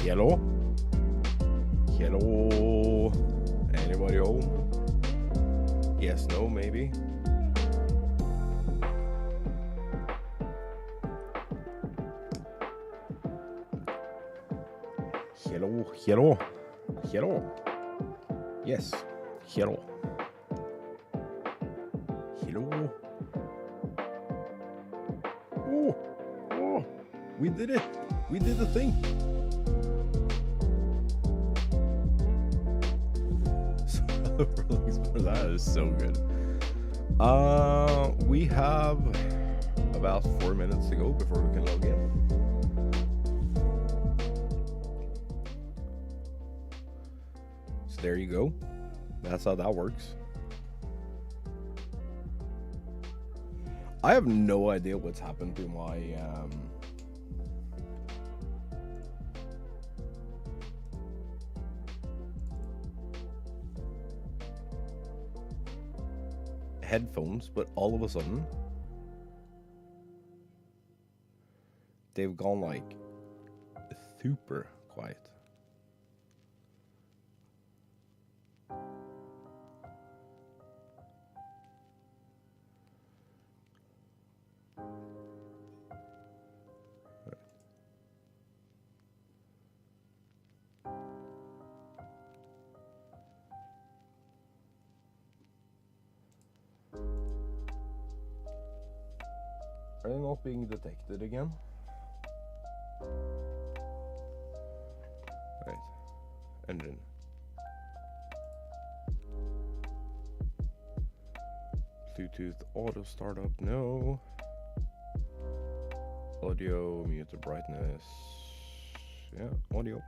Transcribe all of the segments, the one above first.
Hello? Hello? Anybody home? Yes, no, maybe. Hello, hello, hello. Yes, hello. Hello. Oh, oh, we did it. We did the thing. That is so good. We have about 4 minutes to go before we can log in. So there you go. That's how that works. I have no idea what's happened to my headphones, but all of a sudden they've gone like super quiet. Are they not being detected again? Right. Engine. Bluetooth auto startup, no. Audio, mute the brightness. Yeah, audio.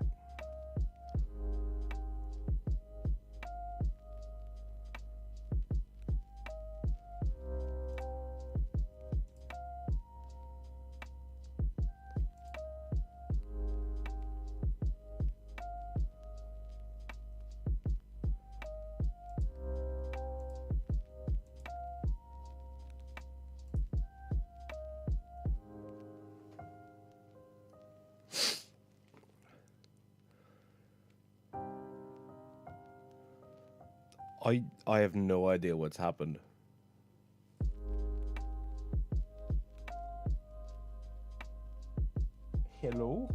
I have no idea what's happened. Hello?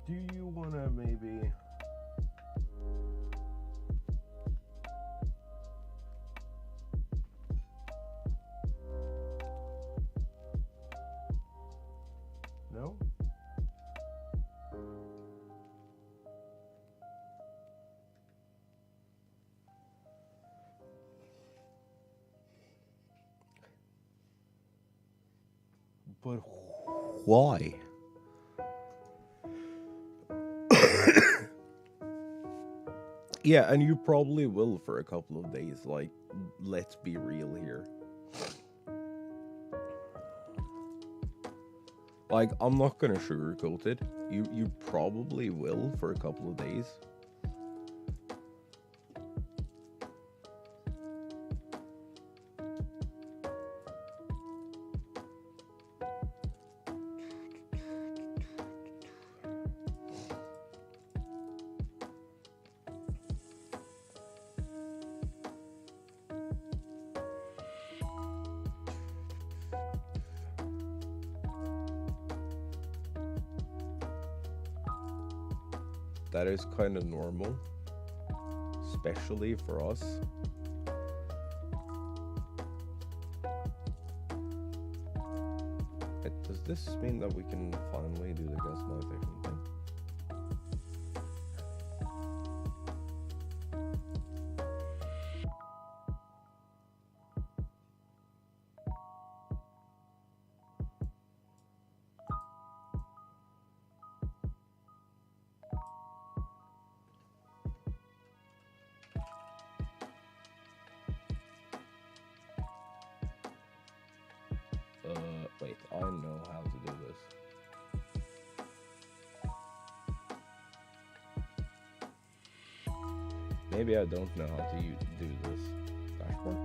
Do you wanna maybe... No? But why? Yeah, and you probably will for a couple of days. Like, let's be real here. Like, I'm not gonna sugarcoat it. You probably will for a couple of days. That is kind of normal, especially for us. Does this mean that we can finally do the customization thing? Wait, I know how to do this. Maybe I don't know how to do this dashboard.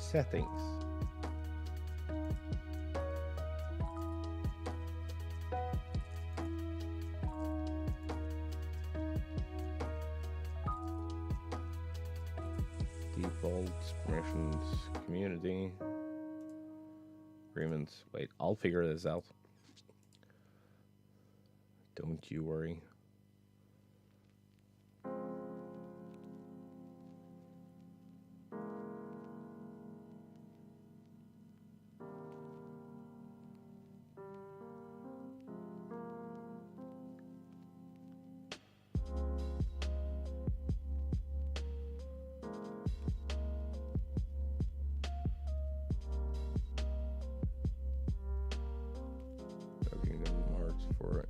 settings. Defaults, permissions, community, agreements. Wait, I'll figure this out. Don't you worry.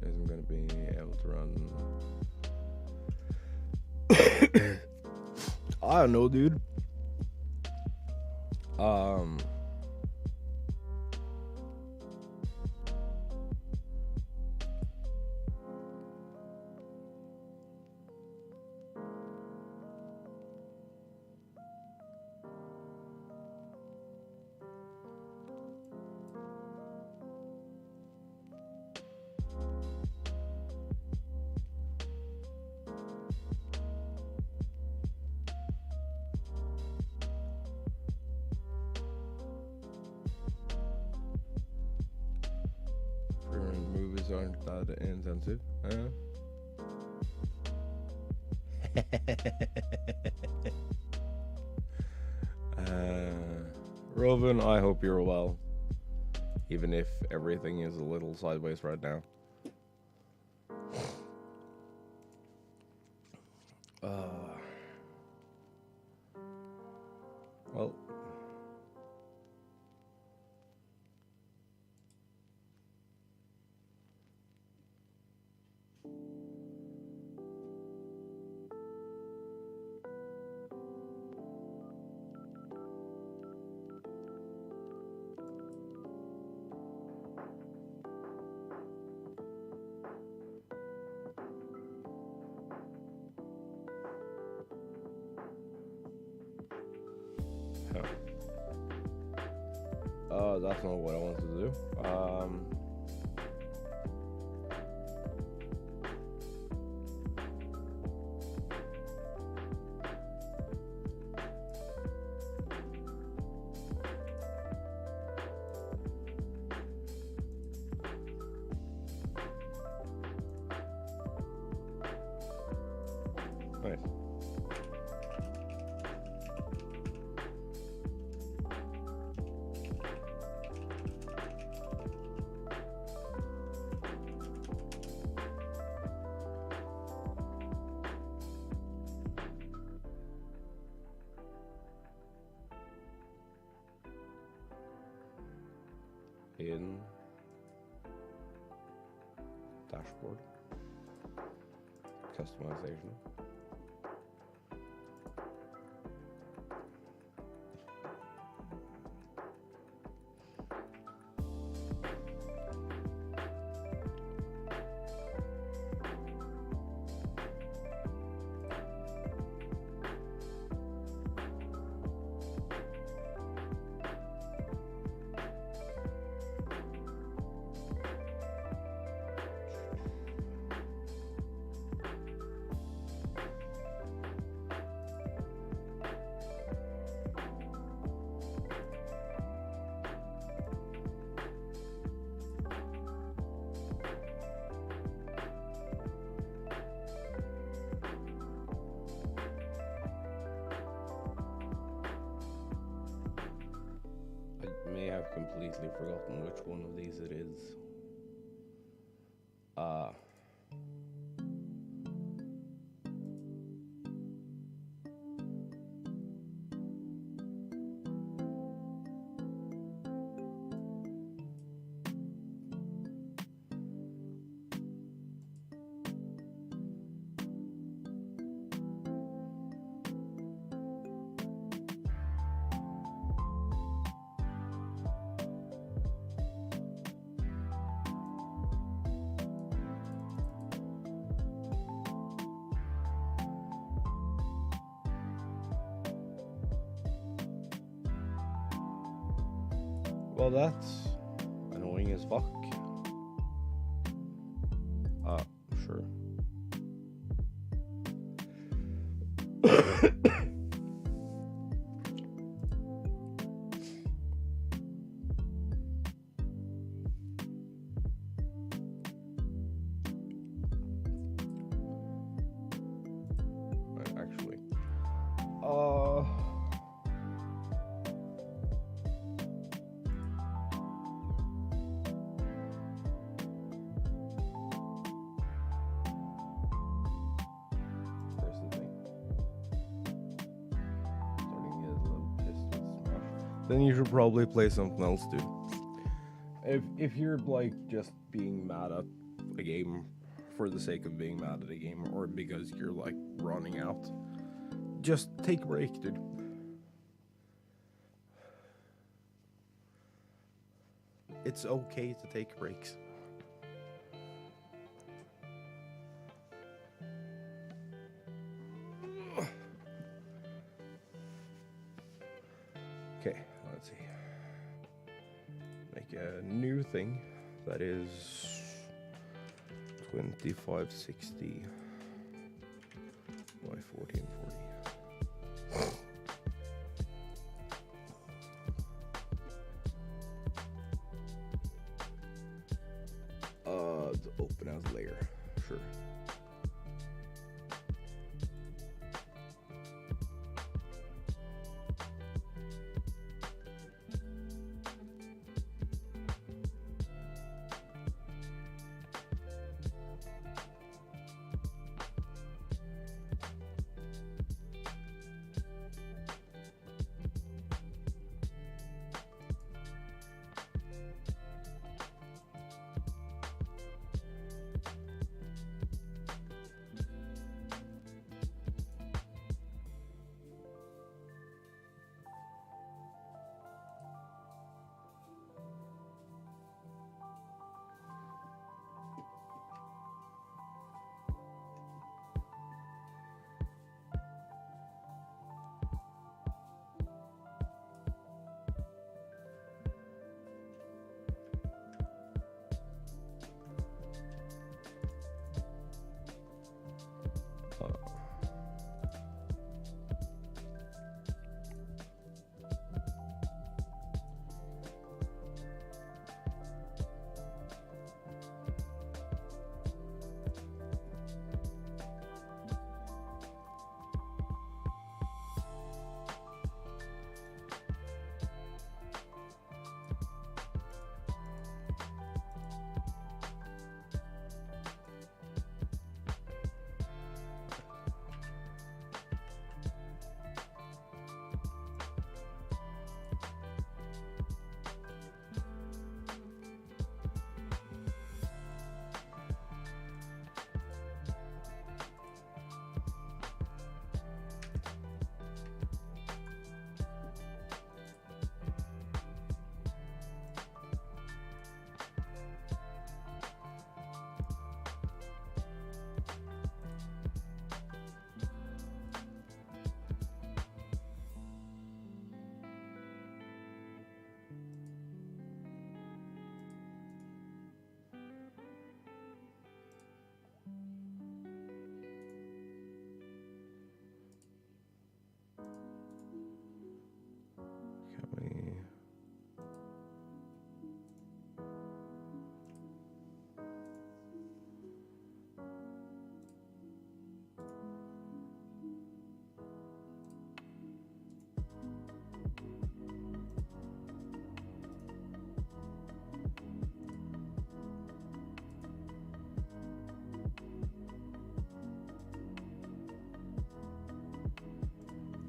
Isn't going to be able to run. I don't know, dude. Movies aren't that intensive. Robin, I hope you're well. Even if everything is a little sideways right now. Well. That's not what I wanted to do. Nice. In dashboard customization. May have completely forgotten which one of these it is. Well, that's annoying as fuck. Sure. Actually, there's the thing. Starting to get a little pissed with Smash. Then you should probably play something else, dude. If you're like just being mad at a game for the sake of being mad at a game, or because you're like running out, just take a break, dude. It's okay to take breaks. Okay, let's see. Make a new thing that is 2560 by 1440. The open as layer, sure.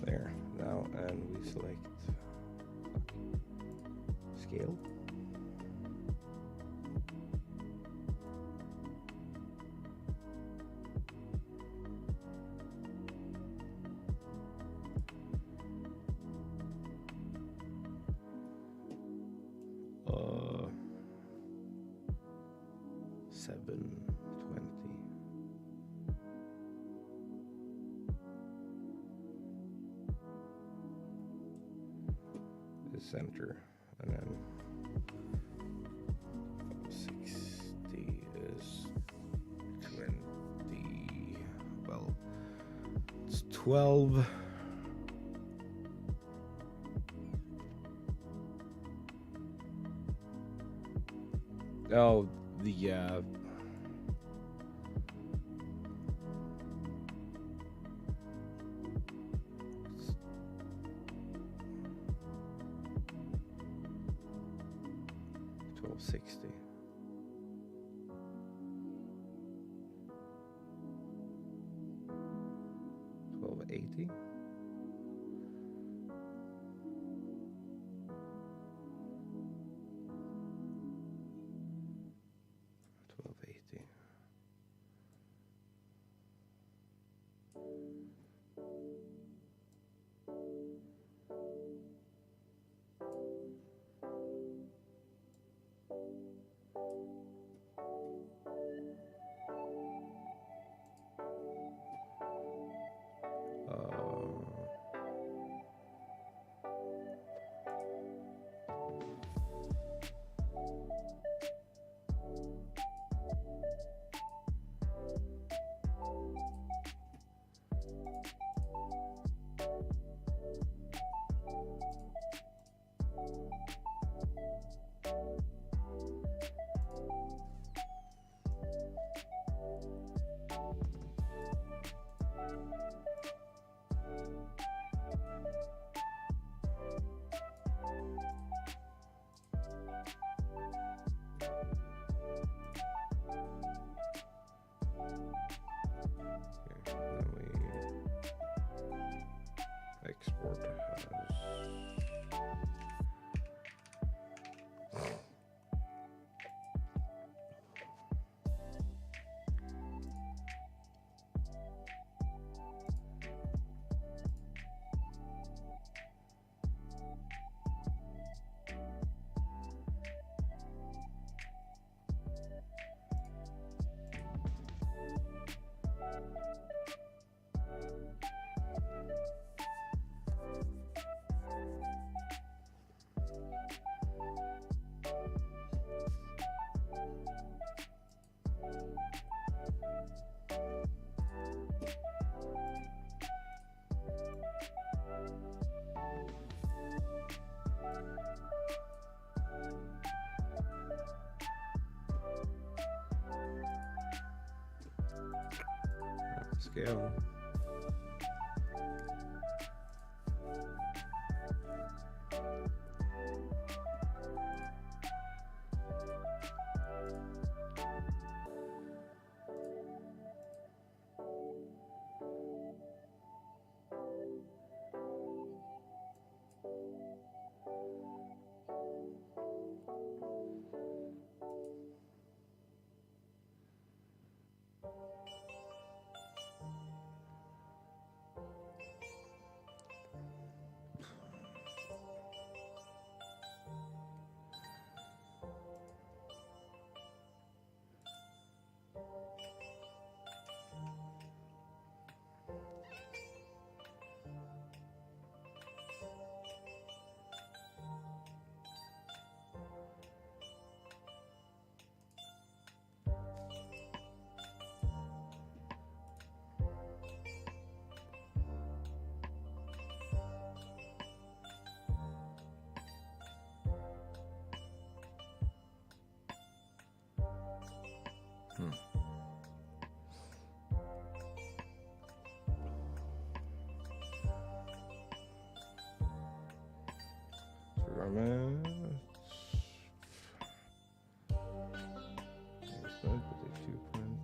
There, now, and we select scale. Uh, 720. The center, and then 12. Oh, the 1260. 1280. 1280. Export has scale.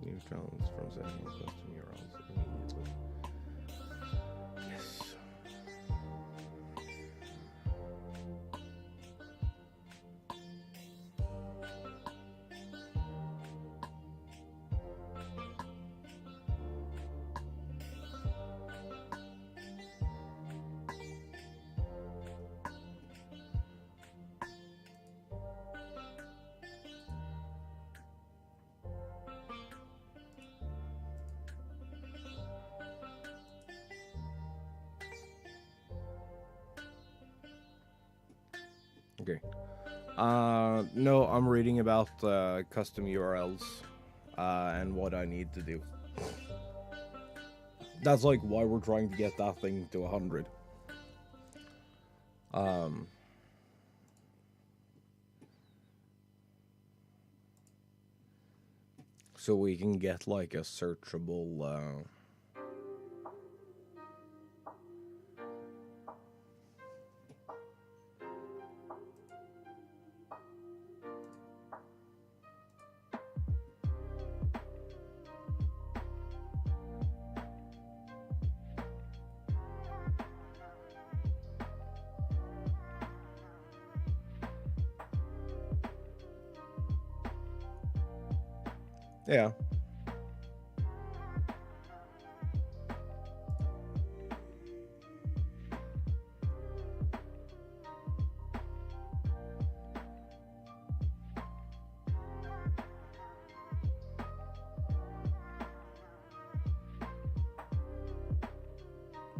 New tones from settings custom URLs immediately. Yes. Okay. No, I'm reading about custom URLs and what I need to do. That's like why we're trying to get that thing to 100. So we can get like a searchable yeah.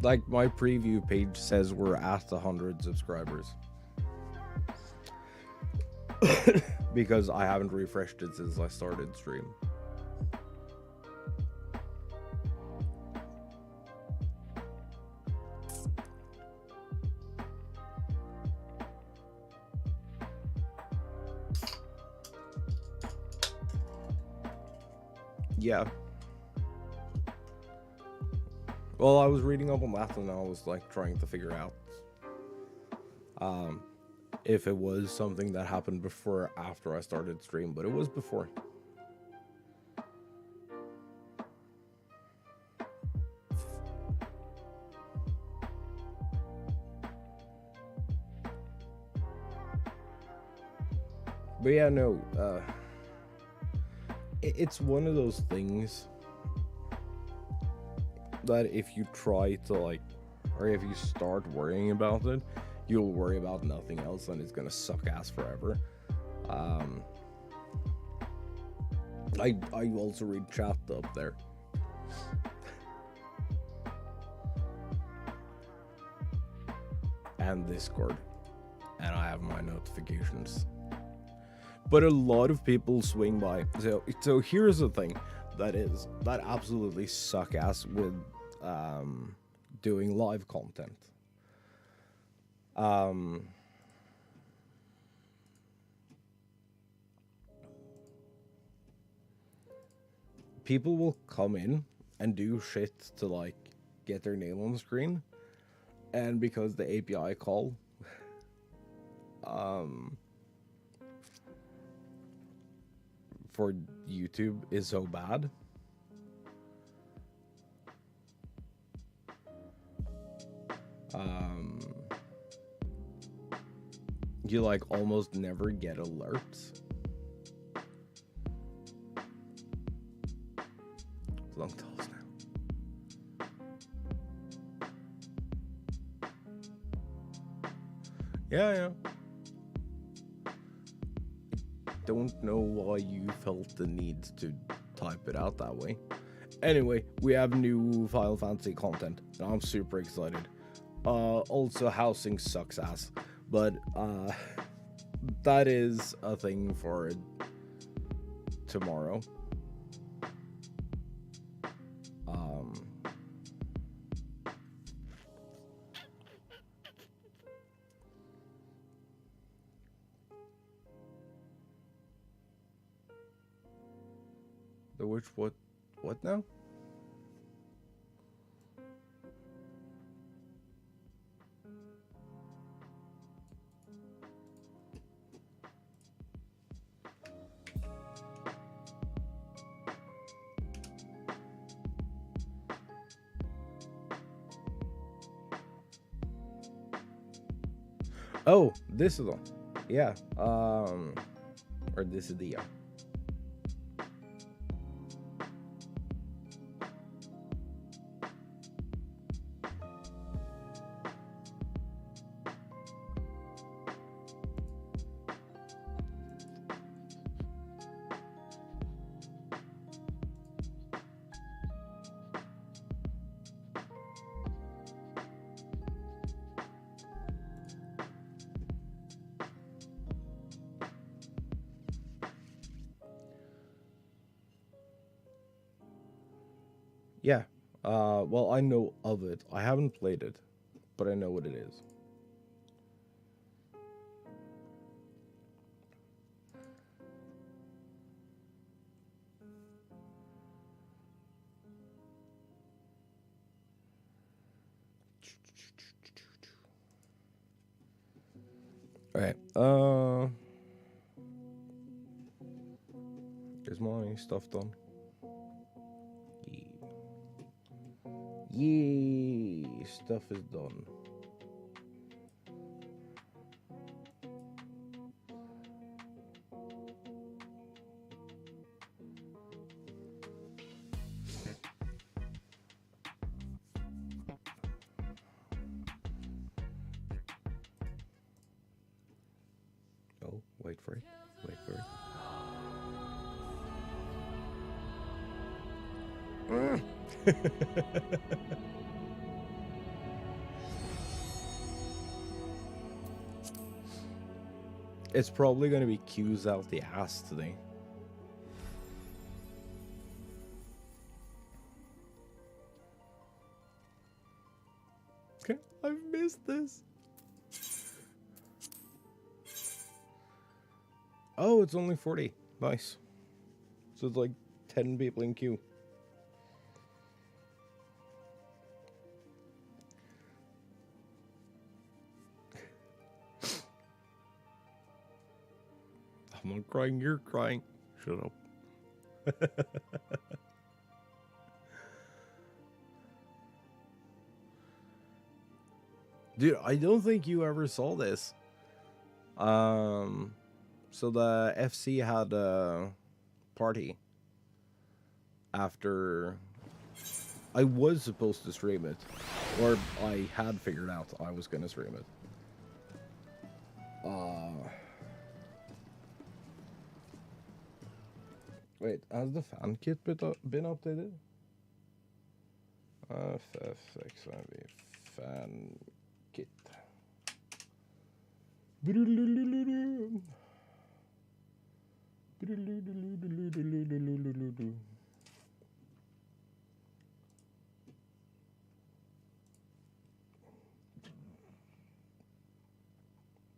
Like my preview page says we're at 100 subscribers. Because I haven't refreshed it since I started stream. Yeah. Well, I was reading up on that and I was like trying to figure out if it was something that happened before or after I started stream, but it was before. But yeah, no, it's one of those things that if you try to like, or if you start worrying about it, you'll worry about nothing else and it's gonna suck ass forever. I also read chat up there. And Discord. And I have my notifications. But a lot of people swing by. So here's the thing that absolutely suck ass with doing live content. People will come in and do shit to like get their name on the screen, and because the API call for YouTube is so bad, you like almost never get alerts. Long talks now. Yeah. Don't know why you felt the need to type it out that way. Anyway, we have new Final Fantasy content, and I'm super excited. Also, housing sucks ass, but that is a thing for tomorrow. What now? Oh, this is one. Yeah. Or this is the yeah. Well, I know of it. I haven't played it, but I know what it is. Alright, is my stuff done? Yeah, stuff is done. Oh, wait for it. Wait for it. It's probably gonna be cues out the ass today. Okay, I've missed this. Oh, it's only 40. Nice. So it's like 10 people in queue. I'm not crying, you're crying. Shut up. Dude, I don't think you ever saw this. So the FC had a party after I was supposed to stream it, or I had figured out I was gonna stream it. Wait, has the fan kit been updated? FFXIV fan kit.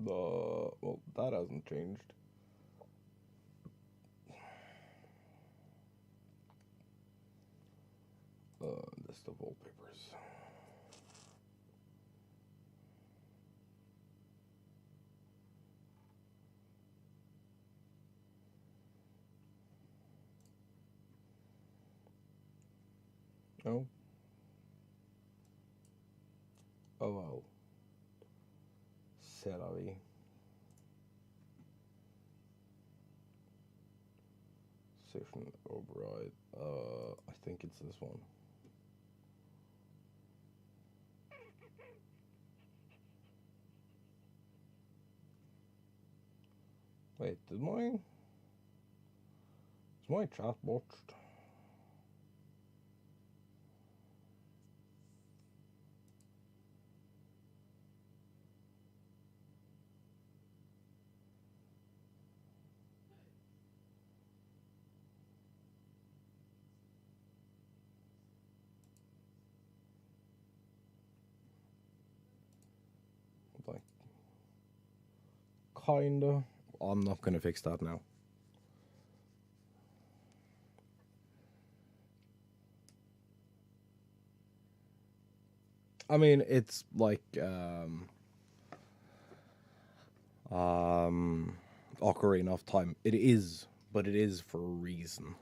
Well, that hasn't changed. List of wallpapers. Oh. Oh wow. C'est la vie. Session override. I think it's this one. Wait, is my chat botched? Like, kinda. I'm not gonna fix that now. I mean, it's like, Ocarina of Time. It is, but it is for a reason.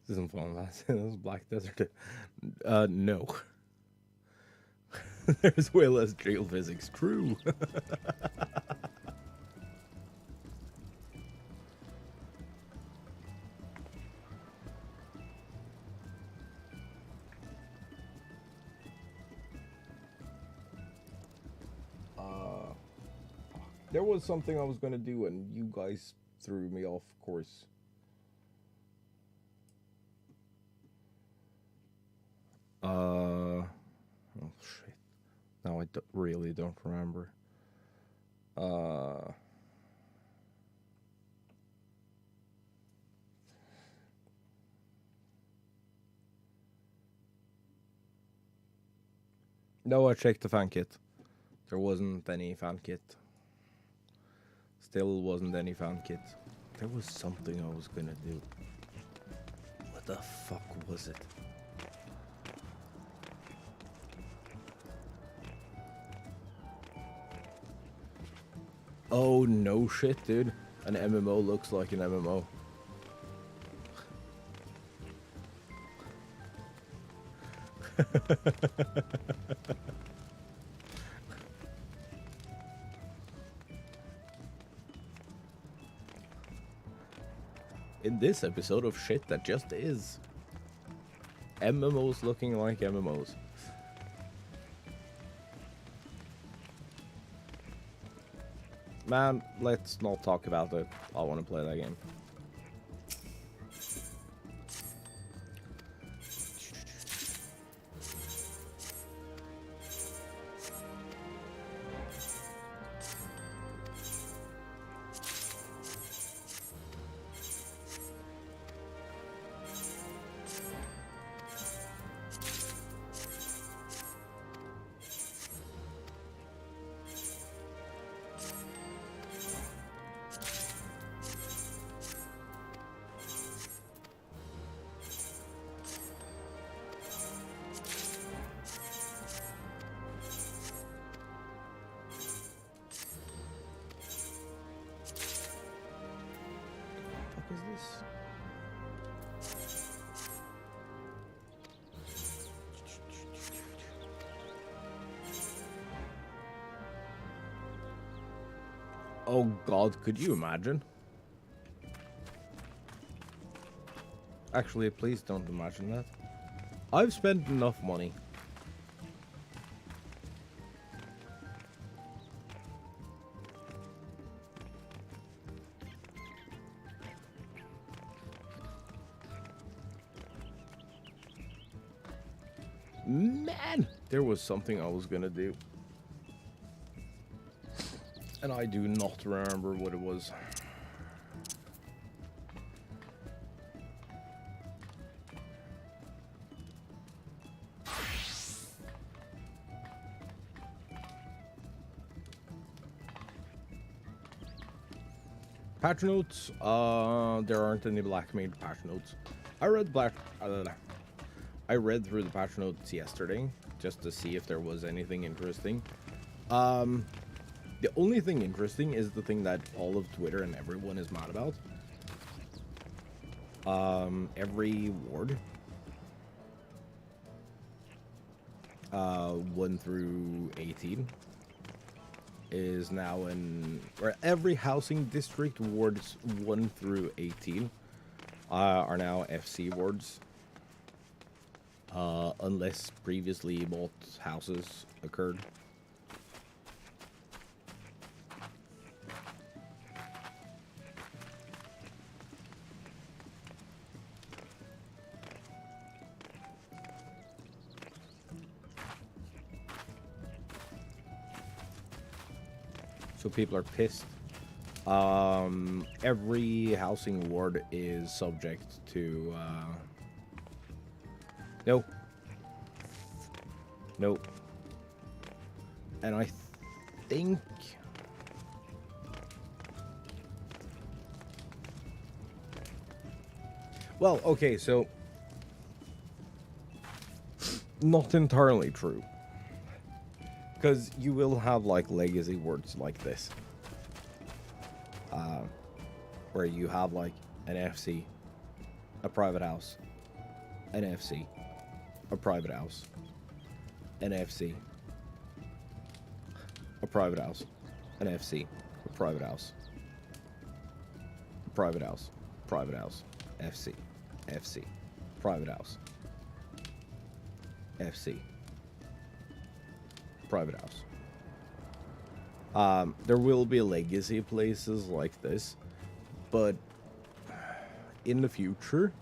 This isn't fun. That's Black Desert. No. There's way less jail physics. True. There was something I was gonna do, and you guys threw me off course. Oh shit. Now I really don't remember. No, I checked the fan kit. There wasn't any fan kit. Still wasn't any fan kit. There was something I was gonna do. What the fuck was it? Oh no shit, dude. An MMO looks like an MMO. In this episode of shit that just is. MMOs looking like MMOs. Man, let's not talk about it. I want to play that game. What is this? Oh god, could you imagine? Actually, please don't imagine that. I've spent enough money. Man, there was something I was gonna do. And I do not remember what it was. Patch notes, there aren't any black mage patch notes. I read through the patch notes yesterday just to see if there was anything interesting. The only thing interesting is the thing that all of Twitter and everyone is mad about. Every ward, 1 through 18, is now in, or every housing district wards 1 through 18 are now FC wards. Unless previously bought houses occurred. So people are pissed. Every housing ward is subject to no. And I think well, okay, so not entirely true. Because you will have like legacy words like this. Where you have like an FC, a private house, an FC, a private house, an FC, a private house, an FC, a private house, a private house, private house, FC, FC, private house, FC, private house, There will be legacy places like this, but in the future,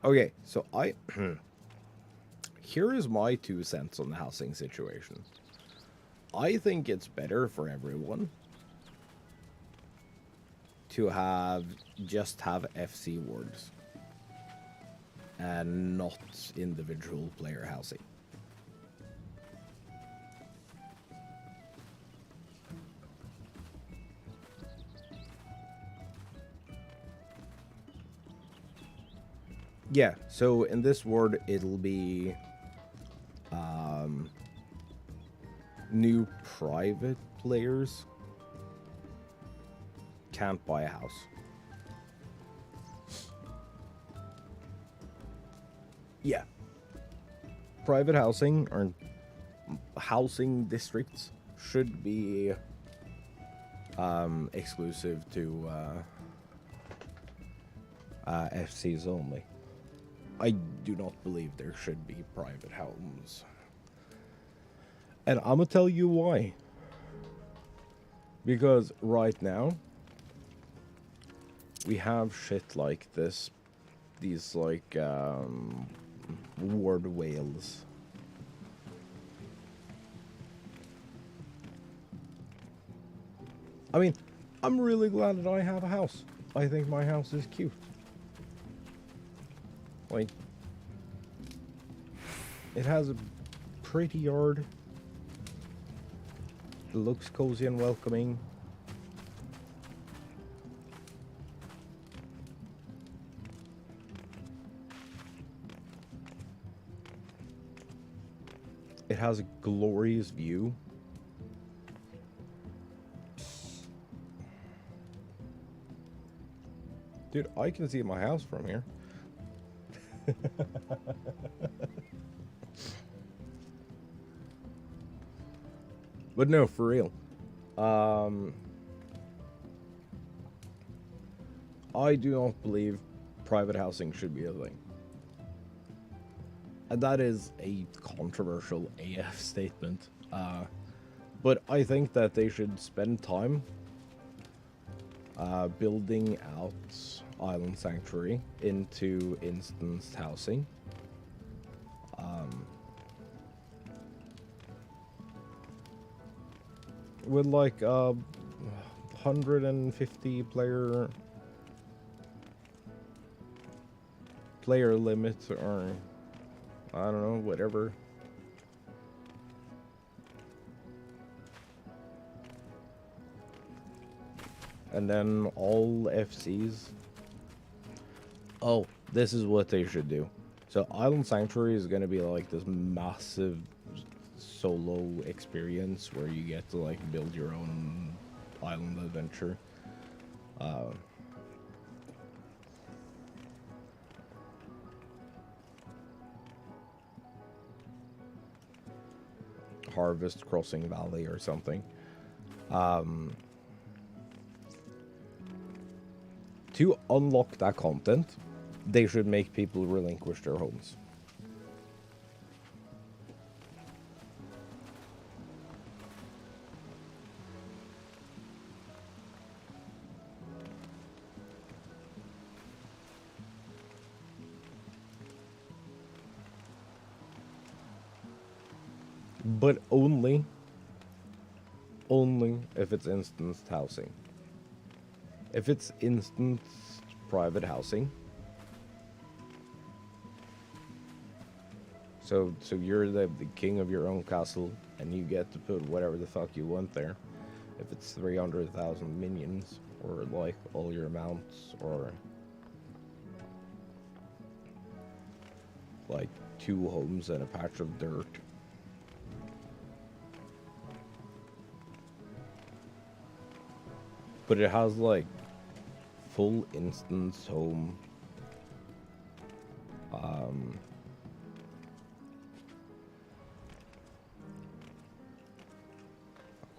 okay, so here is my 2 cents on the housing situation. I think it's better for everyone to just have FC wards and not individual player housing. Yeah, so in this ward, it'll be new private players can't buy a house. Yeah. Private housing or housing districts should be exclusive to FCs only. I do not believe there should be private homes. And I'm gonna tell you why. Because right now, we have shit like this. These, like, ward whales. I mean, I'm really glad that I have a house. I think my house is cute. Like, it has a pretty yard. It looks cozy and welcoming. It has a glorious view. Dude, I can see my house from here. But no, for real. I do not believe private housing should be a thing. And that is a controversial AF statement. But I think that they should spend time building out Island Sanctuary into instanced housing. With like 150 player limits, or I don't know, whatever. And then all FCs. Oh, this is what they should do. So Island Sanctuary is going to be like this massive solo experience where you get to like build your own island adventure. Harvest Crossing Valley or something. To unlock that content, they should make people relinquish their homes. But only if it's instanced housing. If it's instanced private housing, so you're the king of your own castle and you get to put whatever the fuck you want there. If it's 300,000 minions, or like all your mounts, or like 2 homes and a patch of dirt. But it has like full instance home.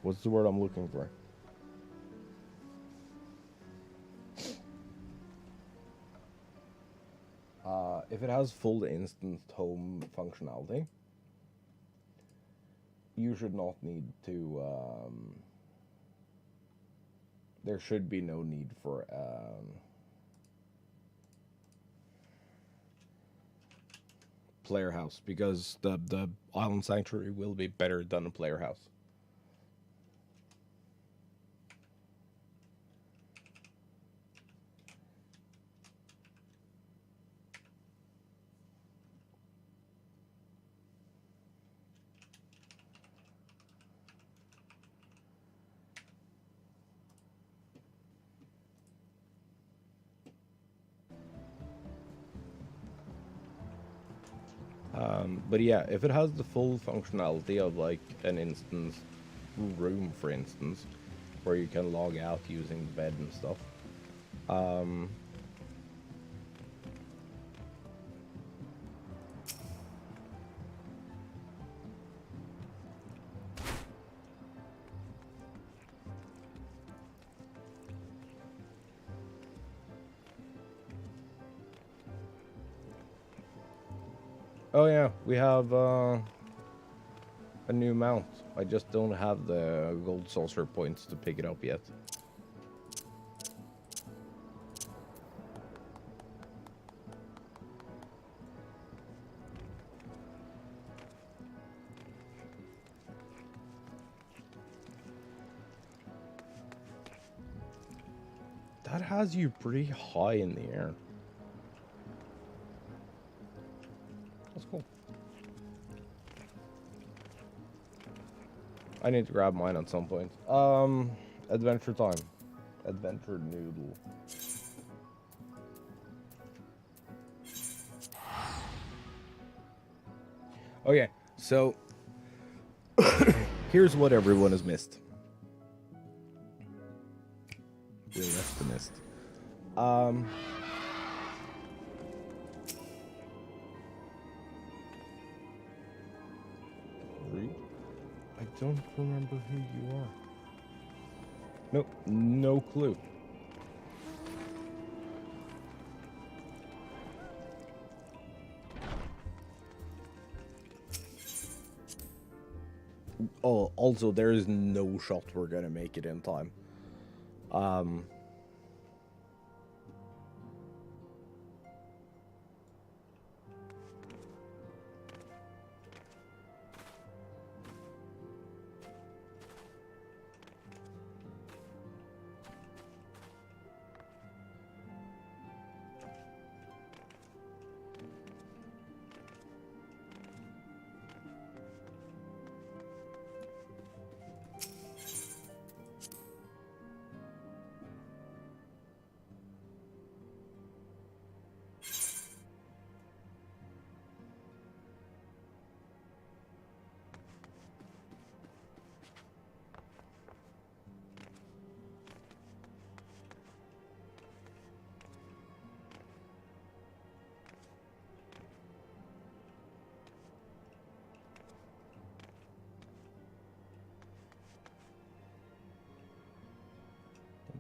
What's the word I'm looking for? if it has full instant home functionality, you should not need to. There should be no need for player house, because the island sanctuary will be better than a player house. But yeah, if it has the full functionality of like an instance room, for instance, where you can log out using the bed and stuff, oh yeah, we have a new mount. I just don't have the gold saucer points to pick it up yet. That has you pretty high in the air. That's cool. I need to grab mine at some point. Adventure time. Adventure noodle. Okay, so here's what everyone has missed. Really, that's the mist. I don't remember who you are. Nope, no clue. Oh, also, there is no shot we're gonna make it in time.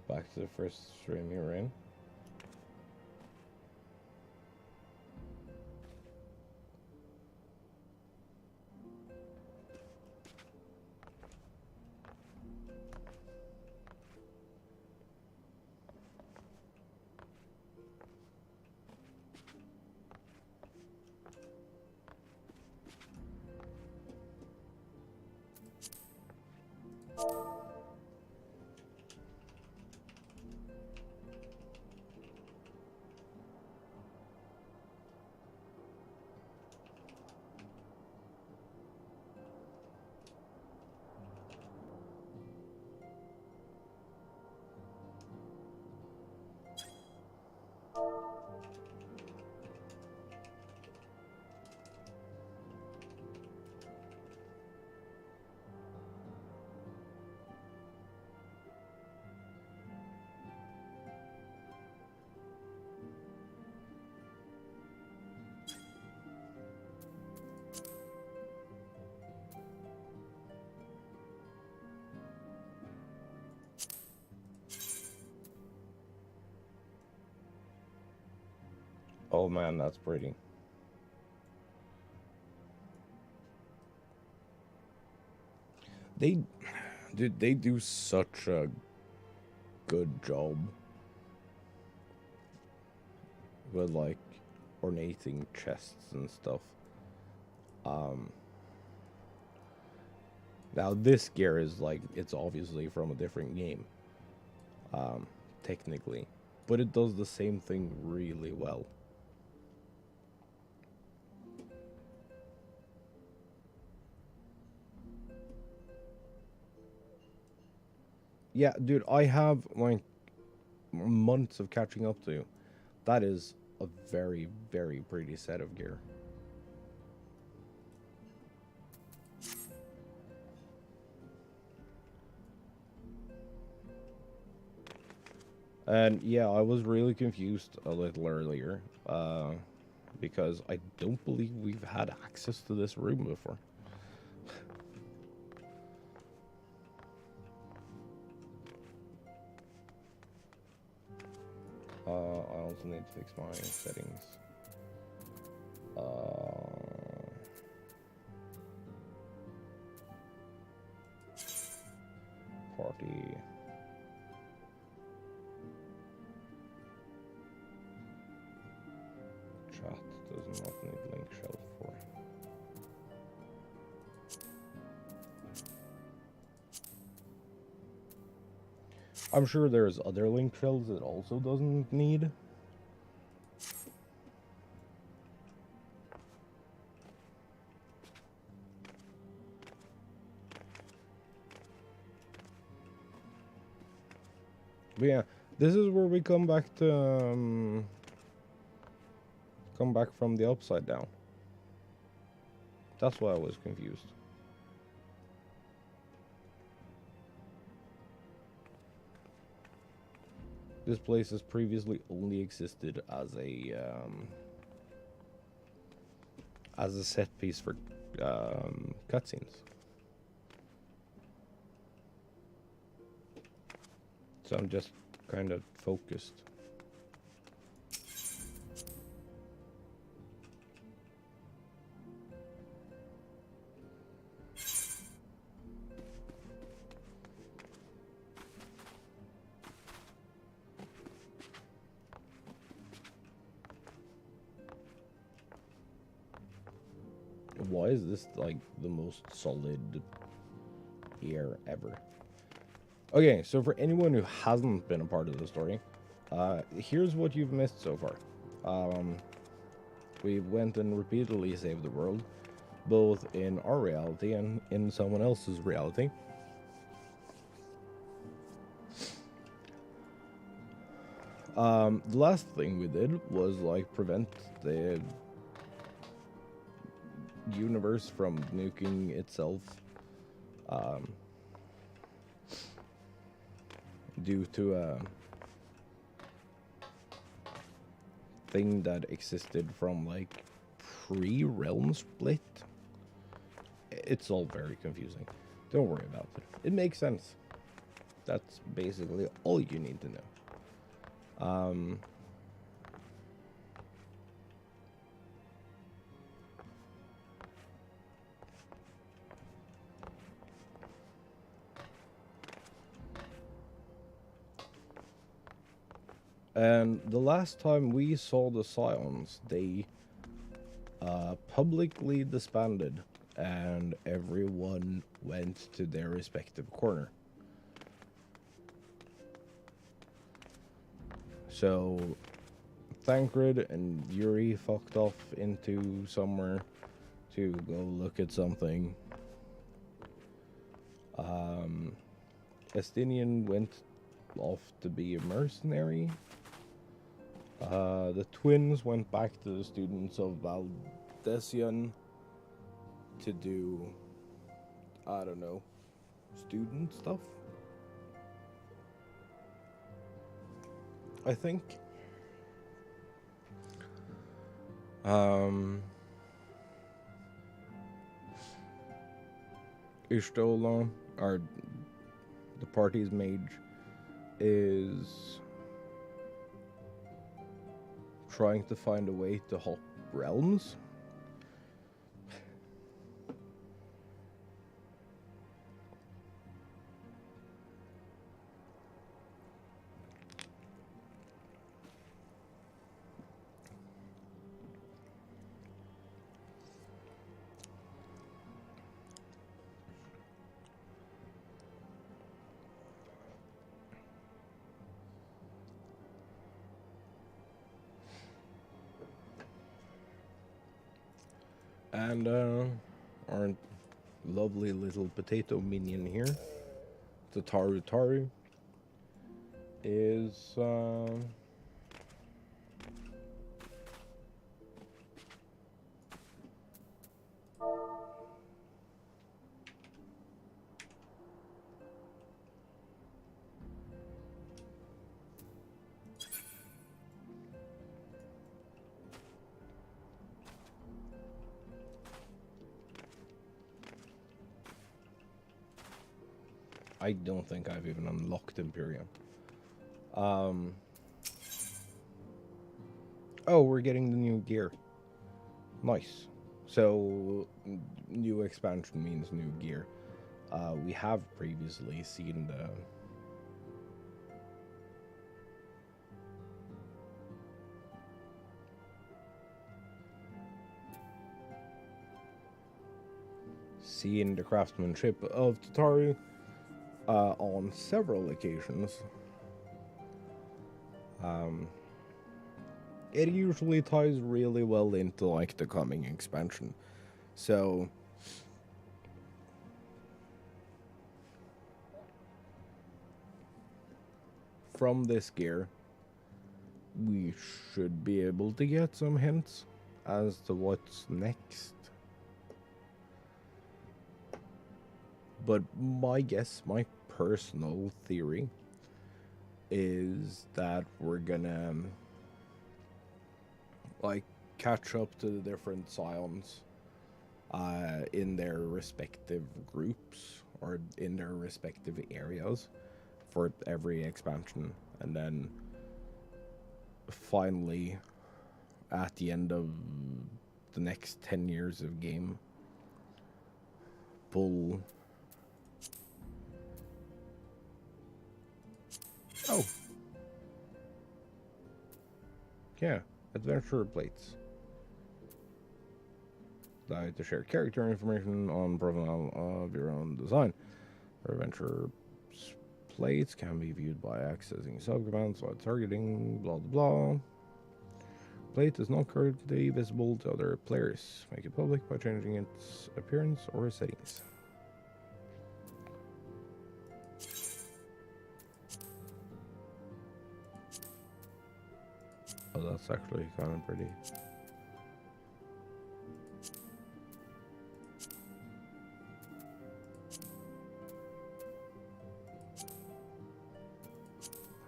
Back to the first stream you were in. Oh man, that's pretty. They, dude, they do such a good job with like ornating chests and stuff. Now this gear is like, it's obviously from a different game, technically, but it does the same thing really well. Yeah, dude, I have like months of catching up to. That is a very, very pretty set of gear. And yeah, I was really confused a little earlier, because I don't believe we've had access to this room before. I also need to fix my settings. Party. Chat does not need link shelf for. I'm sure there's other link shelves it also doesn't need. But yeah, this is where we come back to come back from the upside down. That's why I was confused. This place has previously only existed as a set piece for cutscenes. So I'm just kind of focused. Why is this like the most solid air ever? Okay, so for anyone who hasn't been a part of the story, here's what you've missed so far. We went and repeatedly saved the world, both in our reality and in someone else's reality. The last thing we did was like prevent the universe from nuking itself, due to a thing that existed from like pre-realm split. It's all very confusing. Don't worry about it. It makes sense. That's basically all you need to know. And the last time we saw the Scions, they publicly disbanded and everyone went to their respective corner. So Thancred and Yuri fucked off into somewhere to go look at something. Estinian went off to be a mercenary. The twins went back to the students of Valdesian to do, I don't know, student stuff, I think. Ishtola, or the party's mage, is trying to find a way to hop realms. And our lovely little potato minion here, the Taru, is I don't think I've even unlocked Imperium. Oh, we're getting the new gear. Nice. So, new expansion means new gear. We have previously seen the craftsmanship of Tataru on several occasions. It usually ties really well into like the coming expansion. So from this gear, we should be able to get some hints as to what's next. But my guess, my personal theory, is that we're gonna like catch up to the different scions in their respective groups or in their respective areas for every expansion, and then finally at the end of the next 10 years of game, pull. Oh. Yeah, adventure plates. Allow you to share character information on profile of your own design. Your adventure plates can be viewed by accessing subcommands while targeting, blah blah blah. Plate is not currently visible to other players. Make it public by changing its appearance or settings. Oh, that's actually kind of pretty.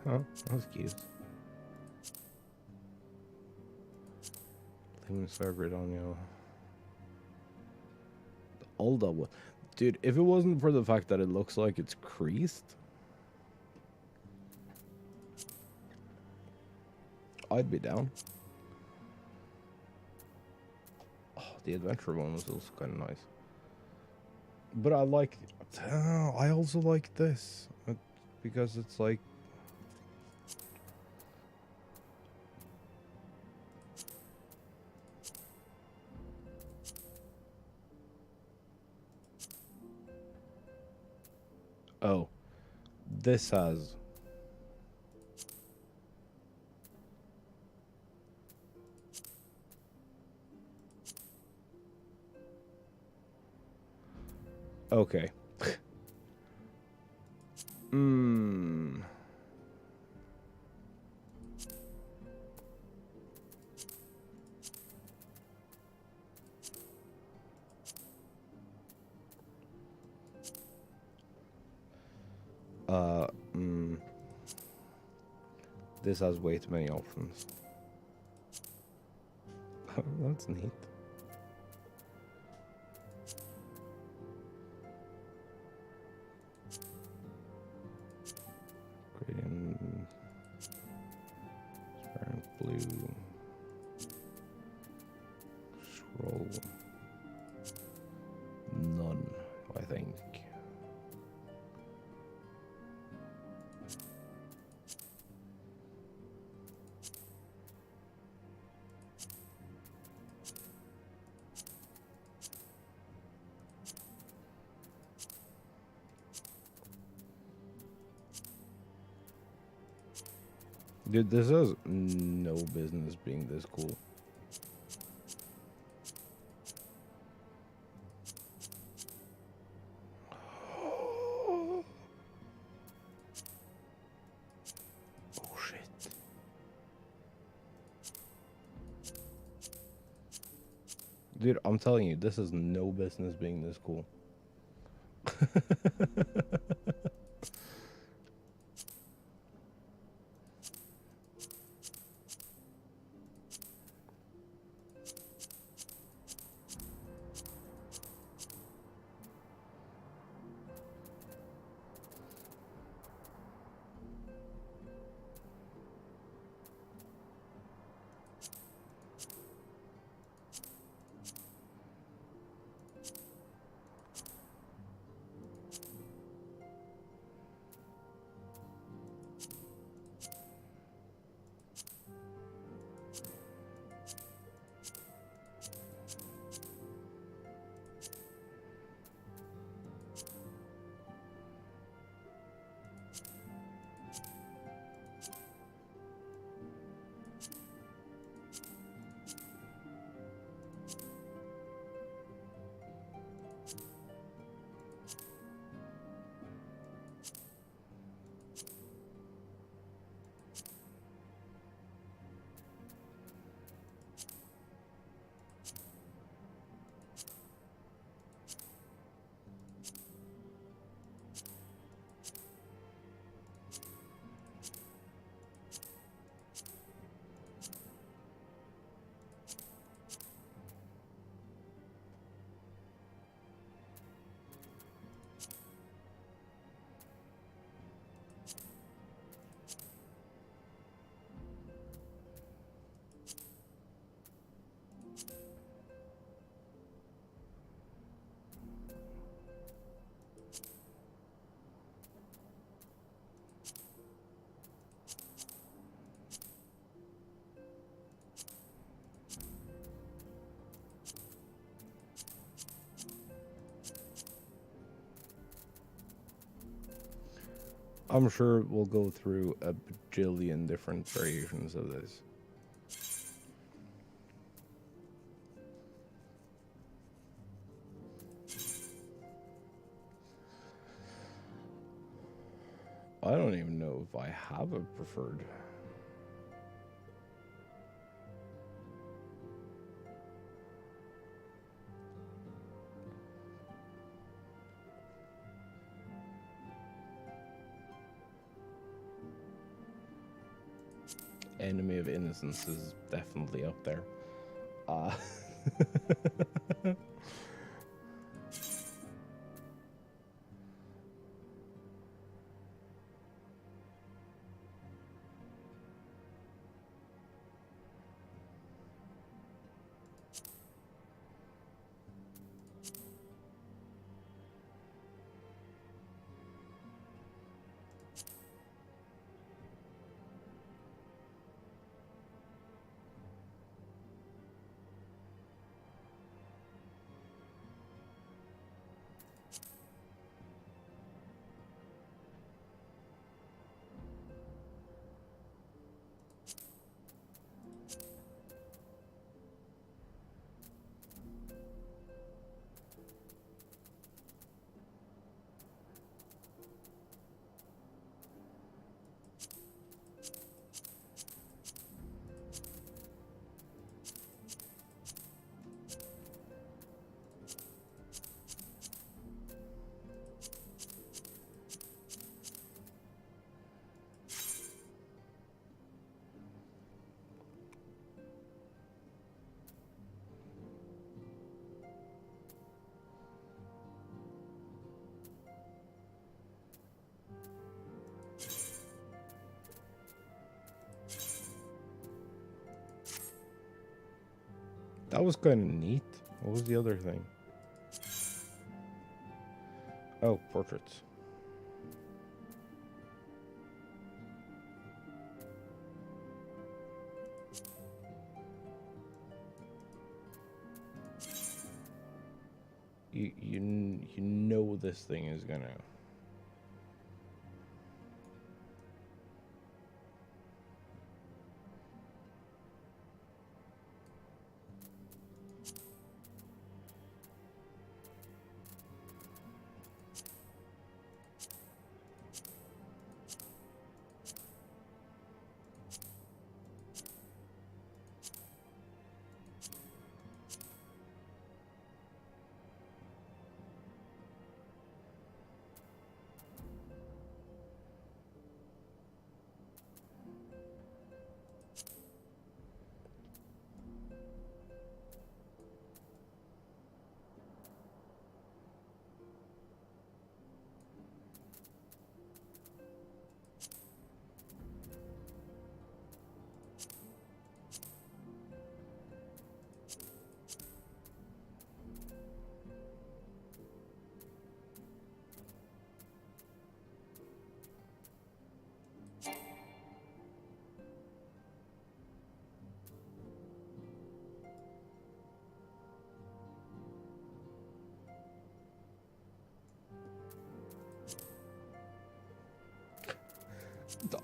Huh, that's cute. Things favorite on you. The old one. Dude, if it wasn't for the fact that it looks like it's creased, I'd be down. Oh, the adventure one was also kind of nice. But I like, I also like this because it's like, oh, this has okay. This has way too many options. That's neat. Gradient, transparent blue. Roll none, I think. Dude, this has no business being this cool. Oh shit. Dude, I'm telling you, this has no business being this cool. I'm sure we'll go through a bajillion different variations of this. I don't even know if I have a preferred. Enemy of Innocence is definitely up there. That was kind of neat. What was the other thing? Oh, portraits. You know this thing is gonna.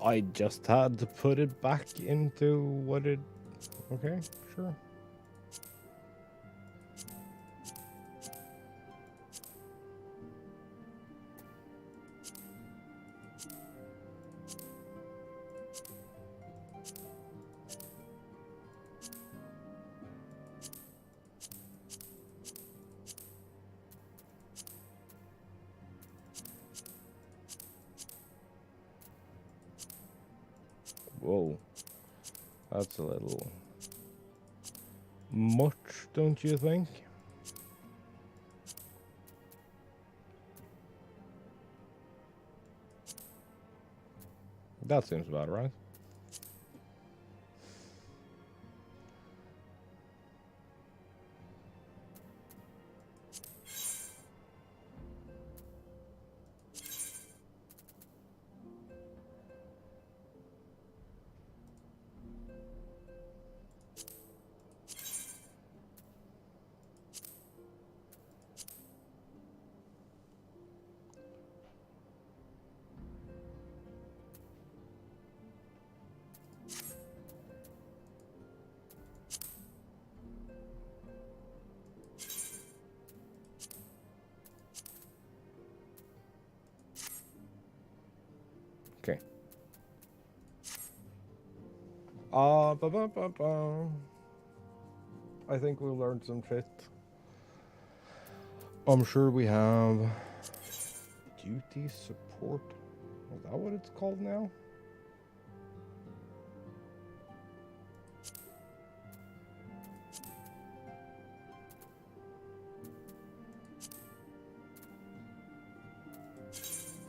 I just had to put it back into what it... Okay, sure. Whoa. That's a little much, don't you think? That seems about right. Okay. I think we learned some shit. I'm sure we have duty support. Is that what it's called now?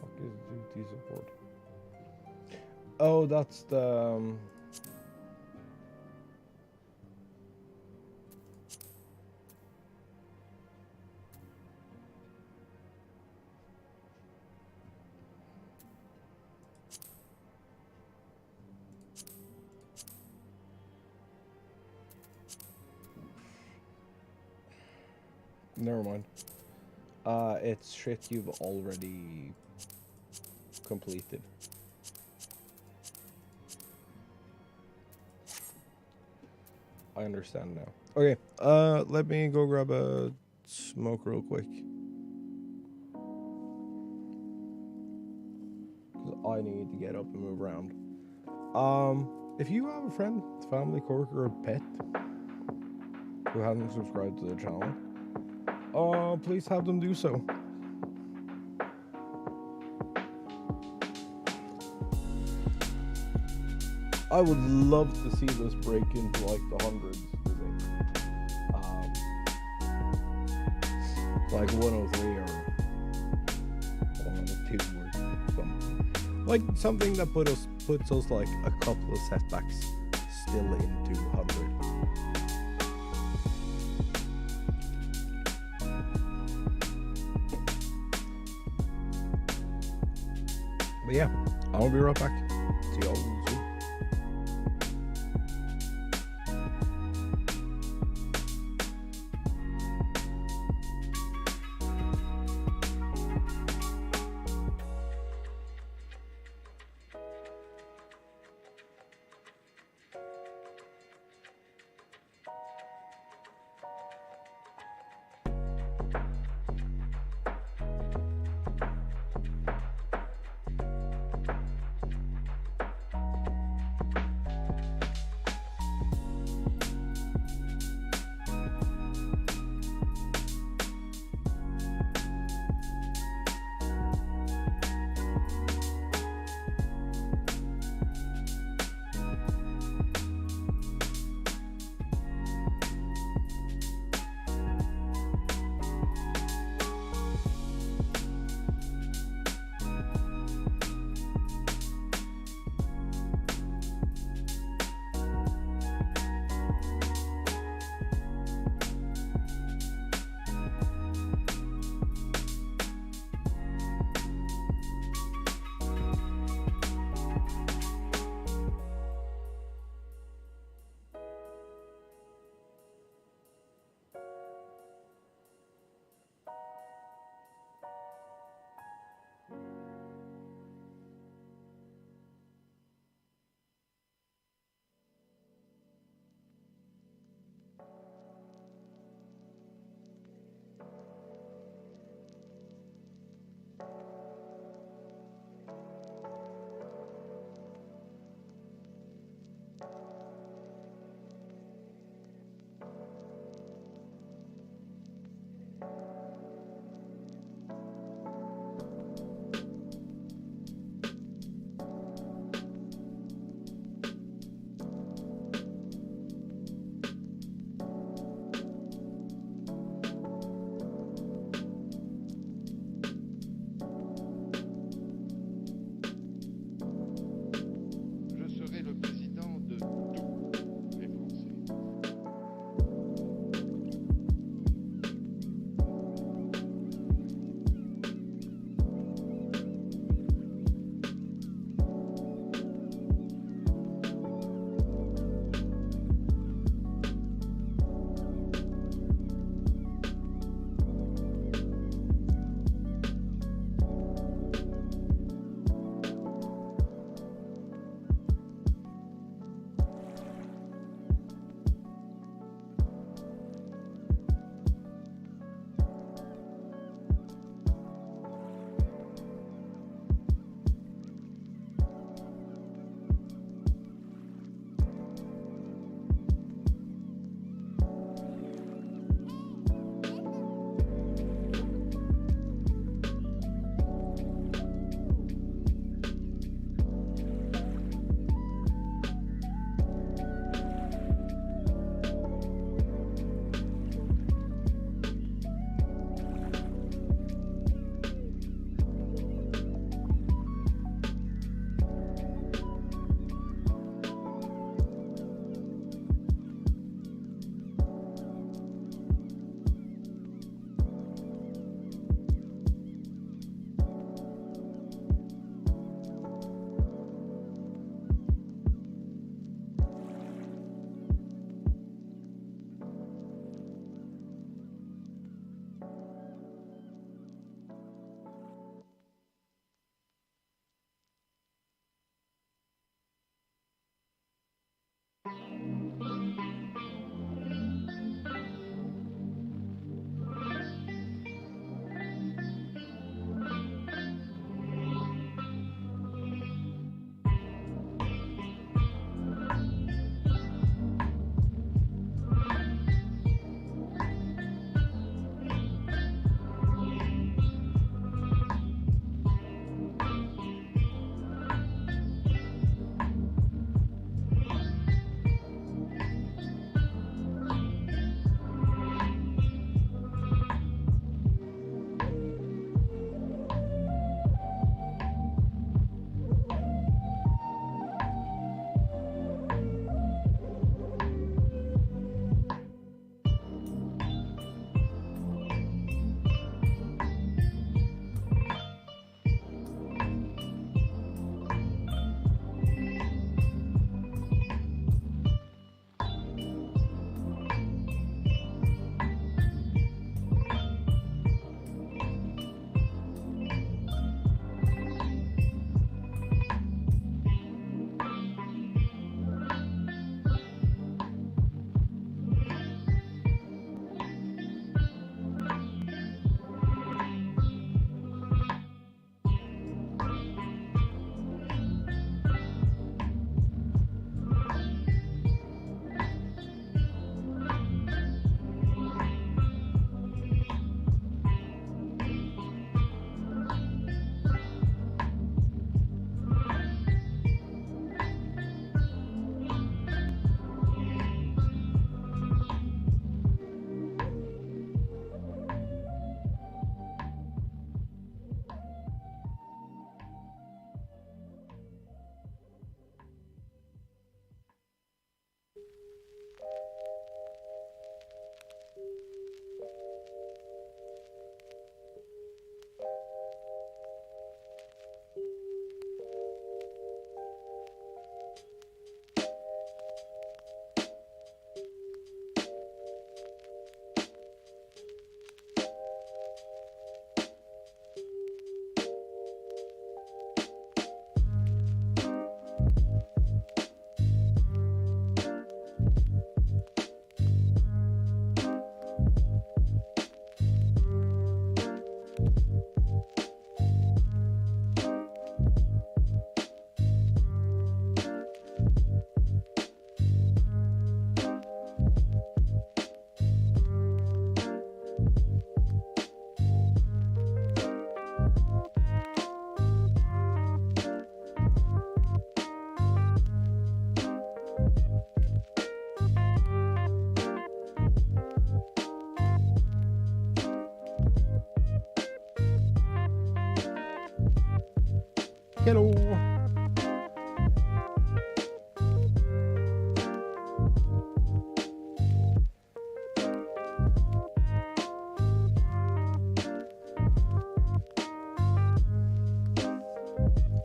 What is duty support? Oh, that's the... Never mind. It's shit you've already completed. I understand now. Okay, let me go grab a smoke real quick. 'Cause I need to get up and move around. If you have a friend, family, coworker, or pet who hasn't subscribed to the channel, please have them do so. I would love to see this break into like the hundreds today. Like 103 or 102 or something. Like something that puts us like a couple of setbacks still into 100. But yeah, I'll be right back. See y'all soon. Hello.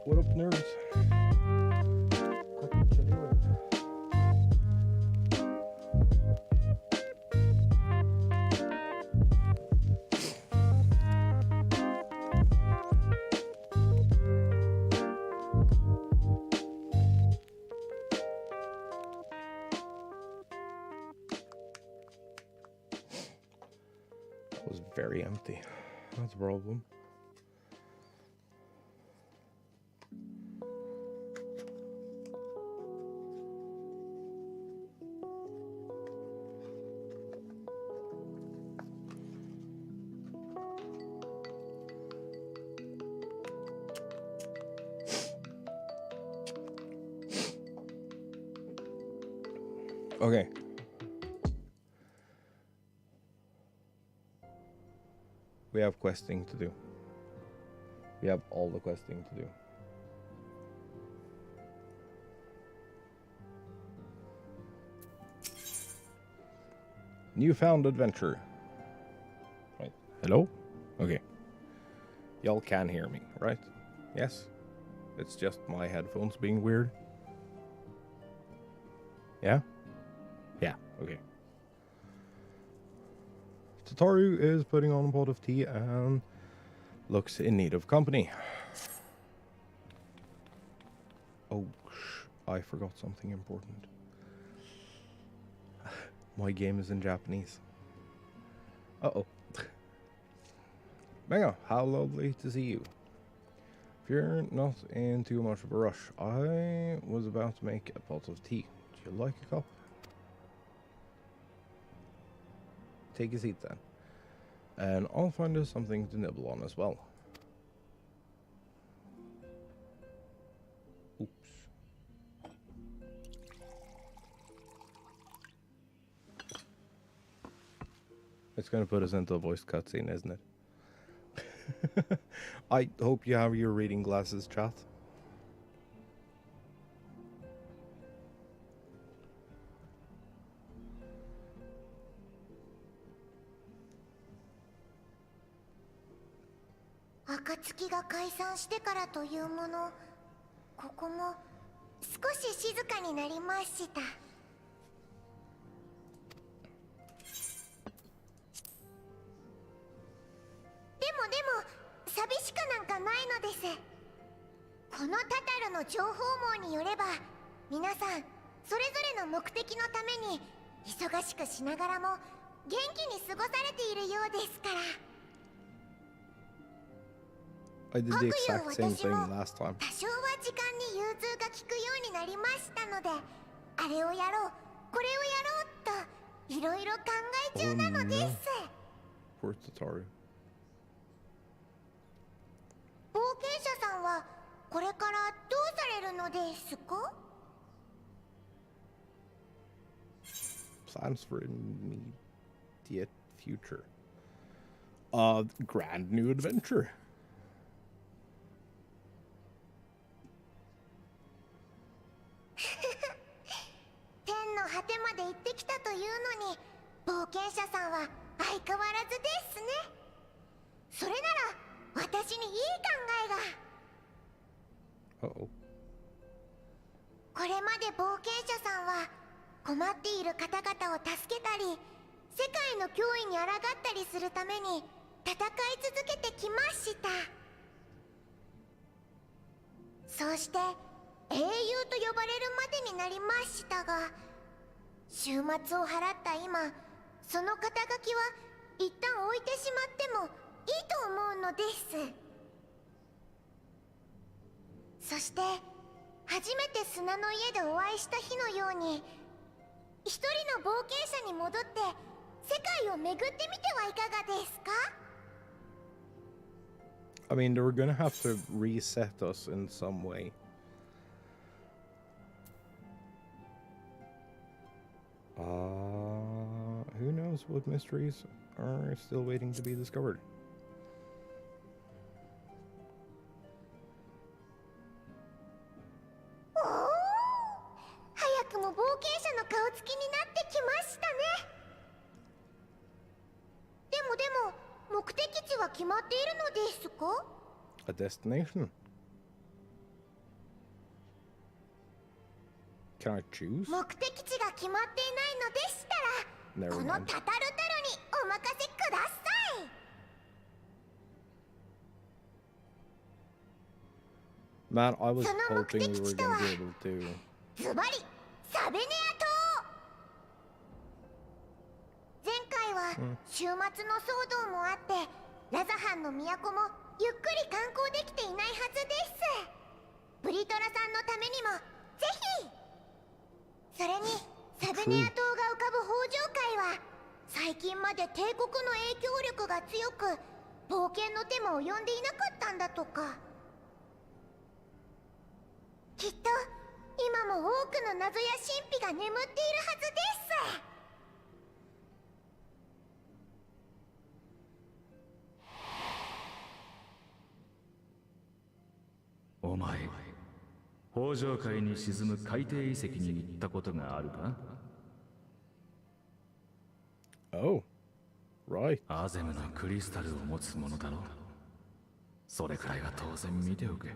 What up, nerds? What you doing? That was very empty. That's a problem. Okay. We have questing to do. We have all the questing to do. Newfound adventure. Right. Hello? Okay. Y'all can hear me, right? Yes? It's just my headphones being weird. Yeah? Yeah, okay. Tataru is putting on a pot of tea and looks in need of company. Oh, I forgot something important. My game is in Japanese. Uh-oh. Mega, how lovely to see you. If you're not in too much of a rush, I was about to make a pot of tea. Do you like a cup? Take a seat then. And I'll find us something to nibble on as well. Oops. It's gonna put us into a voice cutscene, isn't it? I hope you have your reading glasses, chat.暁が解散してからというもの、ここも少し静かになりました。でも寂しくなんかないのです。このタタルの情報網によれば、皆さんそれぞれの目的のために忙しくしながらも元気に過ごされているようですから。I did the exact same thing last time. 多少は時間に融通が利くようになりましたので、あれをやろう、これをやろうといろいろ考え中なのです。Poor Tataru. 冒険者さんはこれからどうされるのですか？ Plans for immediate future. Grand new adventure. 天の果てまで行ってきたというのに、冒険者さんは相変わらずですね。それなら私にいい考えが。Uh-oh. これまで冒険者さんは困っている方々を助けたり、世界の脅威に抗ったりするために戦い続けてきました。そうして英雄と呼ばれるまでになりましたが、終末を払った今、その肩書きは一旦置いてしまってもいいと思うのです。そして初めて砂の家でお会いした日のように、一人の冒険者に戻って世界を巡ってみてはいかがですか？ I mean, they were gonna have to reset us in some way. Who knows what mysteries are still waiting to be discovered? 目的地は決まっているのですか？ A destination. Can I choose? 目的地が決まっていないのでしたら、 Never この mind. タタルタルにお任せください。 Man, I was その目 hoping we 的 were 地と gonna は be able to. ズバリサベネア島。前回は週末の騒動もあって、ラザハンの都もゆっくり観光できていないはずです。ブリトラさんのためにもぜひ。それにサベネア島が浮かぶ北条海は最近まで帝国の影響力が強く、冒険の手も及んでいなかったんだとか。きっと今も多くの謎や神秘が眠っているはずです。お前、北条海に沈む海底遺跡に行ったことがあるか？ Oh, right. アゼムのクリスタルを持つものだろう。それくらいは当然見ておけ。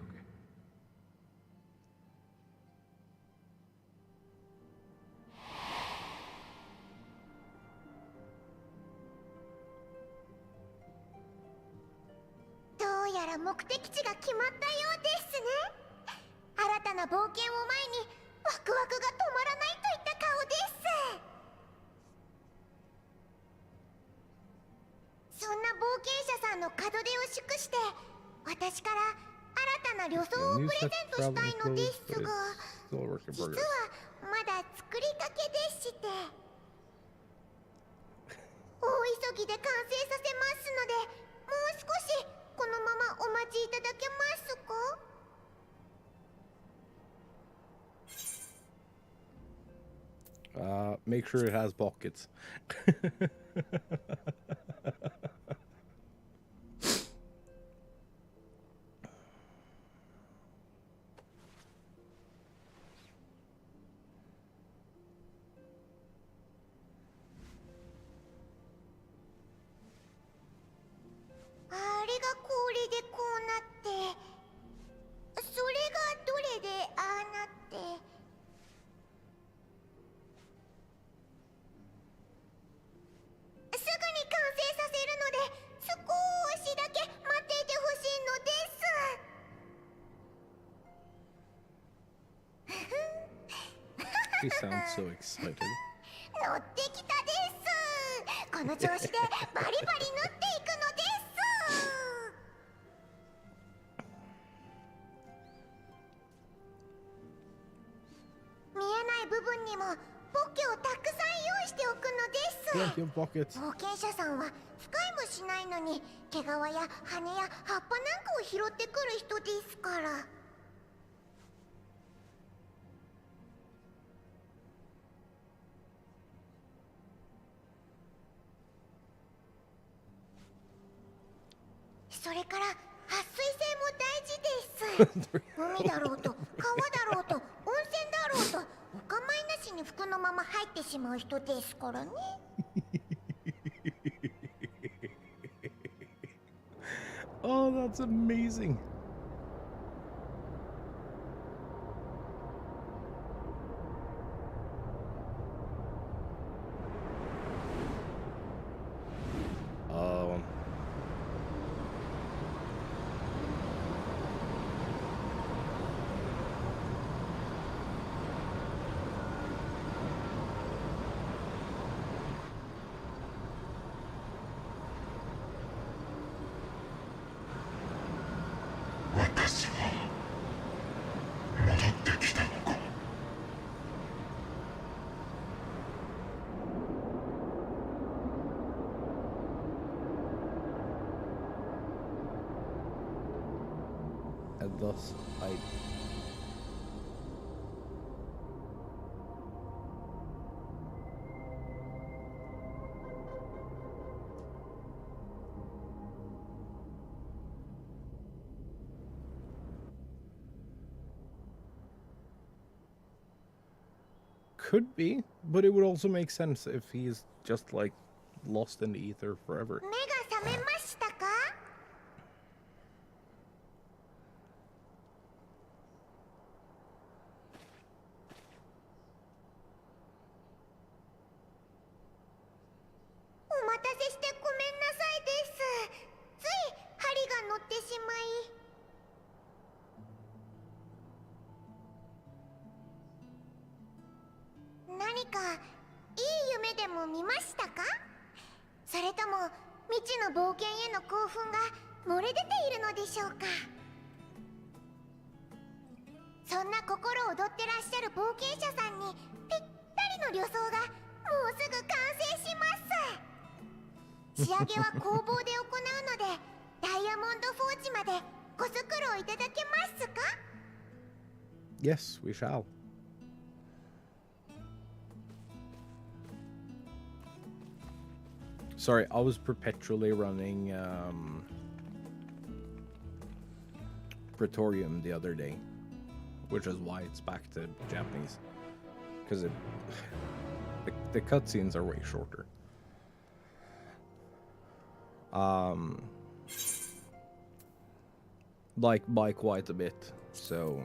どうやら目的地が決まったようですね。新たな冒険を前にワクワクが止まらないといった顔です。そんな冒険者さんの門出を祝して、私から新たな旅装をプレゼントしたいのですが、 Still a work in 実は progress. まだ作りかけでして、大急ぎで完成させますので、もう少しこのままお待ちいただけますか？ Make sure it has pockets. She sounds so excited. 乗ってきたです。この調子でバリバリ縫っていくのです。見えない部分にもポッケをたくさん用意しておくのです。 Plenty of pockets. 冒険者さんは使いもしないのに毛皮や羽や葉っぱなんかを拾ってくる人ですから。それから撥水性も大事です。海だろうと川だろうと温泉だろうとお構いなしに服のまま入ってしまう人ですからね。Oh, that's amazing. And thus, I... Could be, but it would also make sense if he's just like lost in the ether forever. 目が冷めましたか？お待たせしてごめんなさいです。つい針が乗ってしまい。何かいい夢でも見ましたか？それとも未知の冒険への興奮が漏れ出ているのでしょうか？そんな心躍ってらっしゃる冒険者さんにぴったりの旅装がもうすぐ完成します。仕上げは工房で行うのでダイヤモンドフォージまでご足労いただけますか？ Yes, we shall. Sorry, I was perpetually running Praetorium the other day, which is why it's back to Japanese, because the cutscenes are way shorter. Like by quite a bit, so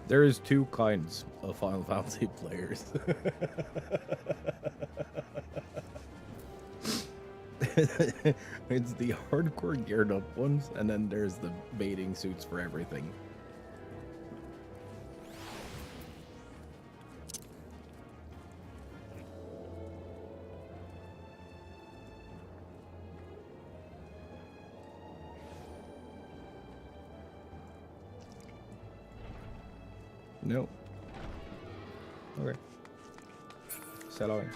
there is two kinds of Final Fantasy players. It's the hardcore geared up ones, and then there's the baiting suits for everything. No. Okay. Sell away.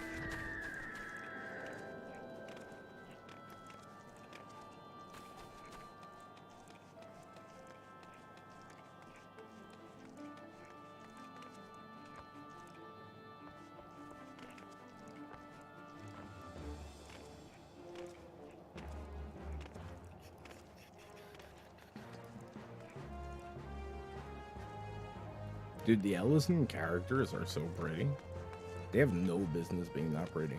Dude, the Ellison characters are so pretty. They have no business being that pretty.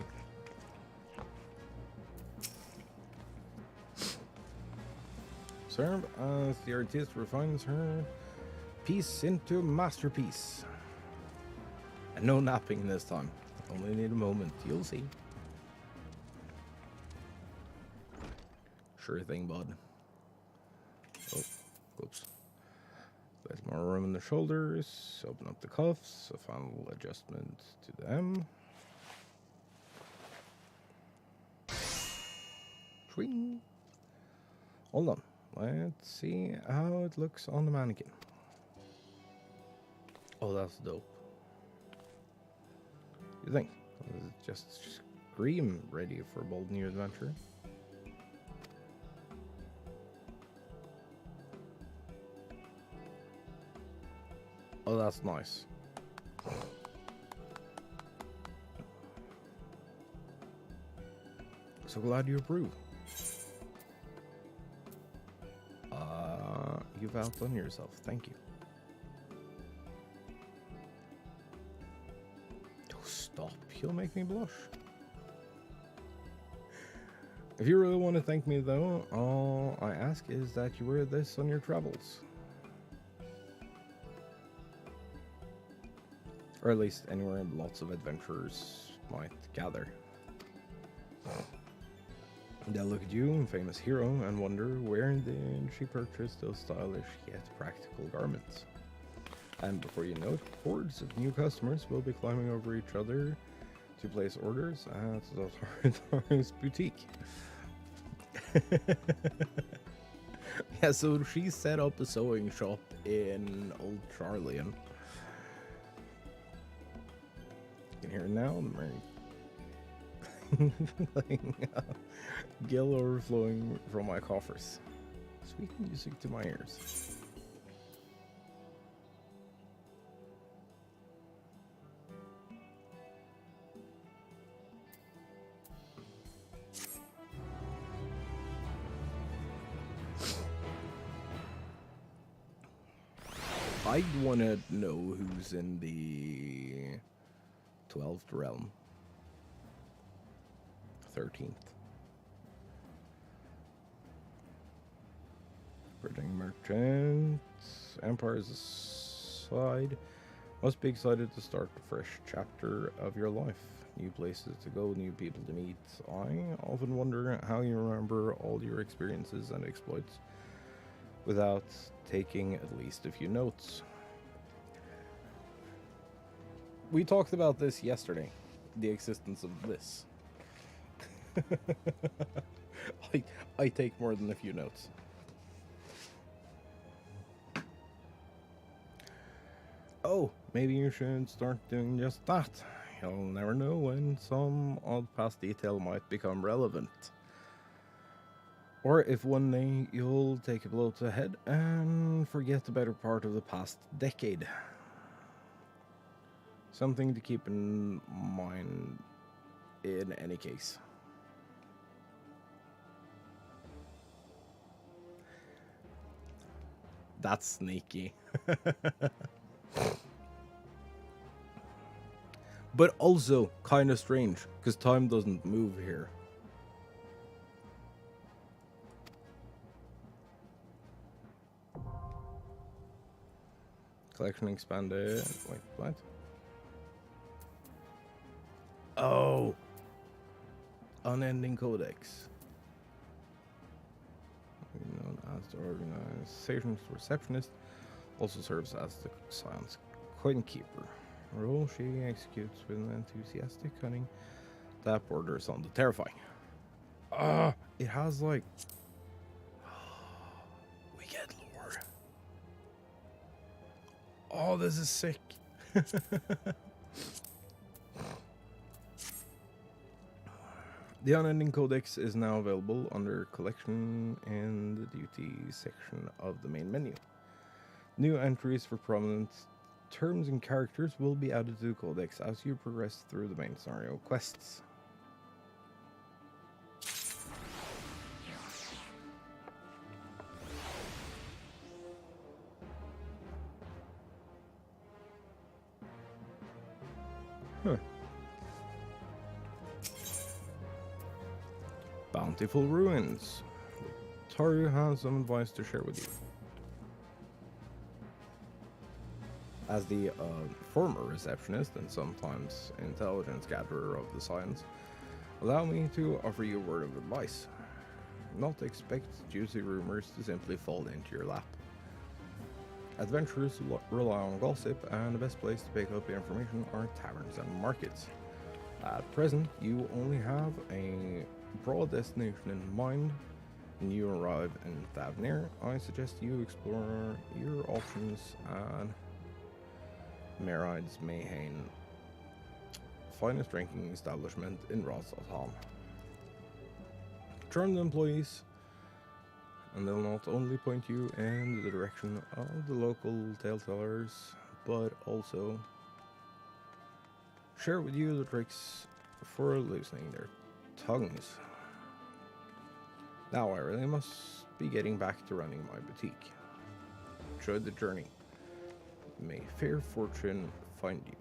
Serve as the artist refines her piece into a masterpiece. And no napping this time. Only need a moment. You'll see. Sure thing, bud. Oh, whoops. There's more room in the shoulders. Open up the cuffs. A final adjustment to them. Swing. Hold on. Let's see how it looks on the mannequin. Oh, that's dope. You think? Is it just scream ready for a bold new adventure? Oh, that's nice. So glad you approve. You've outdone yourself. Thank you. Oh, stop. You'll make me blush. If you really want to thank me, though, all I ask is that you wear this on your travels. Or at least anywhere lots of adventurers might gather. They'll look at you, famous hero, and wonder where did she purchase those stylish yet practical garments. And before you know it, hordes of new customers will be climbing over each other to place orders at the Authority's boutique. Yeah, so she set up a sewing shop in Old Charlian. You can hear it now, the merry gill overflowing from my coffers. Sweet music to my ears. I want to know who's in the 12th realm. 13th. Bridging merchants. Empires aside. Must be excited to start a fresh chapter of your life. New places to go, new people to meet. I often wonder how you remember all your experiences and exploits without taking at least a few notes. We talked about this yesterday, the existence of this. I take more than a few notes. Oh, maybe you should start doing just that. You'll never know when some odd past detail might become relevant. Or if one day you'll take a blow to the head and forget the better part of the past decade. Something to keep in mind in any case. That's sneaky. But also kind of strange, because time doesn't move here. Collection expanded. Wait, what? Oh! Unending Codex. Known as the organization's receptionist, also serves as the science coin keeper. A role she executes with an enthusiastic cunning that borders on the terrifying. It has like... we get lore. Oh, this is sick. The Unending Codex is now available under Collection in the Duty section of the main menu. New entries for prominent terms and characters will be added to the Codex as you progress through the main scenario quests. Huh. Bountiful Ruins. Taru has some advice to share with you. As the former receptionist and sometimes intelligence gatherer of the science, allow me to offer you a word of advice. Not expect juicy rumors to simply fall into your lap. Adventurers rely on gossip, and the best place to pick up information are taverns and markets. At present, you only have a broad destination in mind. When you arrive in Thavnir, I suggest you explore your options at Meride's Mayhain, finest drinking establishment in Razaltan. Charm the employees, and they'll not only point you in the direction of the local tale tellers, but also share with you the tricks for loosening their tongues. Now I really must be getting back to running my boutique. Enjoy the journey. May fair fortune find you.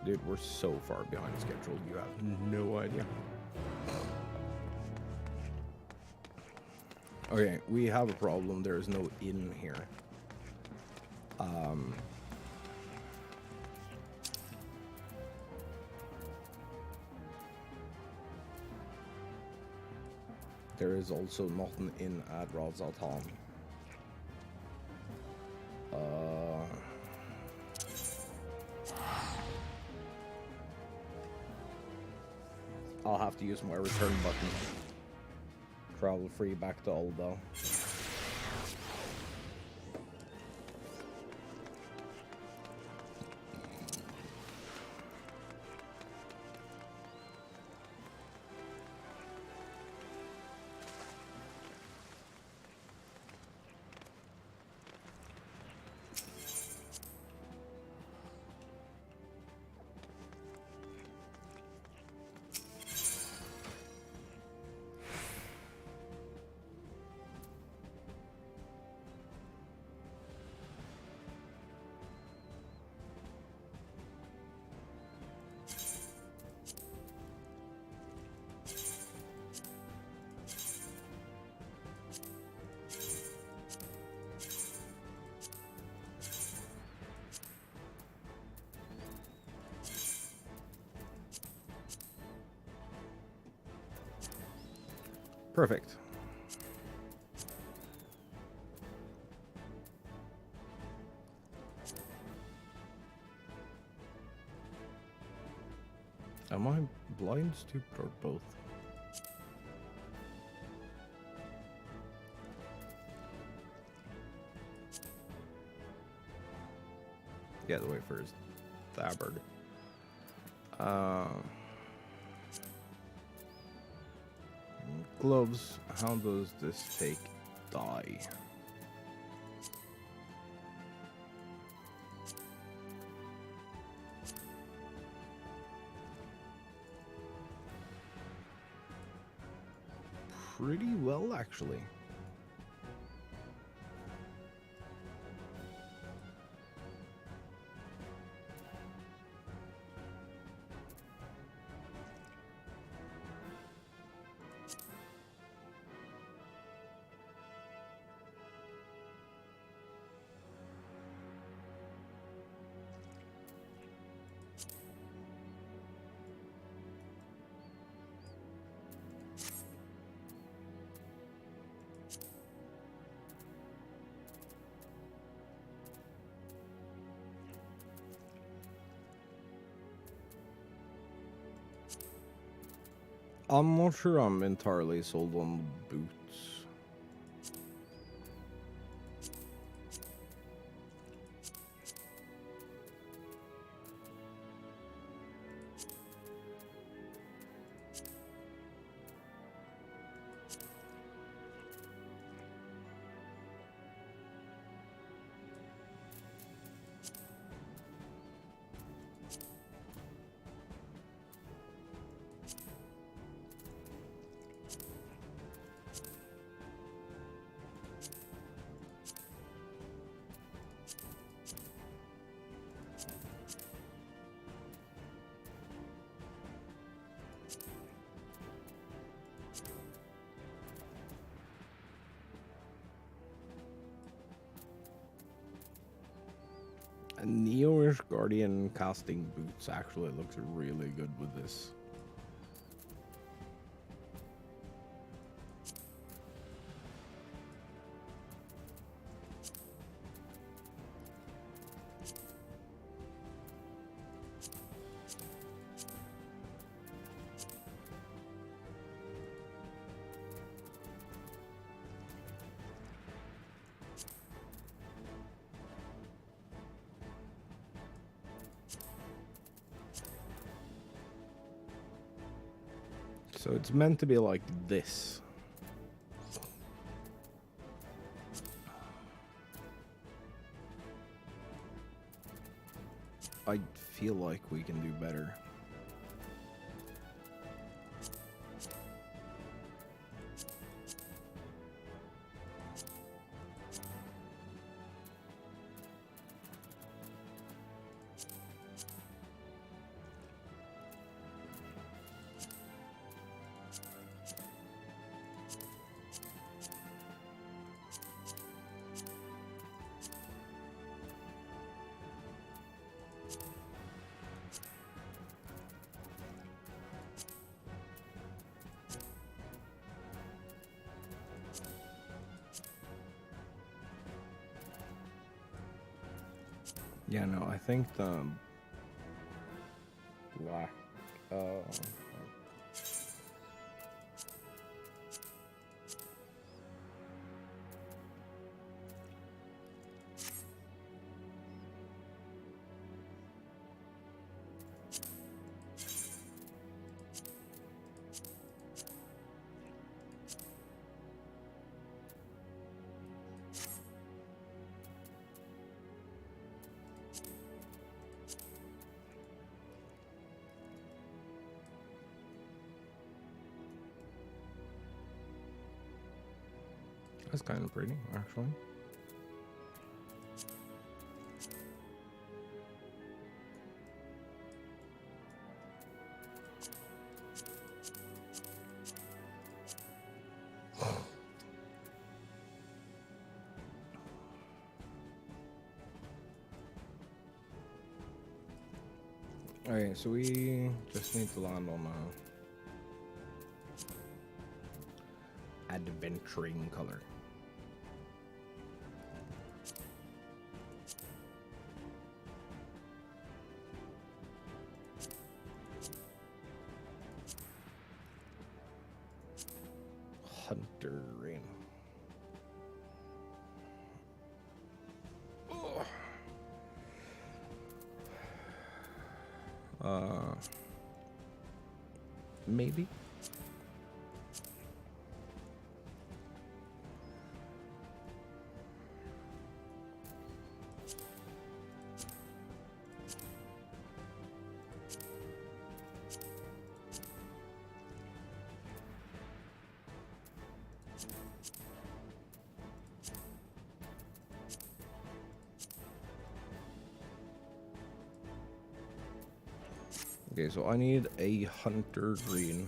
Dude, we're so far behind schedule, you have no idea. Okay, we have a problem. There is no inn here. There is also not an inn at Razaltan. I'll have to use my return button. Travel free back to Aldo. Perfect. Am I blind, stupid, or both? Get away first. Tabard. Gloves. How does this take dye? Pretty well, actually. I'm not sure I'm entirely sold on the boots. Neo-ish Guardian casting boots actually looks really good with this. So it's meant to be like this. I feel like we can do better. Yeah, no, I think the black, That's kind of pretty, actually. Alright, so we just need to land on a adventuring color. Hunter Rain. Maybe. Okay, so I need a hunter green.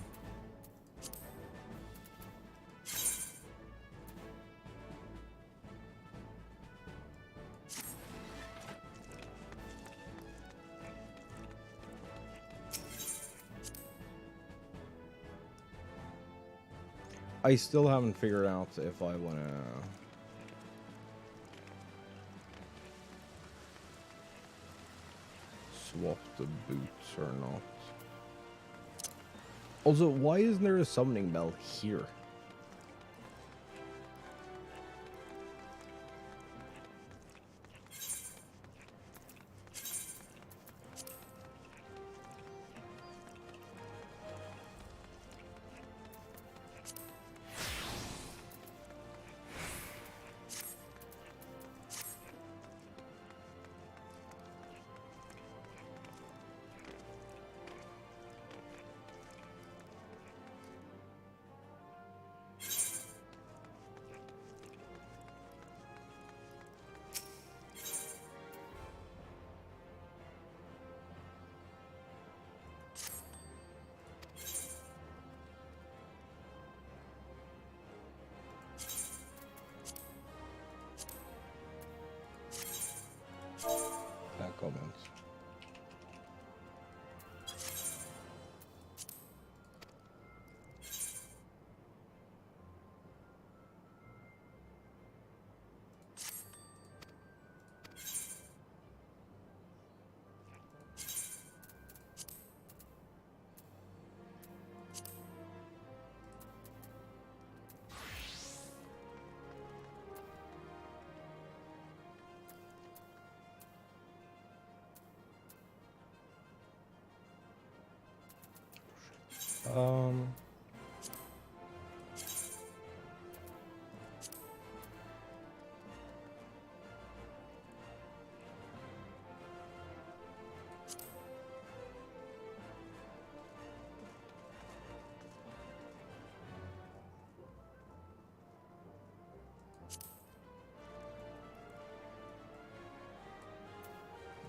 I still haven't figured out if I want to swap the boots or not. Also, why isn't there a summoning bell here? That comments.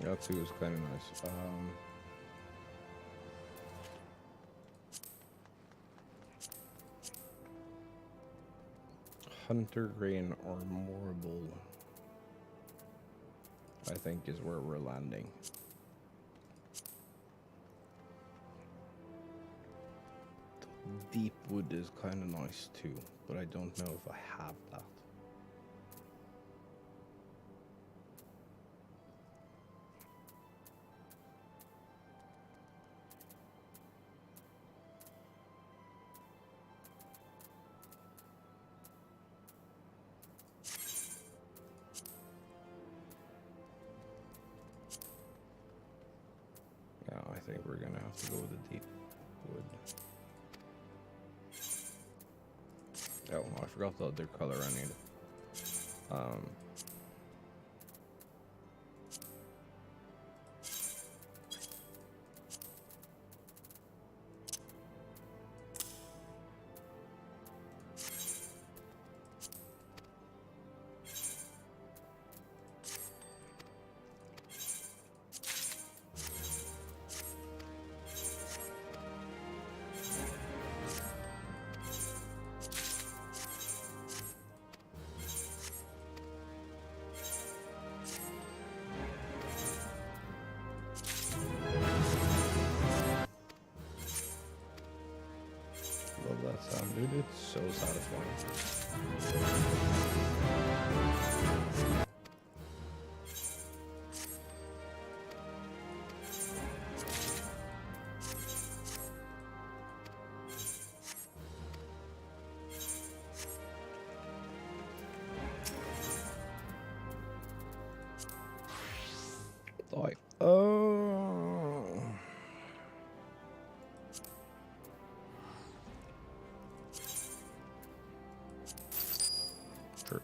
That too was kind of nice. Hunter Grain or Morble, I think, is where we're landing. Deep wood is kind of nice too, but I don't know if I have that. Yeah, I think we're gonna have to go with the deep wood. Oh, I forgot the other color I need. love that sound, dude. It's so satisfying. Like, sure.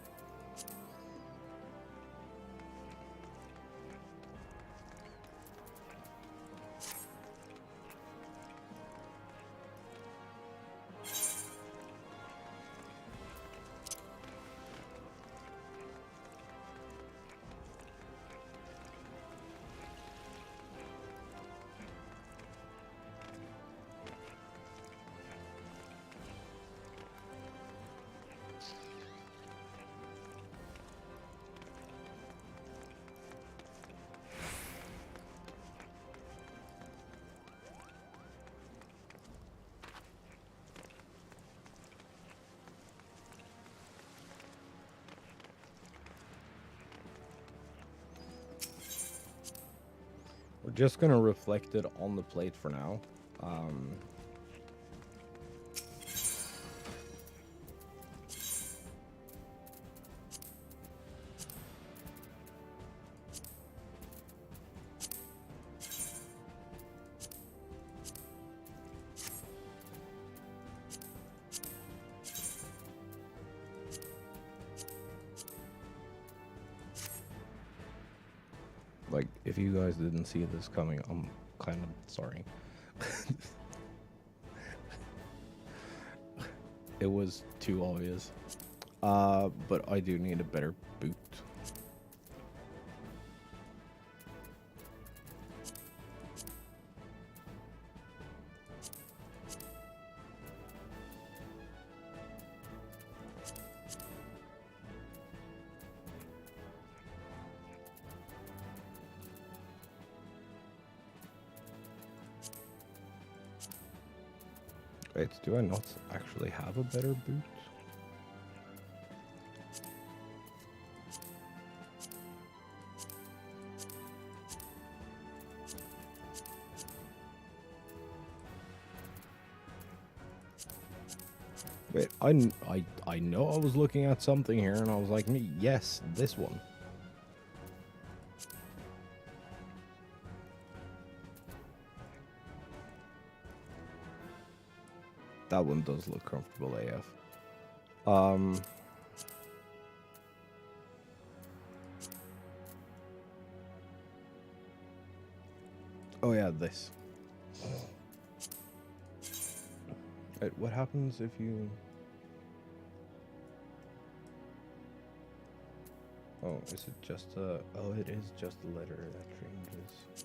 We're just gonna reflect it on the plate for now. Like, if you guys didn't see this coming, I'm kind of sorry. It was too obvious. But I do need a better boot. Wait, do I not actually have a better boot? Wait, I know I was looking at something here and I was like, yes, this one. That one does look comfortable AF. Oh yeah, this. Wait, what happens if you... Oh, is it just a... Oh, it is just a letter that changes.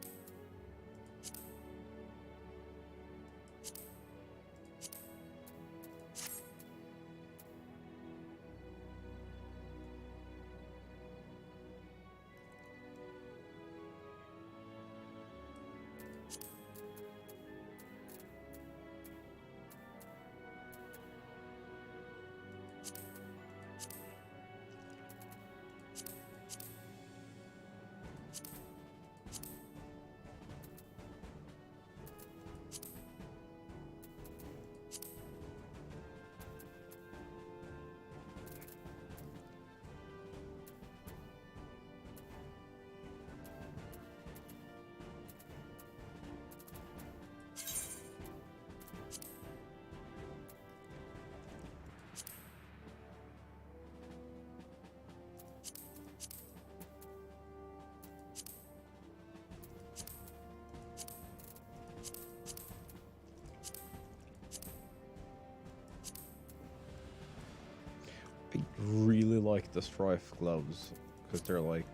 I really like the Strife gloves because they're like,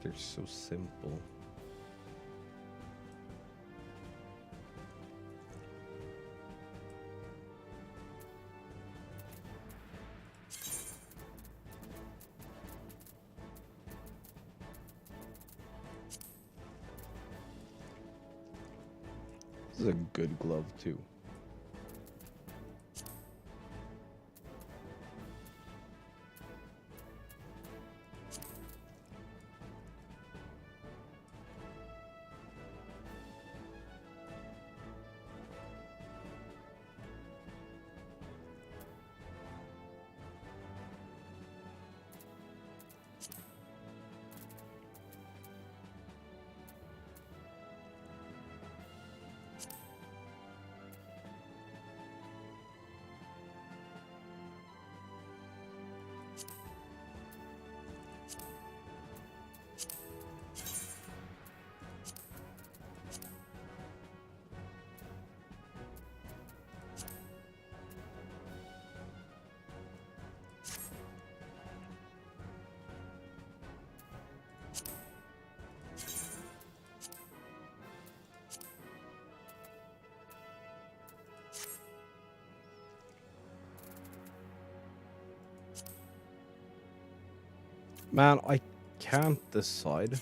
they're so simple. This is a good glove too. Man, I can't decide.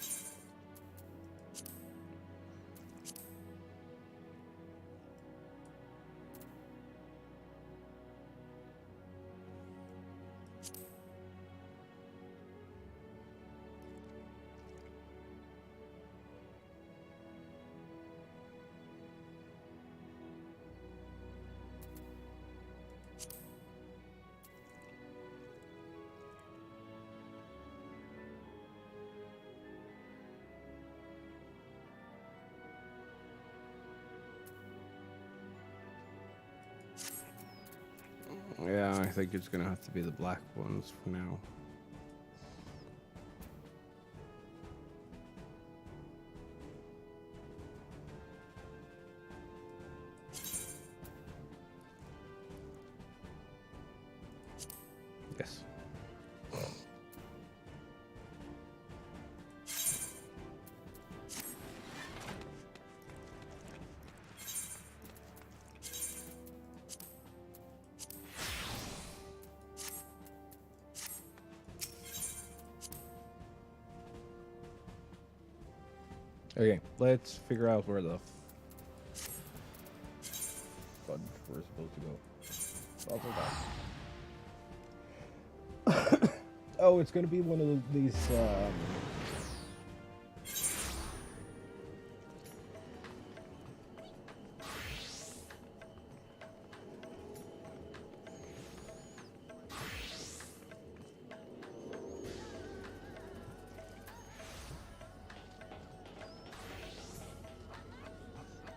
Yeah, I think it's gonna have to be the black ones for now. Yes. Okay, let's figure out where the fudge we're supposed to go. Oh, it's gonna be one of these.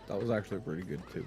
That was actually pretty good too.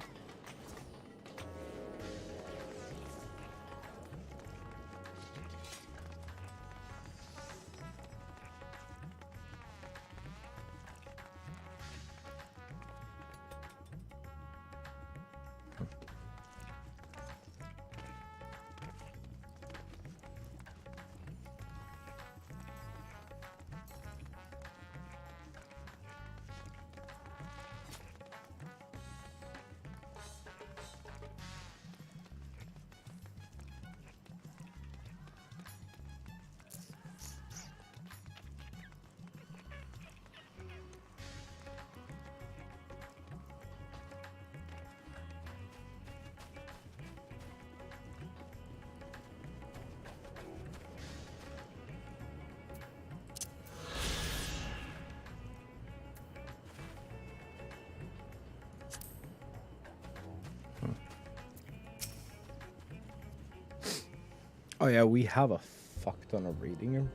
Oh yeah, we have a fuck ton of reading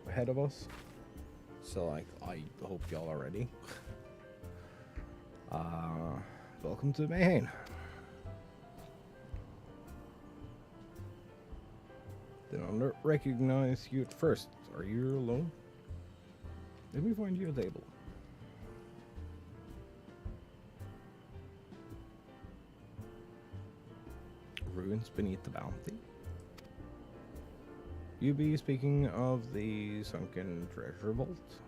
ahead of us. So like, I hope y'all are ready. Welcome to Mayhain. Did not recognize you at first. Are you alone? Let me find you a table. Ruins beneath the bounty. You be speaking of the sunken treasure vault?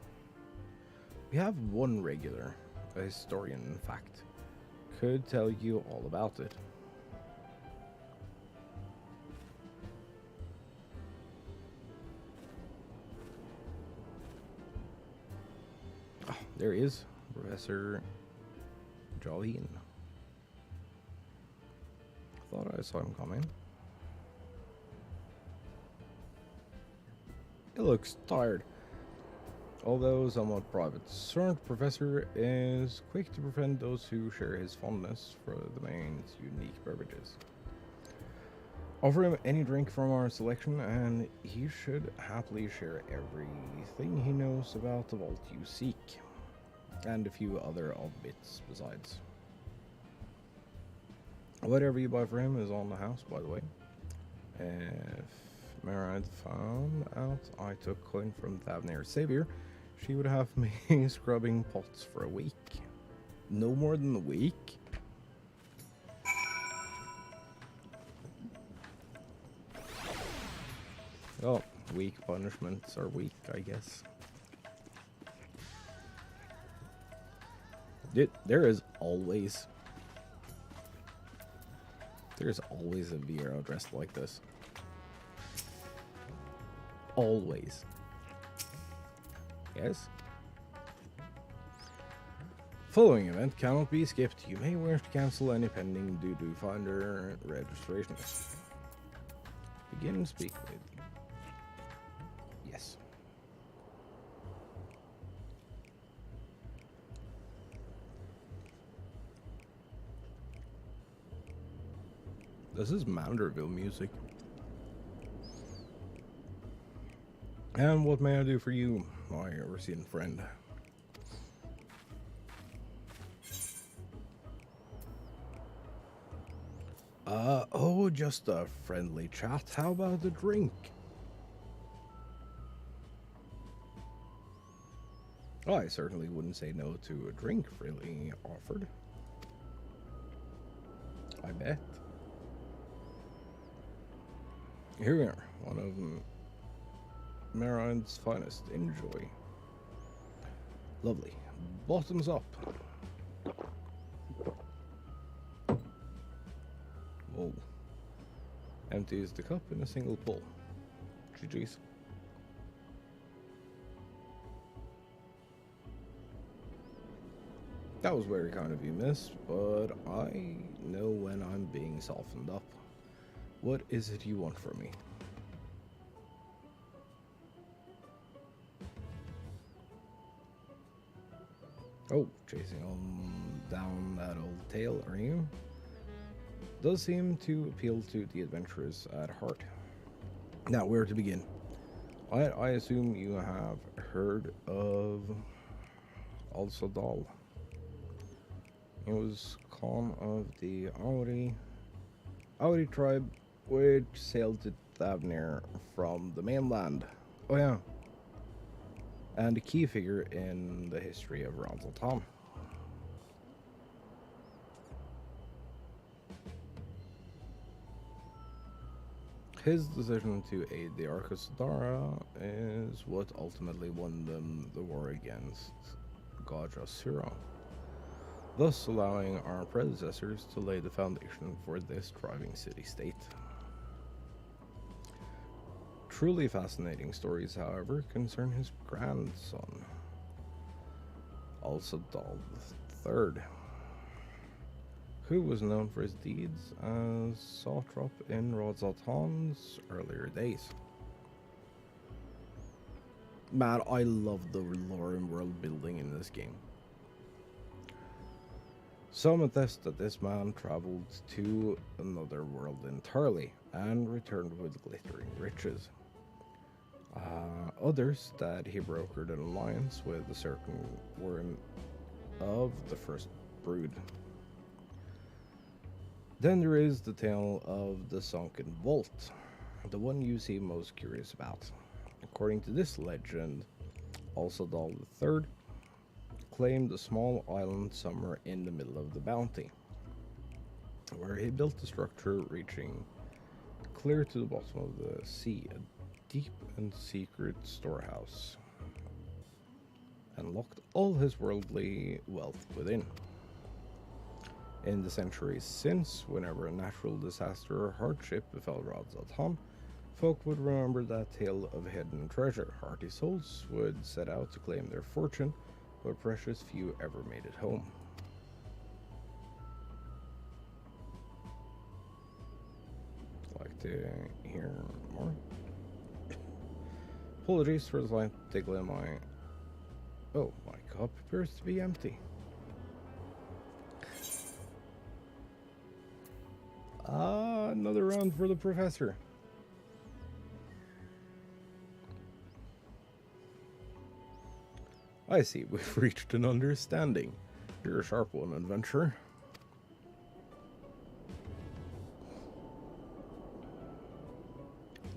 We have one regular, a historian in fact, could tell you all about it. Oh, there he is, Professor Jolene. Thought I saw him coming. He looks tired, although somewhat private. Certain Professor is quick to befriend those who share his fondness for the main's unique beverages. Offer him any drink from our selection, and he should happily share everything he knows about the vault you seek, and a few other odd bits besides. Whatever you buy for him is on the house, by the way. If Mara had found out I took coin from Thavnair's savior, she would have me scrubbing pots for a week. No more than a week? Oh, weak punishments are weak, I guess. There is always a Vero dressed like this. Always. Yes? Following event cannot be skipped. You may wish to cancel any pending due to finder registration. Begin speak with. Yes. This is Manderville music. And what may I do for you, my recent friend? Oh, just a friendly chat. How about a drink? Oh, I certainly wouldn't say no to a drink freely offered. I bet. Here we are, one of Marin's finest. Enjoy. Lovely. Bottoms up. Whoa. Empties the cup in a single pull. GG's. That was very kind of you, miss, but I know when I'm being softened up. What is it you want from me? Oh, chasing on down that old tale, are you? Does seem to appeal to the adventurers at heart. Now, where to begin? I assume you have heard of Al-Sadal. It was Khan of the Auri tribe, which sailed to Thavnir from the mainland. Oh yeah. And a key figure in the history of Ranzaltan. His decision to aid the Arkasudara is what ultimately won them the war against Gajasura, thus allowing our predecessors to lay the foundation for this thriving city-state. Truly fascinating stories, however, concern his grandson, Al-Sadal III, who was known for his deeds as satrap in Ranzaltan's earlier days. Man, I love the lore and world building in this game. Some attest that this man traveled to another world entirely and returned with glittering riches. Others that he brokered an alliance with a certain worm of the first brood. Then there is the tale of the sunken vault, the one you seem most curious about. According to this legend, Al-Sadal III claimed a small island somewhere in the middle of the bounty, where he built a structure reaching clear to the bottom of the sea, a deep and secret storehouse, and locked all his worldly wealth within. In the centuries since, whenever a natural disaster or hardship befell Ranzaltan, folk would remember that tale of hidden treasure. Hearty souls would set out to claim their fortune, but precious few ever made it home. Like to hear more? Apologies for the slight tickle in my... Oh, my cup appears to be empty. Another round for the professor. I see, we've reached an understanding. You're a sharp one, adventurer.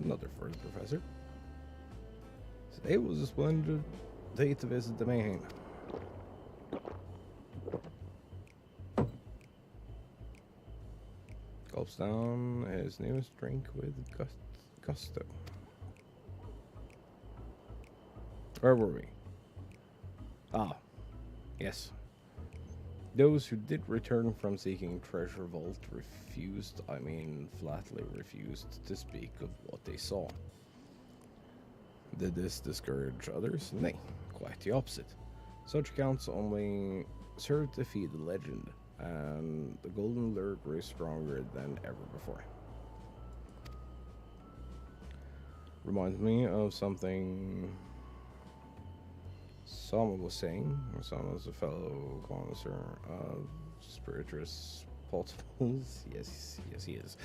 Another for the professor. Today was a splendid day to visit the Mayhem. Gulps down his newest drink with gusto. Where were we? Ah, yes. Those who did return from seeking treasure vault flatly refused to speak of what they saw. Did this discourage others? Nay, quite the opposite. Such accounts only serve to feed the legend, and the golden lure grew stronger than ever before. Reminds me of something someone was saying. Someone was a fellow connoisseur of spirituous multiples. Yes, he is.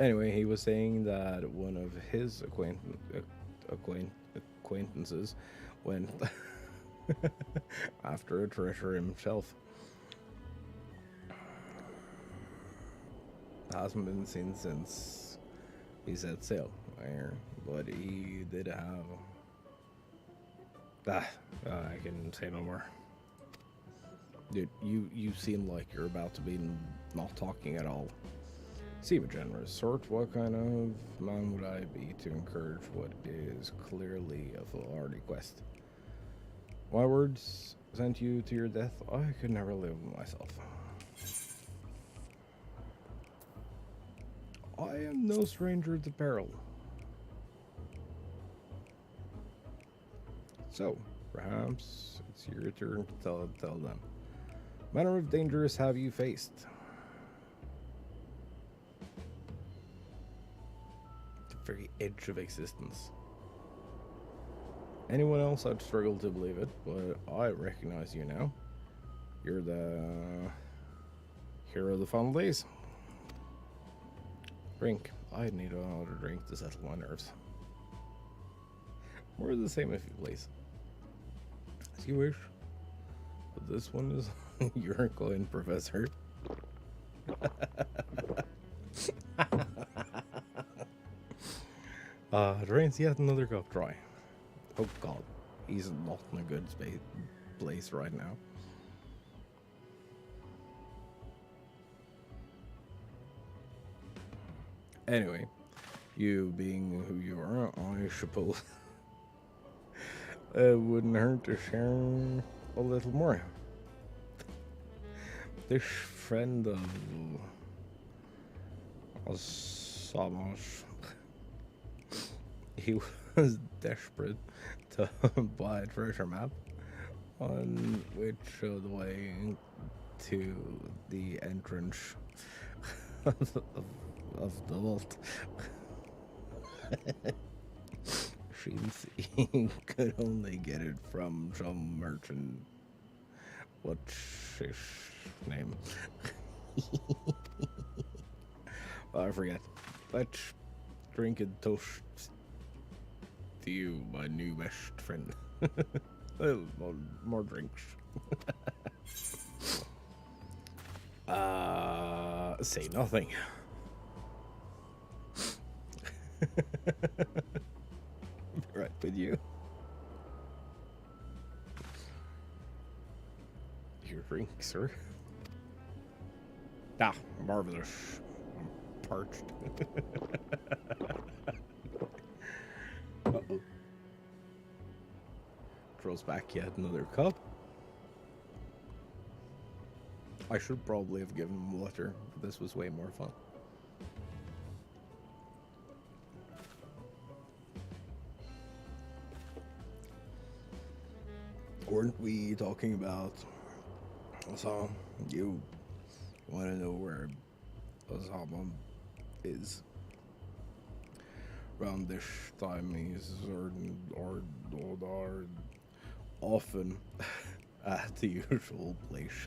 Anyway, he was saying that one of his acquaintances went after a treasure himself. Hasn't been seen since he set sail, but he did have. I can say no more. Dude, you seem like you're about to be not talking at all. Seem a generous sort. What kind of man would I be to encourage what is clearly a foolhardy quest? My words sent you to your death. I could never live myself. I am no stranger to peril. So, perhaps it's your turn to tell them. Manner of dangers have you faced? The very edge of existence. Anyone else, I'd struggle to believe it, but I recognize you now. You're the hero of the final days. Drink. I need another drink to settle my nerves. More the same if you please. As you wish. But this one is your coin, Professor. Drains yet another cup dry. Oh god, he's not in a good place right now. Anyway, you being who you are, I suppose it wouldn't hurt to share a little more. This friend of Samos, he was desperate to buy a treasure map on which showed the way to the entrance of the vault. Since he could only get it from some merchant. What's his name? I forget. Let's drink and toast to you, my new best friend. More drinks. Say nothing. Right with you. Your drink, sir. Marvelous. I'm parched. Uh-oh. Throws back yet another cup. I should probably have given him water. This was way more fun. Weren't we talking about Assam? You want to know where Assam is? Around this time, he's or often at the usual place.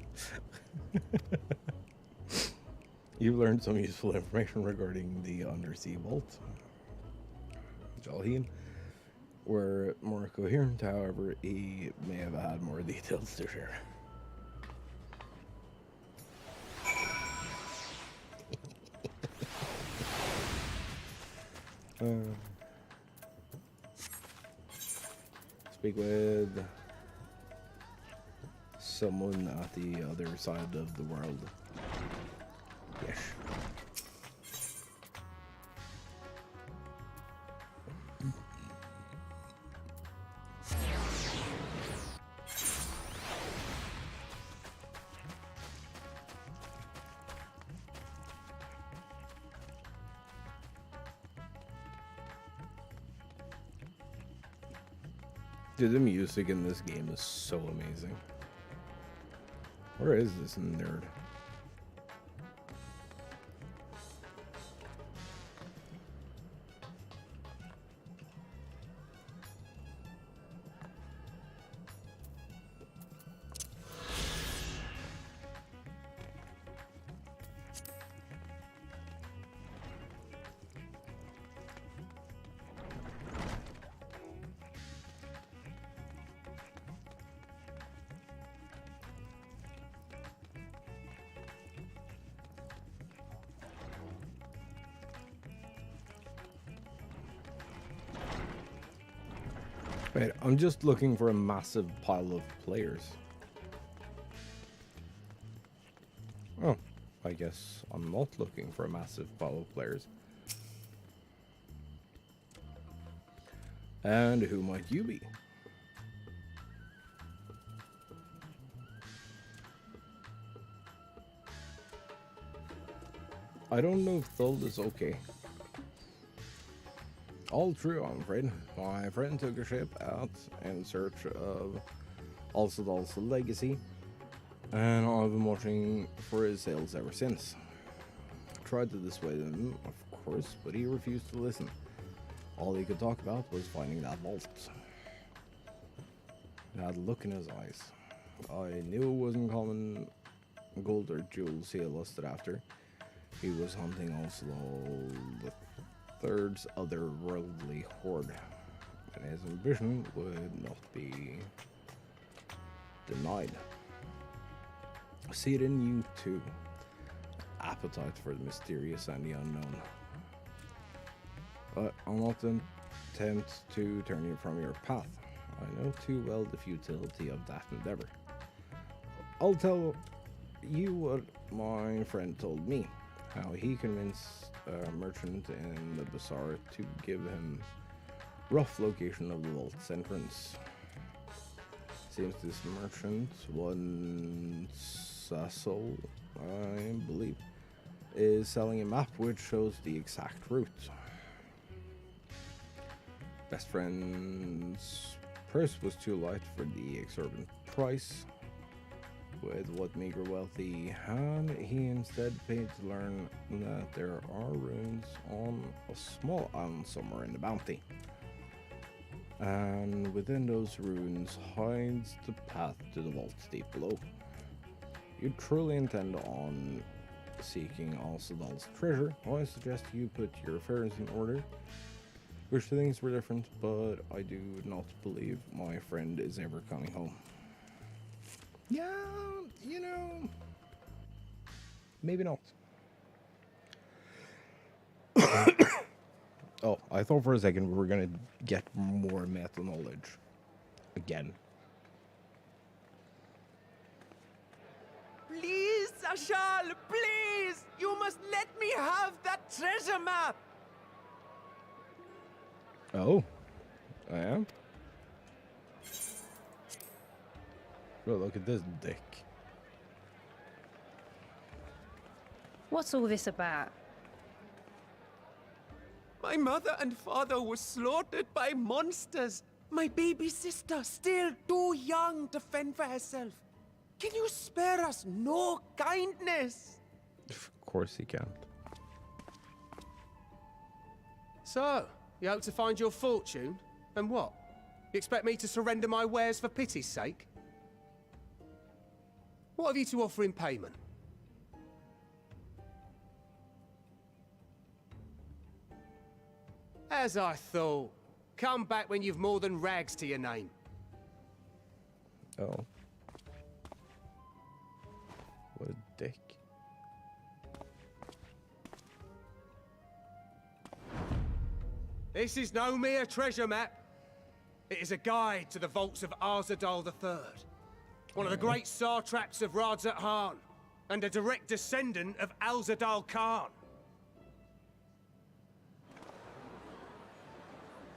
You learned some useful information regarding the undersea vault. Jalheen were more coherent, however, he may have had more details to share. Speak with someone at the other side of the world. Yes. Dude, the music in this game is so amazing. Where is this nerd? Wait, I'm just looking for a massive pile of players. Oh, I guess I'm not looking for a massive pile of players. And who might you be? I don't know if Thuld is okay. All true, I'm afraid. My friend took a ship out in search of Alsadal's legacy, and I've been watching for his sails ever since. Tried to dissuade him, of course, but he refused to listen. All he could talk about was finding that vault. He had a look in his eyes. I knew it wasn't common gold or jewels he lusted after. He was hunting Alsadal the Third's otherworldly hoard, and his ambition would not be denied. I see it in you too. Appetite for the mysterious and the unknown. But I'll not attempt to turn you from your path. I know too well the futility of that endeavor. I'll tell you what my friend told me, how he convinced a merchant in the bazaar to give him rough location of the vault's entrance. Seems this merchant, one Sassel, I believe, is selling a map which shows the exact route. Best friend's purse was too light for the exorbitant price. With what meager wealth he had, he instead paid to learn that there are ruins on a small island somewhere in the Bounty. And within those ruins hides the path to the vaults deep below. You truly intend on seeking Alsadal's treasure, I suggest you put your affairs in order. Wish things were different, but I do not believe my friend is ever coming home. Yeah, you know, maybe not. Oh, I thought for a second we were gonna get more meta knowledge again. Please, Ashal, please! You must let me have that treasure map! Oh, I am? Oh, look at this dick. What's all this about? My mother and father were slaughtered by monsters. My baby sister, still too young to fend for herself. Can you spare us no kindness? Of course he can't. So, you hope to find your fortune? And what? You expect me to surrender my wares for pity's sake? What have you to offer in payment? As I thought. Come back when you've more than rags to your name. Oh. What a dick. This is no mere treasure map. It is a guide to the vaults of Arzadal III, one of the great satraps of Radzat Han, and a direct descendant of Alzadal Khan.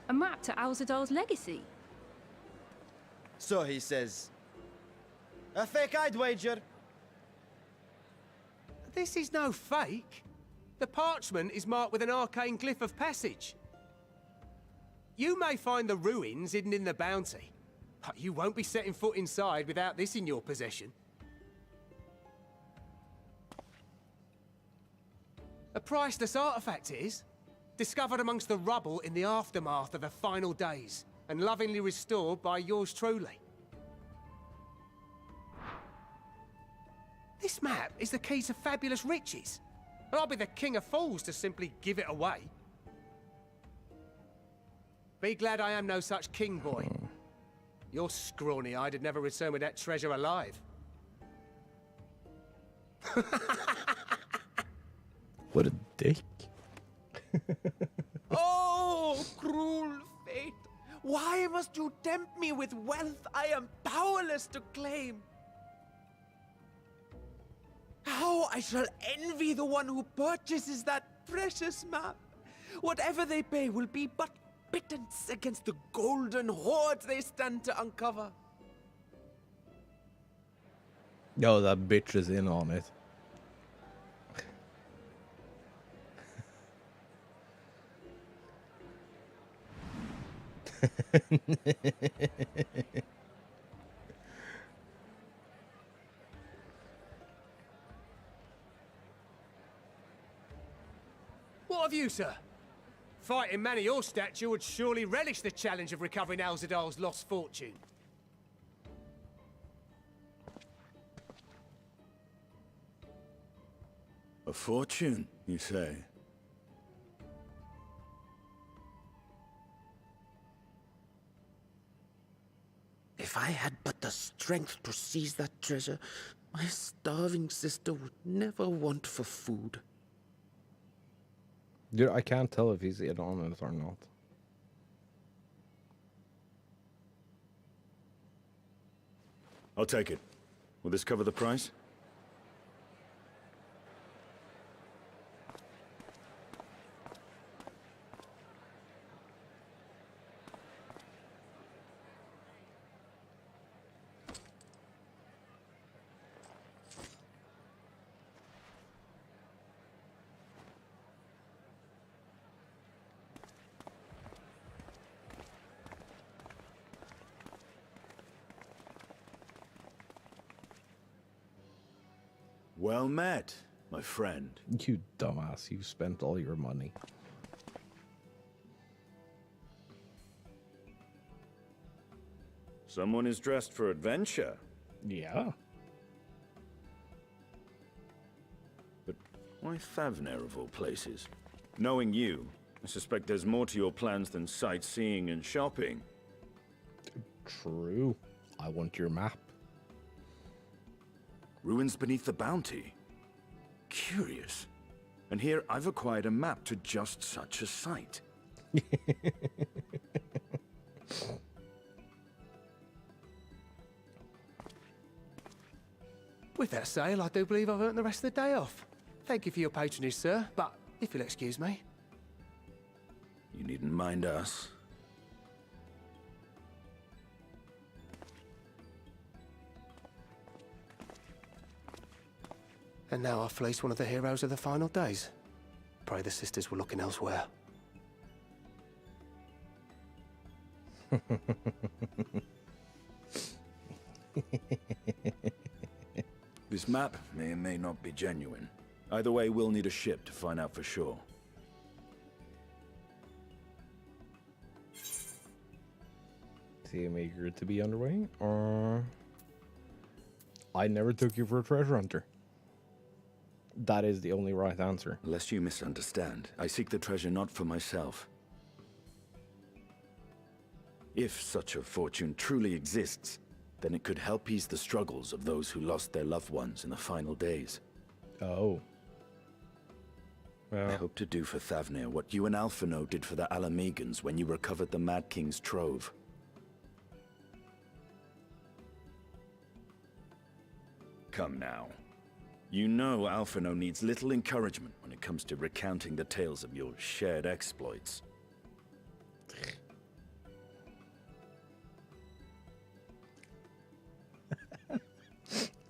A map to Alzadal's legacy? So he says. A fake, I'd wager. This is no fake. The parchment is marked with an arcane glyph of passage. You may find the ruins hidden in the Bounty, You won't be setting foot inside without this in your possession. A priceless artifact it is, discovered amongst the rubble in the aftermath of the final days, and lovingly restored by yours truly. This map is the key to fabulous riches, and I'll be the king of fools to simply give it away. Be glad I am no such king, boy. Your scrawny-eyed would never return with that treasure alive. What a dick. Oh, cruel fate! Why must you tempt me with wealth I am powerless to claim? How I shall envy the one who purchases that precious map! Whatever they pay will be but pittance against the golden hoards they stand to uncover. Yo, that bitch is in on it. What of you, sir? Fighting man of your stature would surely relish the challenge of recovering Alzadal's lost fortune. A fortune, you say? If I had but the strength to seize that treasure, my starving sister would never want for food. Dude, I can't tell if he's in on it or not. I'll take it. Will this cover the price? Well met, my friend. You dumbass, you spent all your money. Someone is dressed for adventure. Yeah. But why Thavner of all places? Knowing you, I suspect there's more to your plans than sightseeing and shopping. True. I want your map. Ruins beneath the bounty. Curious. And here I've acquired a map to just such a site. With that sale, I do believe I've earned the rest of the day off. Thank you for your patronage, sir, but if you'll excuse me. You needn't mind us. And now I've fleeced one of the heroes of the final days. Pray the sisters were looking elsewhere. This map may or may not be genuine. Either way, we'll need a ship to find out for sure. Seem eager to be underway, or I never took you for a treasure hunter. That is the only right answer. Lest you misunderstand, I seek the treasure not for myself. If such a fortune truly exists, then it could help ease the struggles of those who lost their loved ones in the final days. Oh. I Well, hope to do for Thavner what you and Alphino did for the Alamegans when you recovered the Mad King's trove. Come now. You know Alphino needs little encouragement when it comes to recounting the tales of your shared exploits.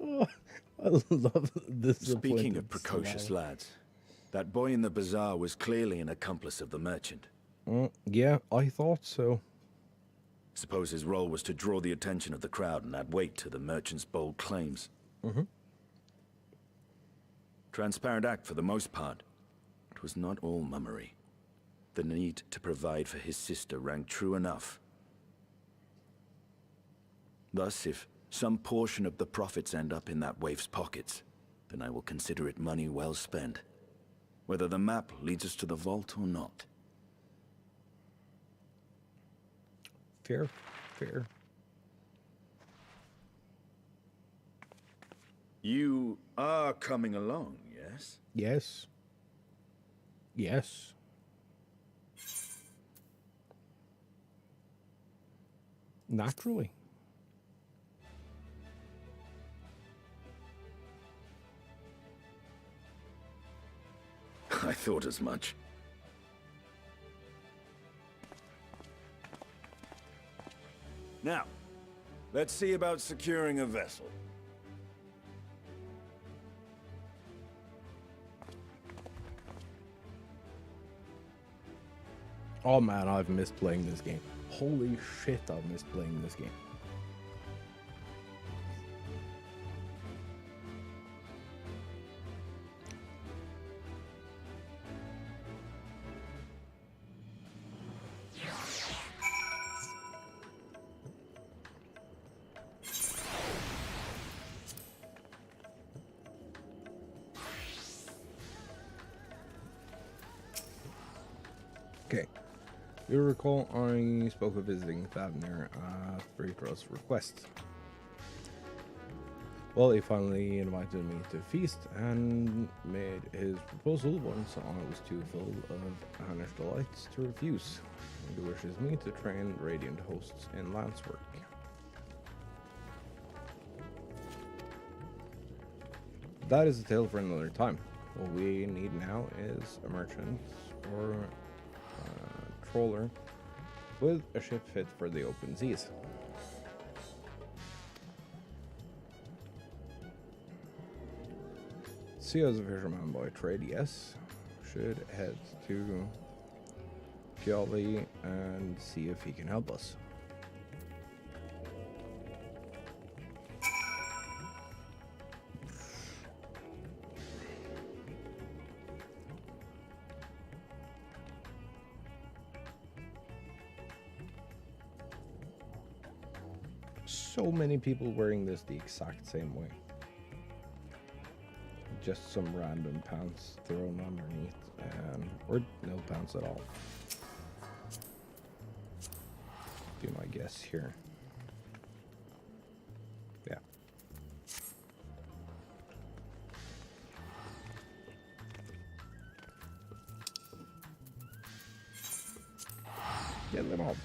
I love this. Speaking of precocious lads, that boy in the bazaar was clearly an accomplice of the merchant. Yeah, I thought so. Suppose his role was to draw the attention of the crowd and add weight to the merchant's bold claims. Transparent act for the most part. It was not all mummery. The need to provide for his sister rang true enough. Thus, if some portion of the profits end up in that waif's pockets, then I will consider it money well spent, whether the map leads us to the vault or not. Fair, fair. You are coming along, yes? Yes. Yes. Naturally. I thought as much. Now, let's see about securing a vessel. Oh man, I've missed playing this game. Holy shit, I've missed playing this game. Okay. You recall I spoke of visiting Thavner at Britra's request. Well, he finally invited me to feast and made his proposal once I was too full of Hannish delights to refuse. He wishes me to train Radiant hosts in lance work. That is a tale for another time. What we need now is a merchant or trawler with a ship fit for the open seas. See, as a fisherman by trade, yes. Should head to Kiali and see if he can help us. So many people wearing this the exact same way. Just some random pants thrown underneath, or no pants at all. Do my guess here. Yeah. Get them all.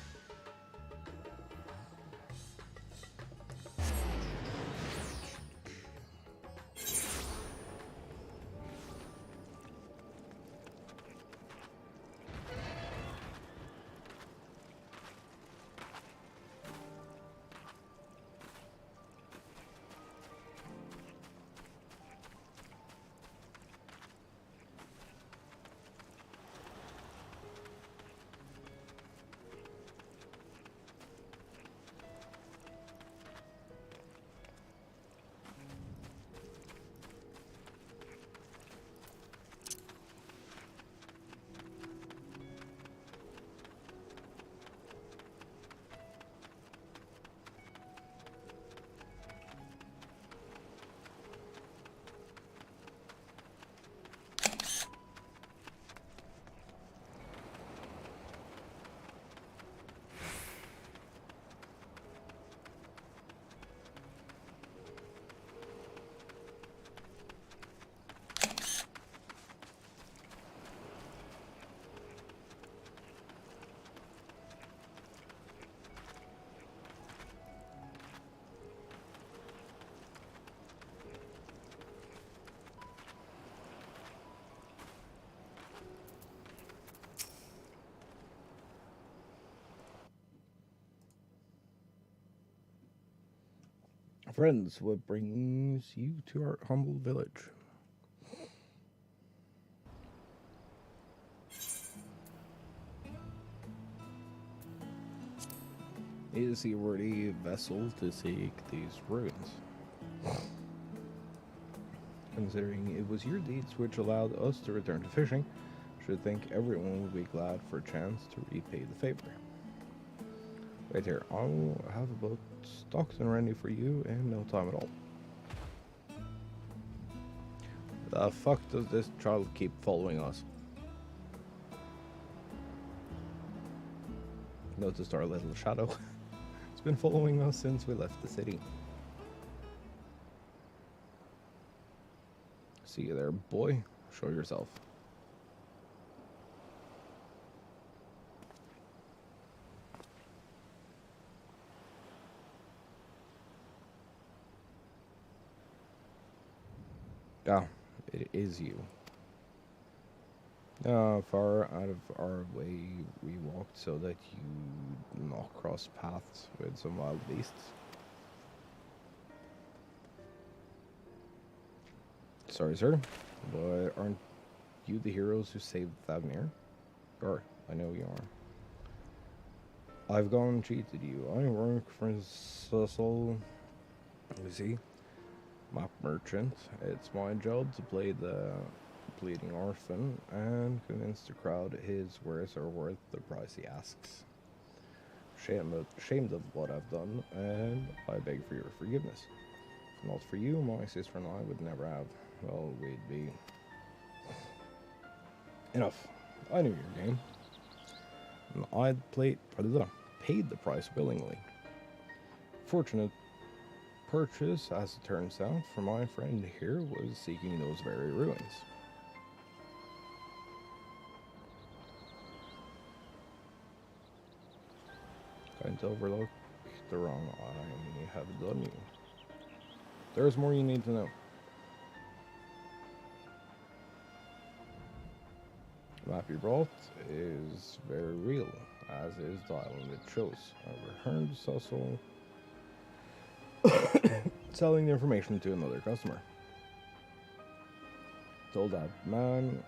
Friends, what brings you to our humble village? Is he worthy vessel to seek these ruins? Considering it was your deeds which allowed us to return to fishing, should think everyone would be glad for a chance to repay the favor. Right here, I'll have a boat stocked and ready for you in no time at all. The fuck does this child keep following us? Noticed our little shadow. It's been following us since we left the city. See you there, boy. Show yourself. Ah, it is you. Far out of our way we walked so that you not cross paths with some wild beasts. Sorry, sir, but aren't you the heroes who saved Thavnir? Or, I know you are. I've gone and cheated you. I work for Cecil. You see? Map merchant. It's my job to play the pleading orphan and convince the crowd his wares are worth the price he asks. Shamed of what I've done, and I beg for your forgiveness. If not for you, my sister and I would never have. Well, we'd be... Enough. I knew your game. And I'd paid the price willingly. Fortunate purchase, as it turns out, for my friend here was seeking those very ruins. Kind to overlook the wrong I have done you. There's more you need to know. The map you brought is very real, as is the island it shows. I overheard Cecil selling the information to another customer. Told that man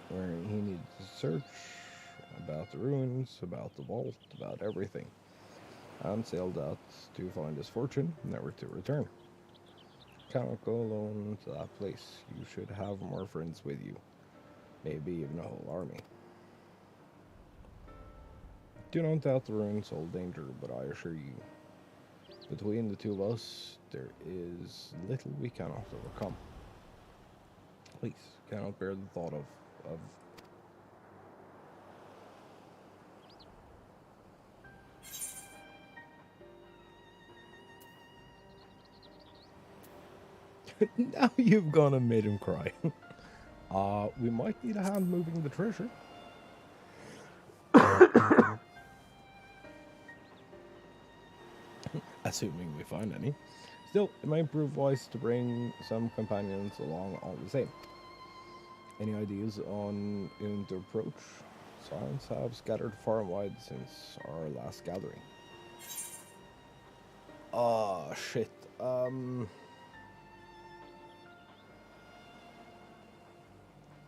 where he needed to search about the ruins, about the vault, about everything, and sailed out to find his fortune, never to return. Cannot go alone to that place. You should have more friends with you. Maybe even a whole army. Do not doubt the ruins hold danger, but I assure you, between the two of us, there is little we cannot overcome. Please, cannot bear the thought of now you've gone and made him cry. We might need a hand moving the treasure. Assuming we find any. Still, it might prove wise to bring some companions along all the same. Any ideas on whom to approach? Signs have scattered far and wide since our last gathering. Ah, shit.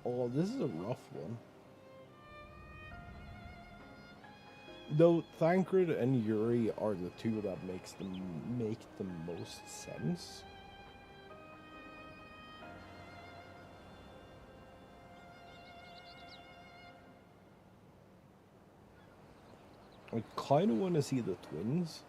Oh, this is a rough one. Though Thancred and Yuri are the two that make the most sense. I kind of want to see the twins.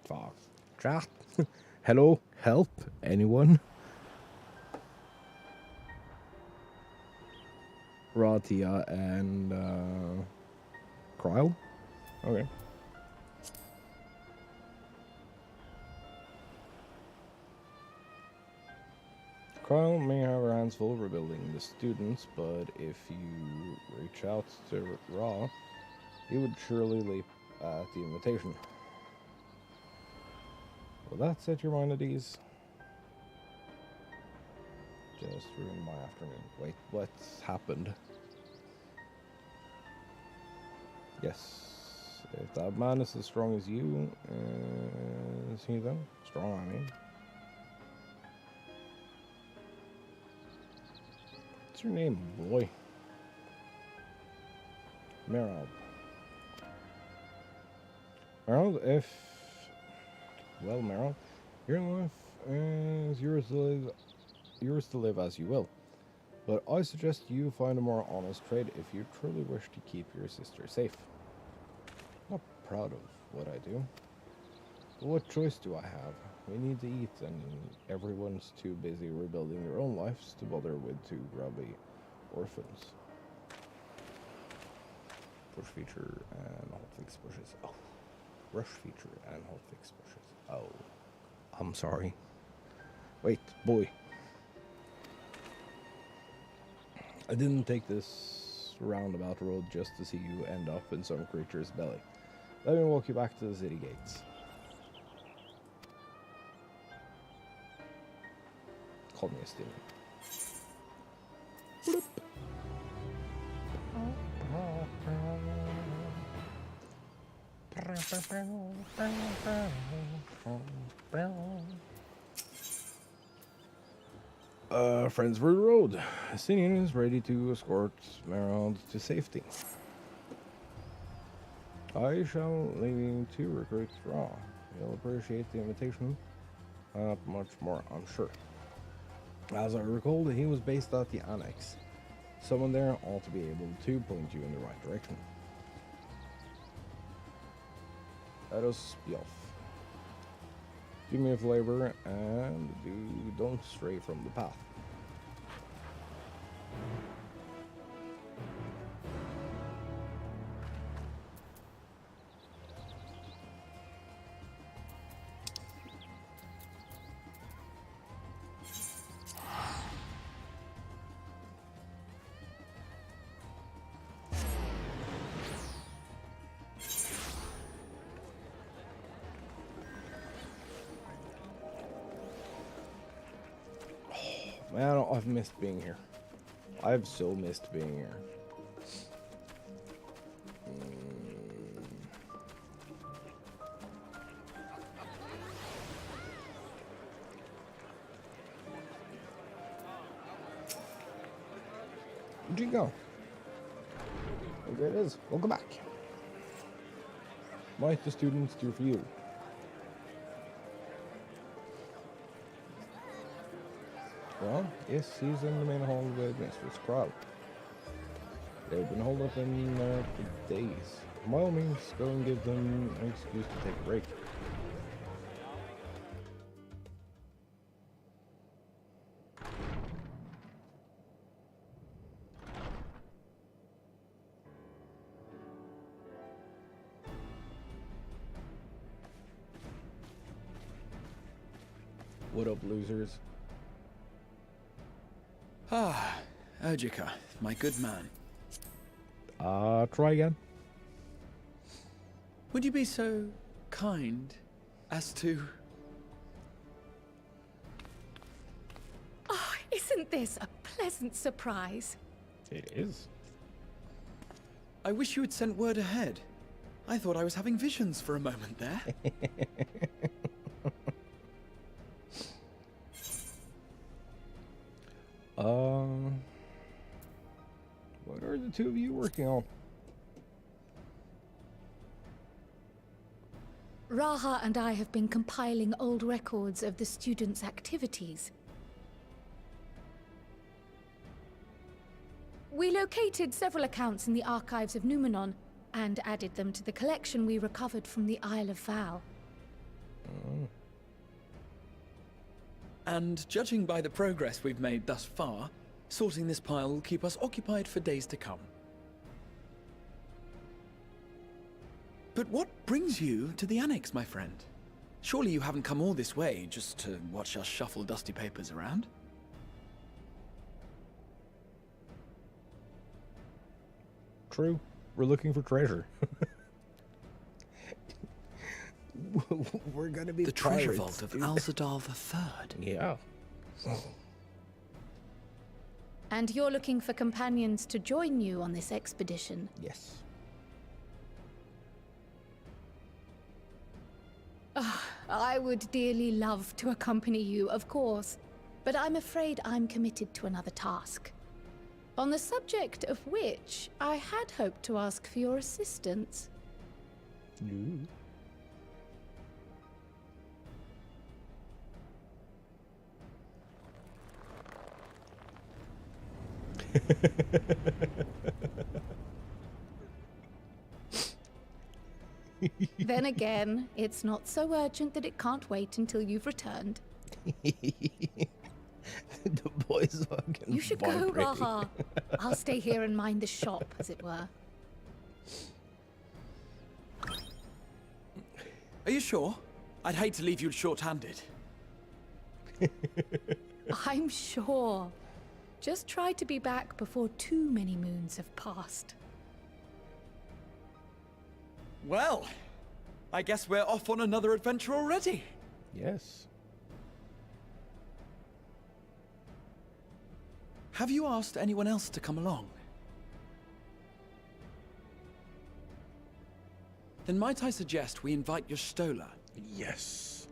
Fuck. Chat. Hello? Help? Anyone? Ratia and Kryle? Okay. Kryle may have her hands full rebuilding the students, but if you reach out to Ra, he would surely leap at the invitation. Will that set your mind at ease? Just ruined my afternoon. Wait, what's happened? Yes. If that man is as strong as you, is he then? Strong, I mean. What's your name, boy? Merald. Merald, Merald, your life is yours to live as you will. But I suggest you find a more honest trade if you truly wish to keep your sister safe. I'm not proud of what I do. But what choice do I have? We need to eat, and everyone's too busy rebuilding their own lives to bother with two grubby orphans. Bush feature and hotfix bushes. Oh. Brush feature and hotfix bushes. Oh. I'm sorry. Wait, boy. I didn't take this roundabout road just to see you end up in some creature's belly. Let me walk you back to the city gates. Call me a steamer. Friendsford Road. Sinian is ready to escort Merald to safety. I shall leave you to recruit Ra. You'll appreciate the invitation. Not much more, I'm sure. As I recall, he was based at the Annex. Someone there ought to be able to point you in the right direction. Let us be off. Do me a favor and don't stray from the path. Man, I've missed being here. I've so missed being here. Where'd you go? Oh, there it is. Welcome back. Might the students do for you? Well, yes, he's in the main hall with Mistress Crowd. They've been holed up in there for days. By all means, go and give them an excuse to take a break. What up, losers? Ah, Ojika, my good man. Try again. Would you be so kind as to... Oh, isn't this a pleasant surprise? It is. I wish you had sent word ahead. I thought I was having visions for a moment there. What are the two of you working on? Raha and I have been compiling old records of the students' activities. We located several accounts in the archives of Numenon and added them to the collection we recovered from the Isle of Val. And judging by the progress we've made thus far, sorting this pile will keep us occupied for days to come. But what brings you to the Annex, my friend? Surely you haven't come all this way just to watch us shuffle dusty papers around? True. We're looking for treasure. We're gonna be the treasure pirates, vault of dude. Alzadal III. Yeah. And you're looking for companions to join you on this expedition. Yes. I would dearly love to accompany you, of course, but I'm afraid I'm committed to another task. On the subject of which, I had hoped to ask for your assistance. You. Then again, it's not so urgent that it can't wait until you've returned. The boy's fucking You should go, vibrating. Raha. I'll stay here and mind the shop, as it were. Are you sure? I'd hate to leave you short-handed. I'm sure. Just try to be back before too many moons have passed. Well, I guess we're off on another adventure already. Yes. Have you asked anyone else to come along? Then might I suggest we invite your Stola? Yes.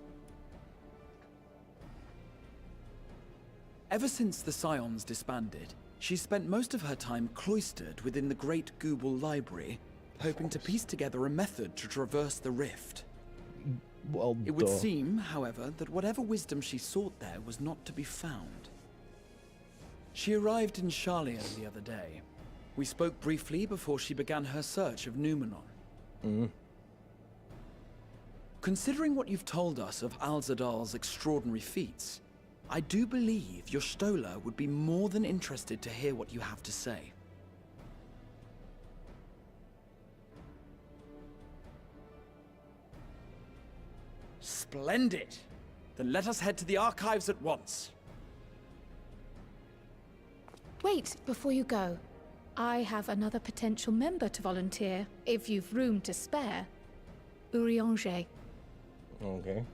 Ever since the Scions disbanded, she's spent most of her time cloistered within the Great Google Library, hoping to piece together a method to traverse the rift. Well, It would seem, however, that whatever wisdom she sought there was not to be found. She arrived in Charlian the other day. We spoke briefly before she began her search of Numenon. Considering what you've told us of Alzadal's extraordinary feats, I do believe your Stola would be more than interested to hear what you have to say. Splendid! Then let us head to the archives at once. Wait, before you go. I have another potential member to volunteer, if you've room to spare. Urianger. Okay.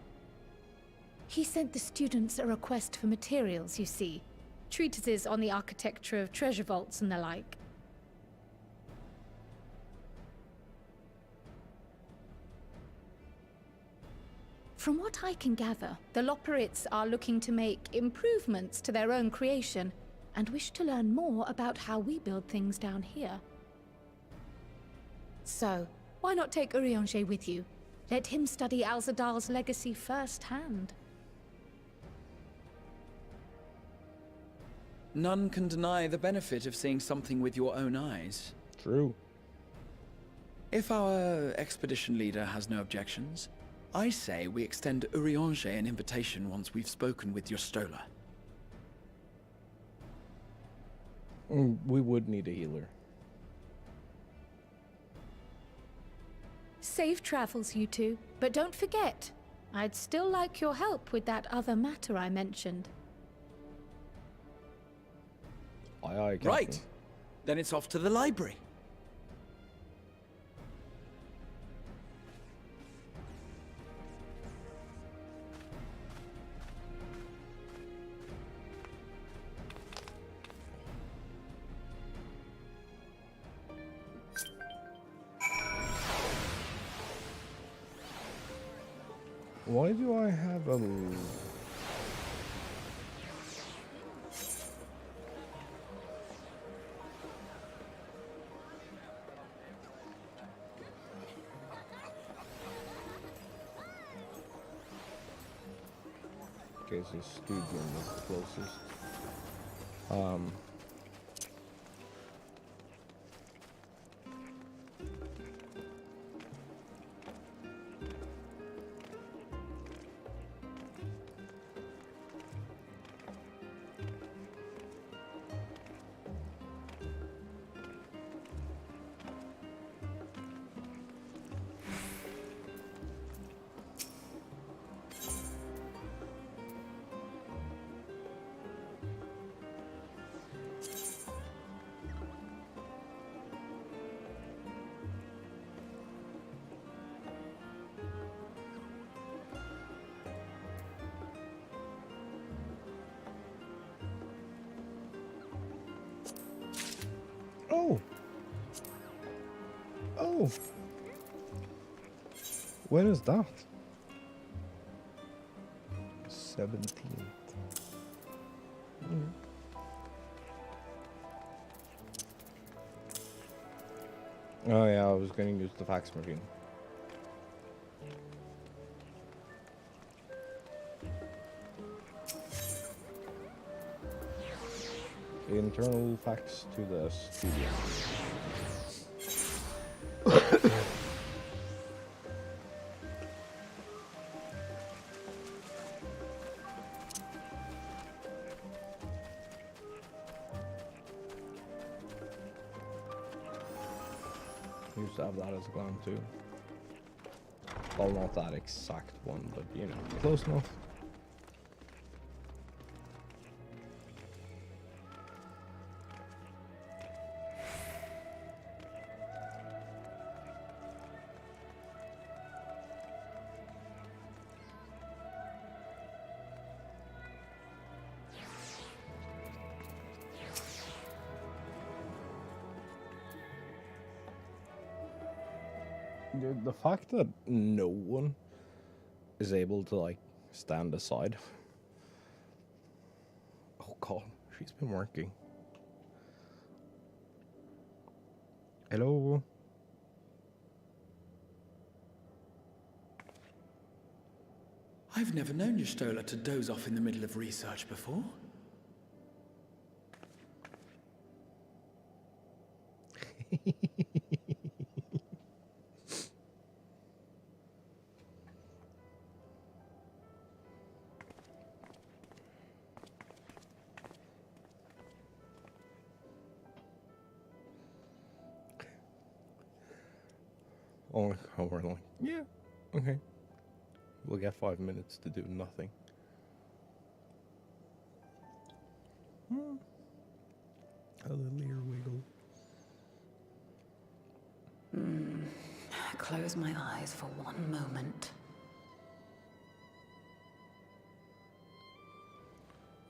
He sent the students a request for materials, you see. Treatises on the architecture of treasure vaults and the like. From what I can gather, the Loperites are looking to make improvements to their own creation, and wish to learn more about how we build things down here. So, why not take Urianger with you? Let him study Alzadal's legacy firsthand. None can deny the benefit of seeing something with your own eyes. True. If our expedition leader has no objections, I say we extend Urianger an invitation once we've spoken with your Stola. We would need a healer. Safe travels, you two. But don't forget, I'd still like your help with that other matter I mentioned. Aye, aye, Captain. Right. Then it's off to the library. Why do I have a... Okay, so Studium is the closest. Oh. Oh. When is that? 17th. Oh yeah, I was going to use the fax machine. The internal fax to the studio. Used to have that as a gun too. Well, not that exact one, but you know, close enough. Dude, the fact that no one is able to, like, stand aside. Oh god, she's been working. Hello? I've never known your Stola to doze off in the middle of research before. Oh, we're like, yeah, okay. We'll get 5 minutes to do nothing. A little ear wiggle. Close my eyes for one moment.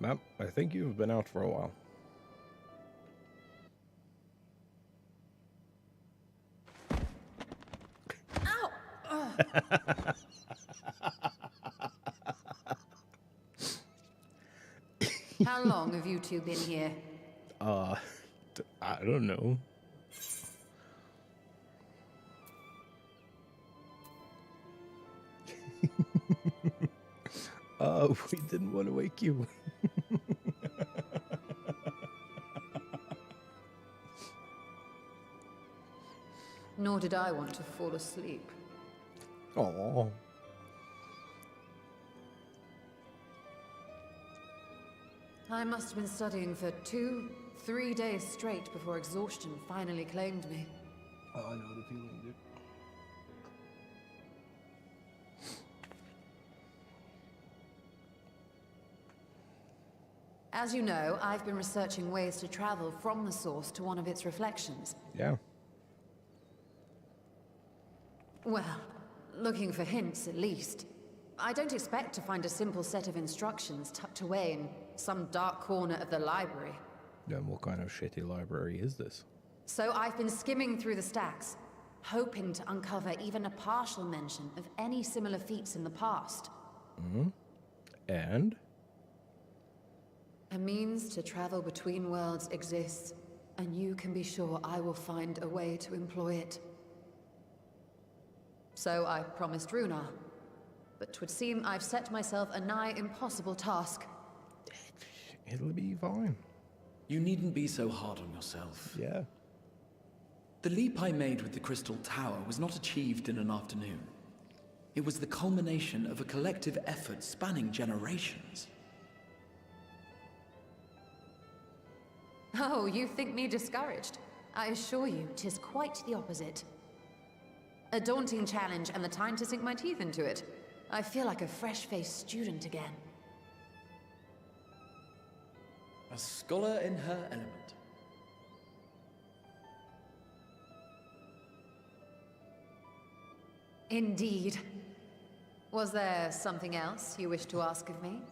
Ma'am, I think you've been out for a while. How long have you two been here? I don't know. We didn't want to wake you. Nor did I want to fall asleep. Oh. I must have been studying for 2-3 days straight before exhaustion finally claimed me. Oh, I know the feeling, dude. As you know, I've been researching ways to travel from the source to one of its reflections. Yeah. Well, looking for hints at least. I don't expect to find a simple set of instructions tucked away in some dark corner of the library. Then what kind of shitty library is this? So I've been skimming through the stacks, hoping to uncover even a partial mention of any similar feats in the past. And? A means to travel between worlds exists, and you can be sure I will find a way to employ it. So I promised Runar, but 'twould seem I've set myself a nigh impossible task. It'll be fine. You needn't be so hard on yourself. Yeah. The leap I made with the Crystal Tower was not achieved in an afternoon. It was the culmination of a collective effort spanning generations. Oh, you think me discouraged? I assure you, 'tis quite the opposite. A daunting challenge and the time to sink my teeth into it. I feel like a fresh-faced student again. A scholar in her element. Indeed. Was there something else you wish to ask of me?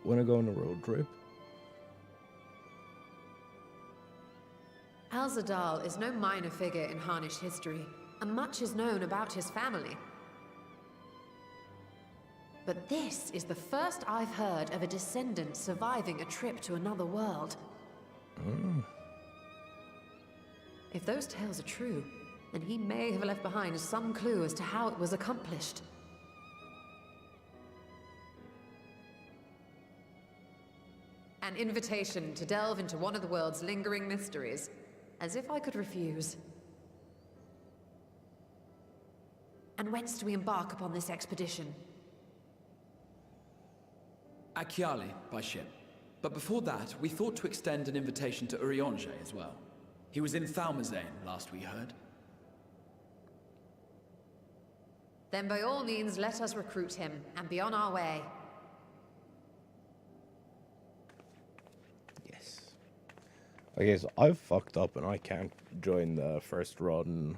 Wanna go on a road trip? Alzadal is no minor figure in Harnish history, and much is known about his family. But this is the first I've heard of a descendant surviving a trip to another world. If those tales are true, then he may have left behind some clue as to how it was accomplished. An invitation to delve into one of the world's lingering mysteries. As if I could refuse. And whence do we embark upon this expedition? Achiali, by ship. But before that, we thought to extend an invitation to Urianger as well. He was in Thalmazane, last we heard. Then by all means, let us recruit him, and be on our way. Yes. Okay, so I've fucked up and I can't join the first run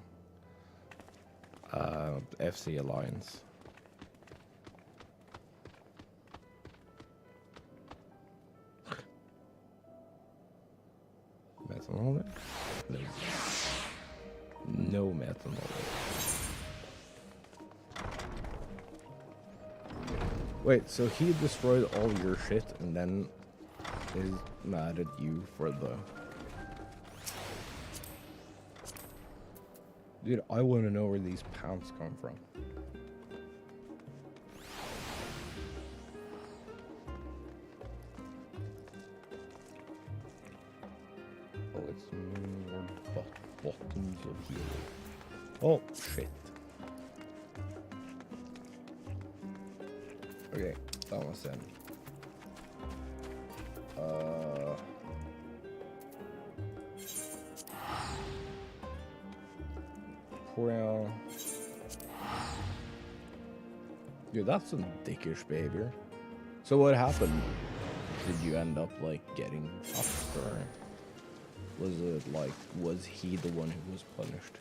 FC Alliance. Methanol? No. No methanol. Wait, so he destroyed all your shit and then is mad at you for the... Dude, I want to know where these pants come from. Oh, it's more buttons of healing. Oh, shit. Okay, that was in. Well, dude, that's some dickish behavior. So what happened? Did you end up like getting fucked, or was it like, was he the one who was punished?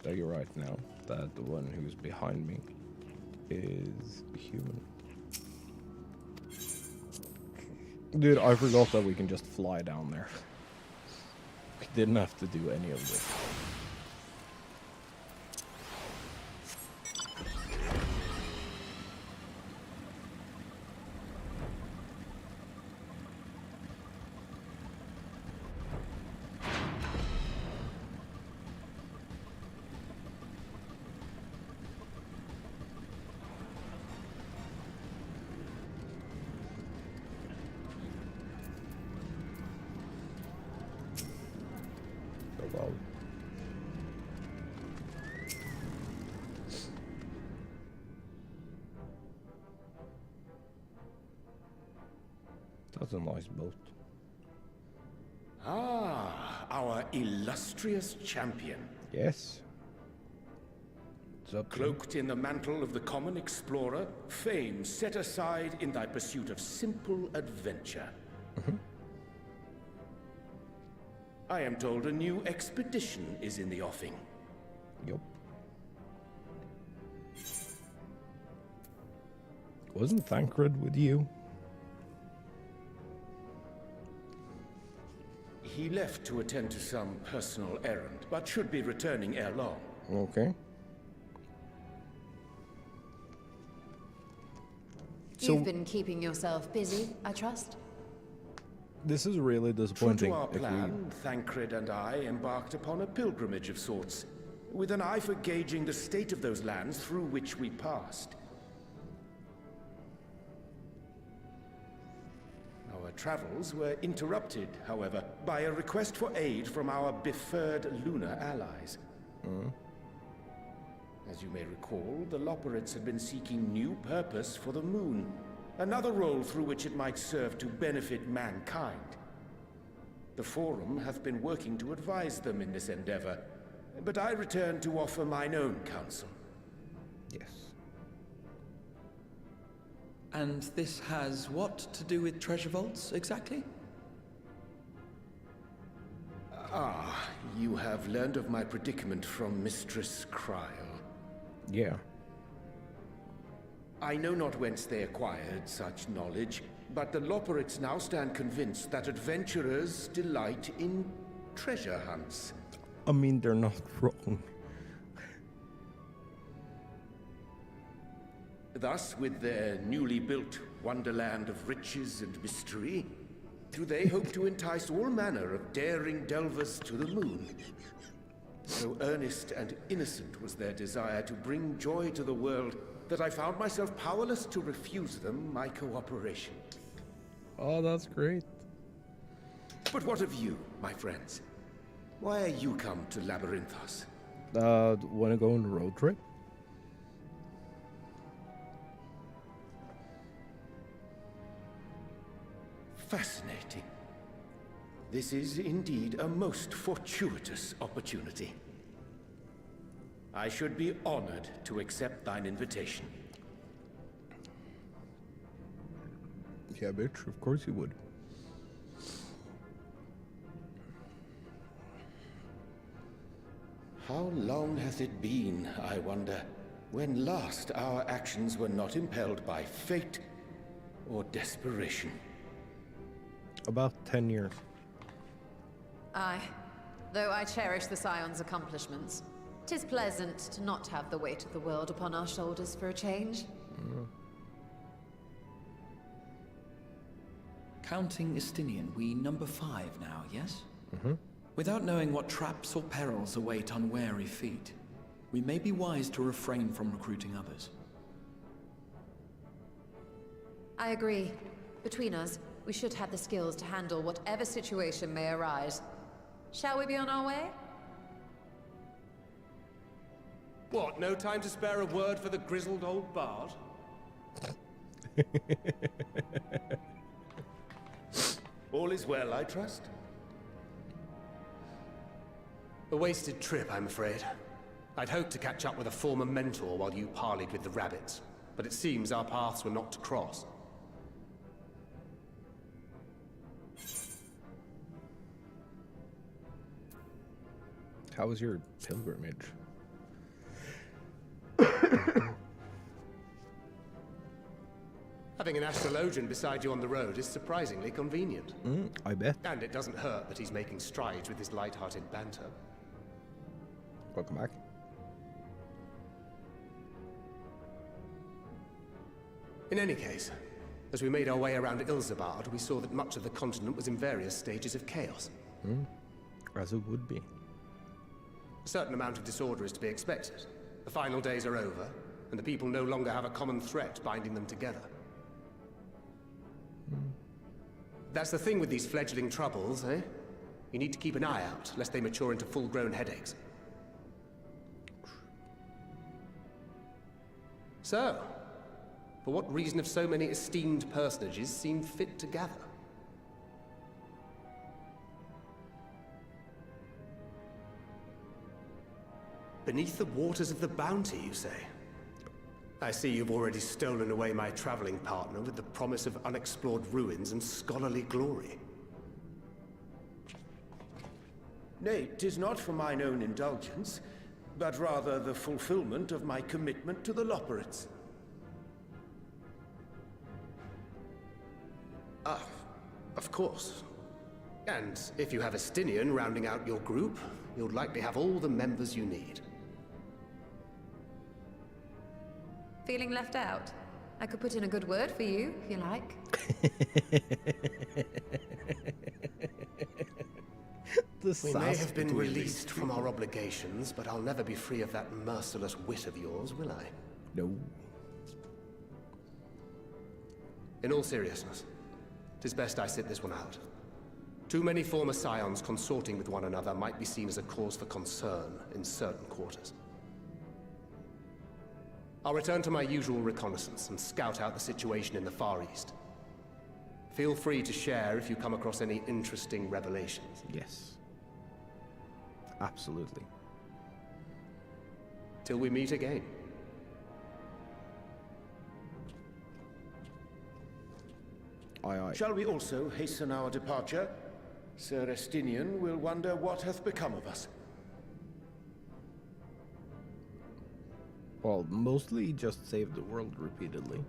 So you're right now that the one who's behind me is human. Dude, I forgot that we can just fly down there. We didn't have to do any of this. Well, that's a nice boat. Ah, our illustrious champion. Yes. What's up, Cloaked in the mantle of the common explorer, fame set aside in thy pursuit of simple adventure. I am told a new expedition is in the offing. Yup. Wasn't Thancred with you? He left to attend to some personal errand, but should be returning ere long. Okay. You've been keeping yourself busy, I trust? This is really disappointing. True to our plan, Thancred and I embarked upon a pilgrimage of sorts, with an eye for gauging the state of those lands through which we passed. Our travels were interrupted, however, by a request for aid from our befurred lunar allies. As you may recall, the Loperids had been seeking new purpose for the moon, another role through which it might serve to benefit mankind. The Forum hath been working to advise them in this endeavor, but I return to offer mine own counsel. Yes. And this has what to do with treasure vaults, exactly? Ah, you have learned of my predicament from Mistress Kryl. Yeah. I know not whence they acquired such knowledge, but the Loporrits now stand convinced that adventurers delight in treasure hunts. I mean, they're not wrong. Thus, with their newly built wonderland of riches and mystery, do they hope to entice all manner of daring delvers to the moon. So earnest and innocent was their desire to bring joy to the world that I found myself powerless to refuse them my cooperation. Oh, that's great. But what of you, my friends? Why are you come to Labyrinthos? Wanna go on a road trip? Fascinating. This is indeed a most fortuitous opportunity. I should be honored to accept thine invitation. Yeah, bitch, of course you would. How long hath it been, I wonder, when last our actions were not impelled by fate or desperation? About 10 years. Aye. Though I cherish the Scion's accomplishments, 'tis pleasant to not have the weight of the world upon our shoulders for a change. Counting Estinian, we number 5 now, yes? Without knowing what traps or perils await unwary feet, we may be wise to refrain from recruiting others. I agree. Between us, we should have the skills to handle whatever situation may arise. Shall we be on our way? What, no time to spare a word for the grizzled old bard? All is well, I trust? A wasted trip, I'm afraid. I'd hoped to catch up with a former mentor while you parleyed with the rabbits, but it seems our paths were not to cross. How was your pilgrimage? Having an astrologian beside you on the road is surprisingly convenient. I bet. And it doesn't hurt that he's making strides with his light-hearted banter. Welcome back. In any case, as we made our way around Ilzabard, we saw that much of the continent was in various stages of chaos. As it would be. A certain amount of disorder is to be expected. The final days are over, and the people no longer have a common threat binding them together. That's the thing with these fledgling troubles, eh? You need to keep an eye out, lest they mature into full-grown headaches. So, for what reason have so many esteemed personages seemed fit to gather? Beneath the waters of the Bounty, you say? I see you've already stolen away my traveling partner with the promise of unexplored ruins and scholarly glory. Nay, 'tis not for mine own indulgence, but rather the fulfillment of my commitment to the Loporrits. Ah, of course. And if you have Estinian rounding out your group, you'll likely have all the members you need. Feeling left out? I could put in a good word for you, if you like. We may have been released from our obligations, but I'll never be free of that merciless wit of yours, will I? No. In all seriousness, 'tis best I sit this one out. Too many former scions consorting with one another might be seen as a cause for concern in certain quarters. I'll return to my usual reconnaissance and scout out the situation in the Far East. Feel free to share if you come across any interesting revelations. Yes. Absolutely. Till we meet again. Aye, aye. Shall we also hasten our departure? Sir Estinian will wonder what hath become of us. Well, mostly just save the world repeatedly.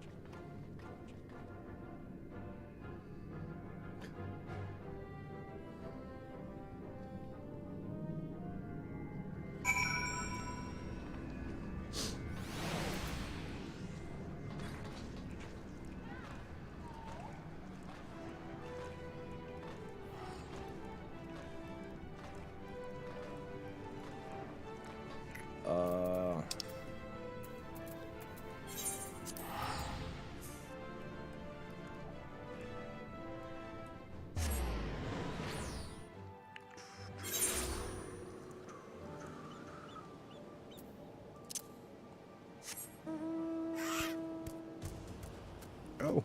Oh.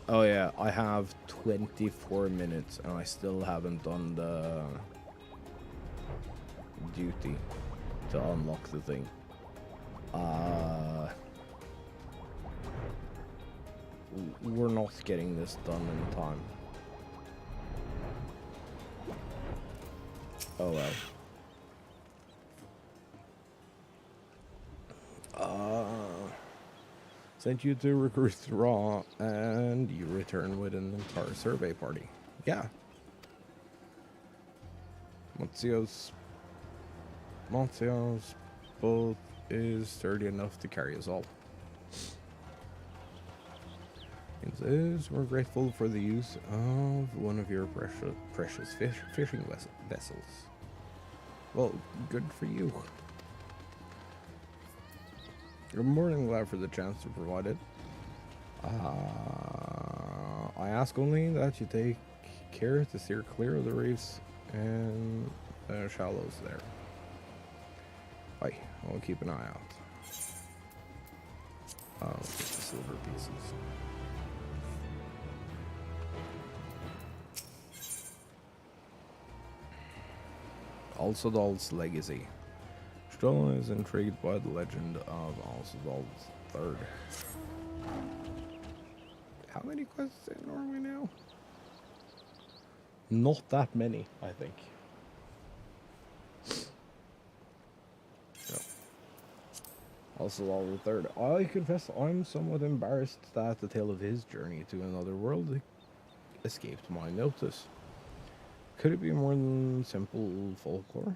Oh yeah, I have 24 minutes and I still haven't done the duty to unlock the thing. We're not getting this done in time. Oh well. Sent you to recruit Raw, and you return with an entire survey party. Yeah. Mazio's boat is sturdy enough to carry us all. It says we're grateful for the use of one of your precious fishing vessels. Well, good for you. You're more than glad for the chance to provide it. I ask only that you take care to steer clear of the reefs and shallows there. Aye, I'll keep an eye out. I'll get the silver pieces. Alsadal's legacy. Stroll is intrigued by the legend of Alsadal III. How many quests in are we now? Not that many, I think. Yep. Alsadal III. I confess I'm somewhat embarrassed that the tale of his journey to another world escaped my notice. Could it be more than simple folklore?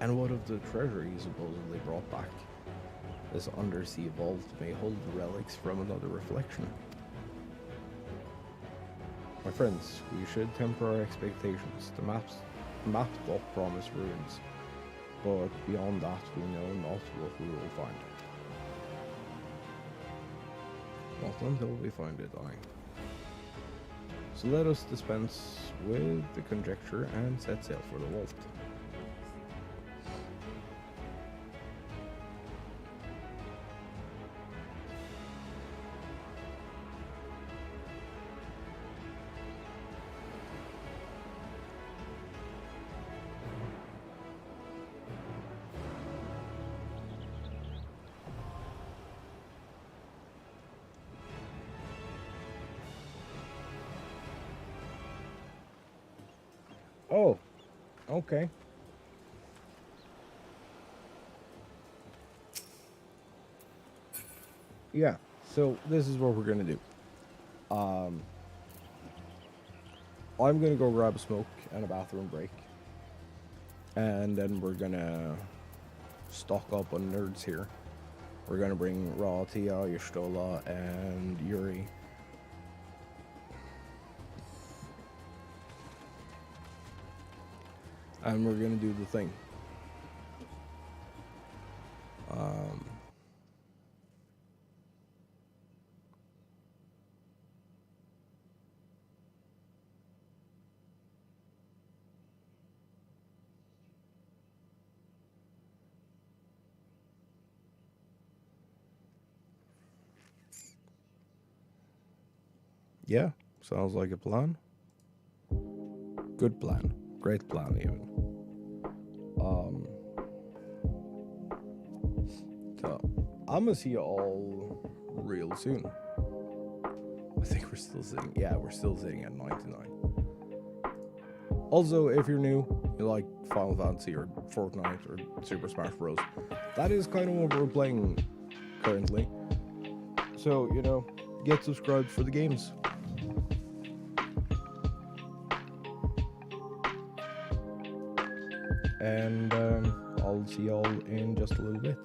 And what of the treasure he supposedly brought back? This undersea vault may hold relics from another reflection. My friends, we should temper our expectations. The map doth promise ruins, but beyond that we know not what we will find. Not until we find it, aye. So let us dispense with the conjecture and set sail for the vault. Oh, okay. Yeah, so this is what we're gonna do. I'm gonna go grab a smoke and a bathroom break. And then we're gonna stock up on nerds here. We're gonna bring Ra, Tia, Yashtola, and Yuri. And we're gonna do the thing. Yeah, sounds like a plan. Good plan. Great plan, even. So I'm gonna see you all real soon. I think we're still sitting. Yeah, we're still sitting at 99. Also, if you're new, you like Final Fantasy or Fortnite or Super Smash Bros., that is kind of what we're playing currently. So, you know, get subscribed for the games. And I'll see y'all in just a little bit.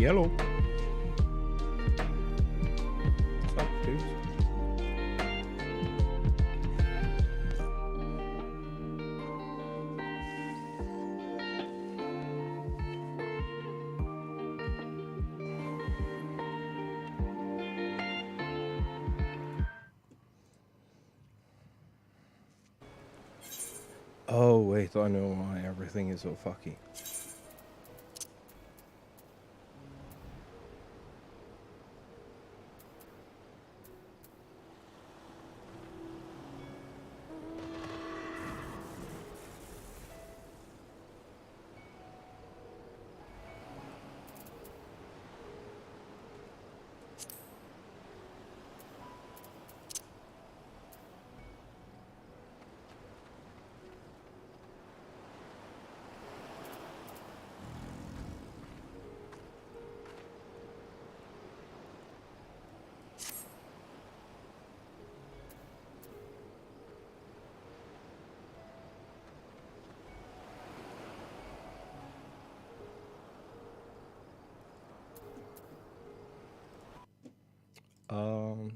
yellow. What's up, dudes? Oh wait, I know why everything is so fucky. Um,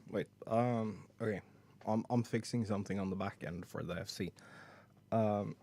Wait, okay. I'm fixing something on the back end for the FC. Um,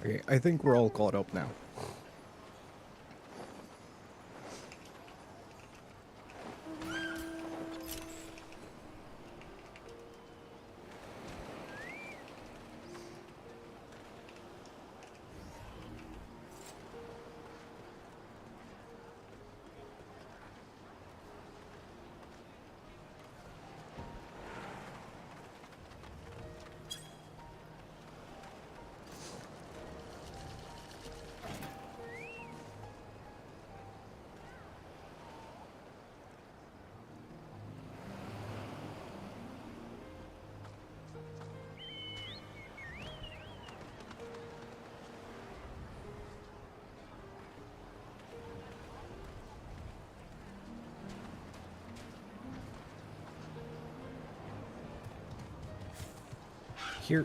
Okay, I think we're all caught up now.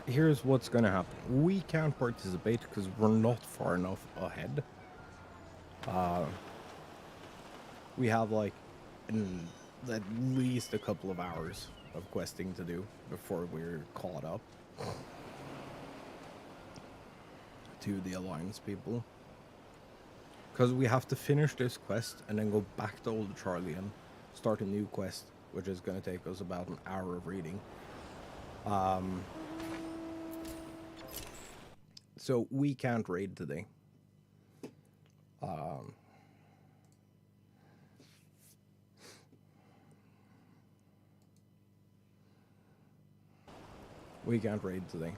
Here's what's gonna happen. We can't participate because we're not far enough ahead. We have like at least a couple of hours of questing to do before we're caught up to the Alliance people. Because we have to finish this quest and then go back to Old Charlie and start a new quest, which is gonna take us about an hour of reading. So we can't raid today. We can't raid today.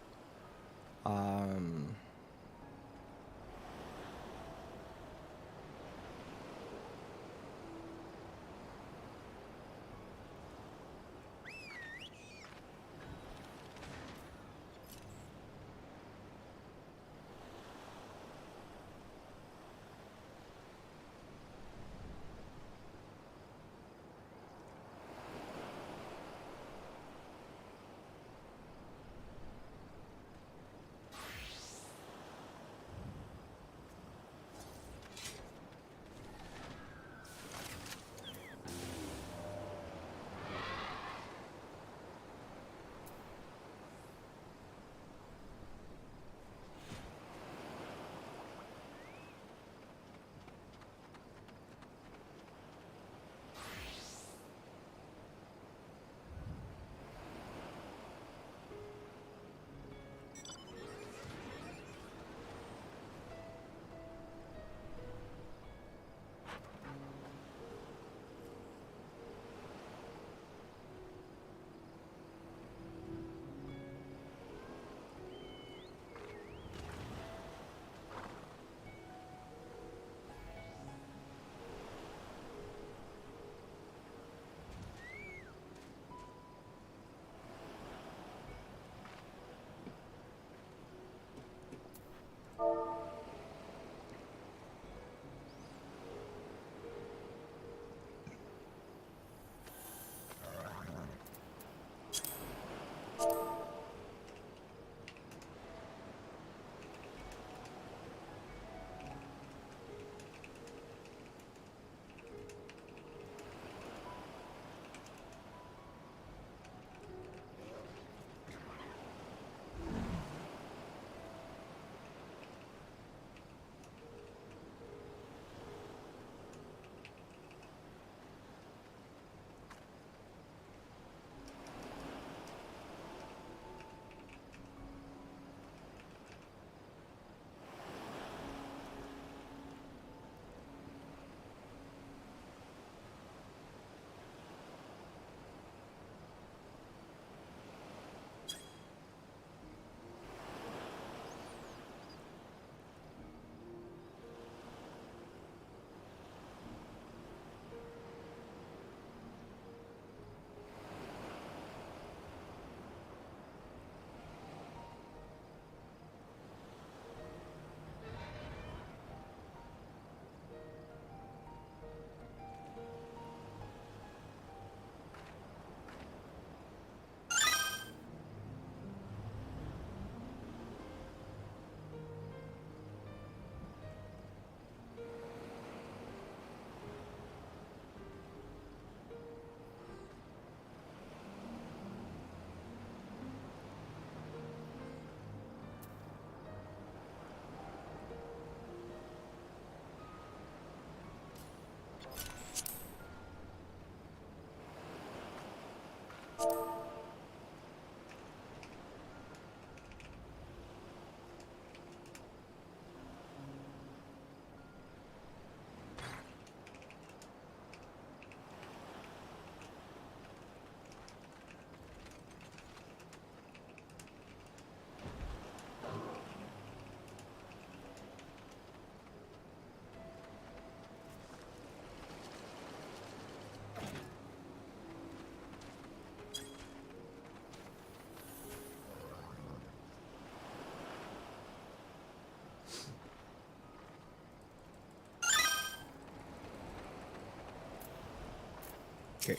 Okay.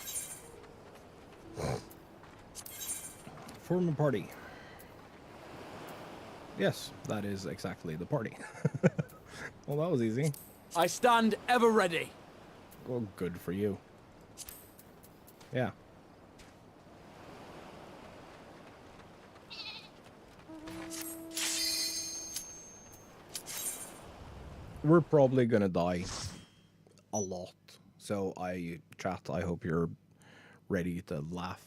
Form a party. Yes, that is exactly the party. Well, that was easy. I stand ever ready. Well, good for you. Yeah. We're probably gonna die a lot. So chat, I hope you're ready to laugh.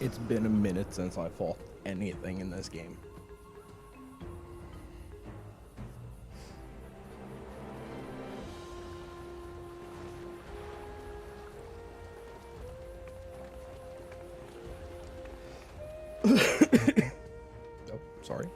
It's been a minute since I fought anything in this game. Oh, sorry.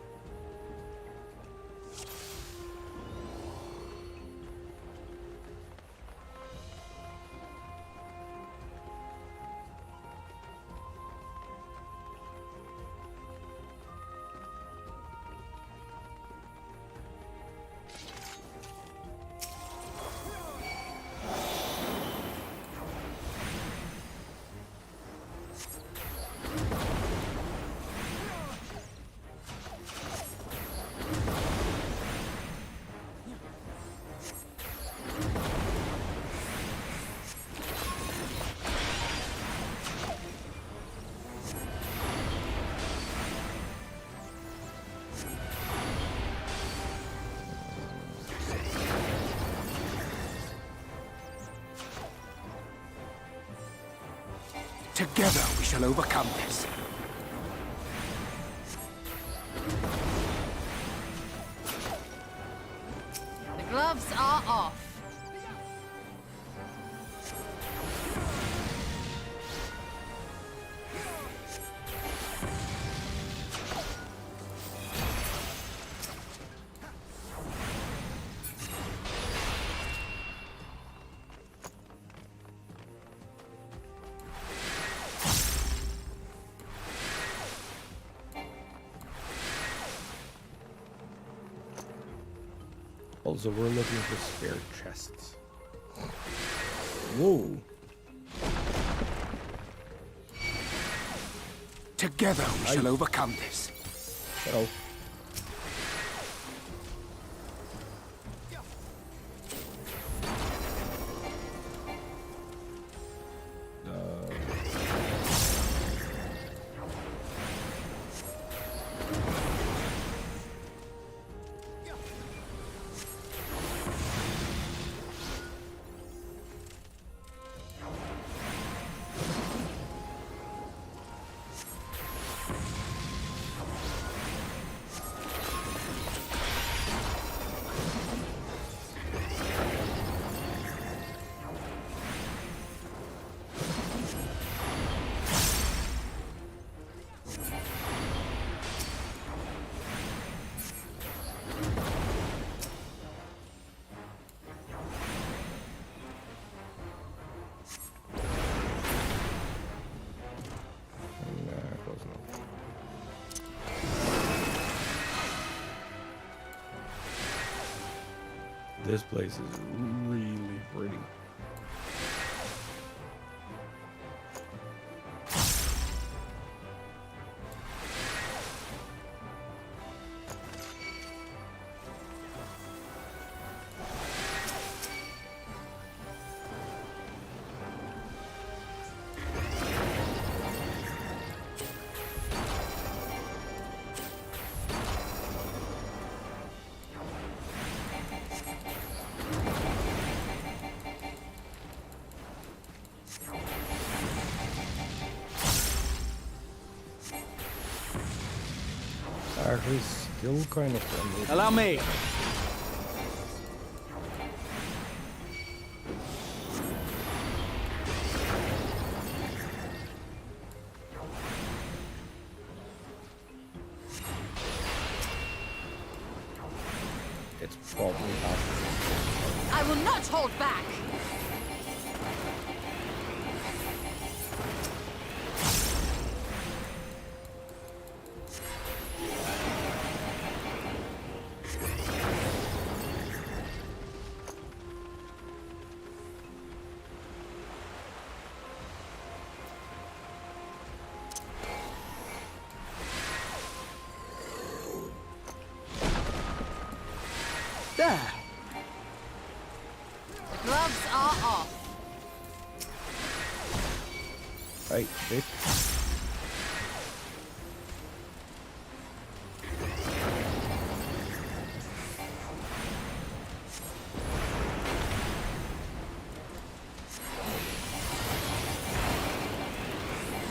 Together we shall overcome this. The gloves are off. Also, we're looking for spare chests. Whoa. Together we shall overcome this. Hello. This place is really pretty. actually still kind of friendly. Allow me! It's probably happening. I will not hold back! There! Gloves are off. Right, bitch.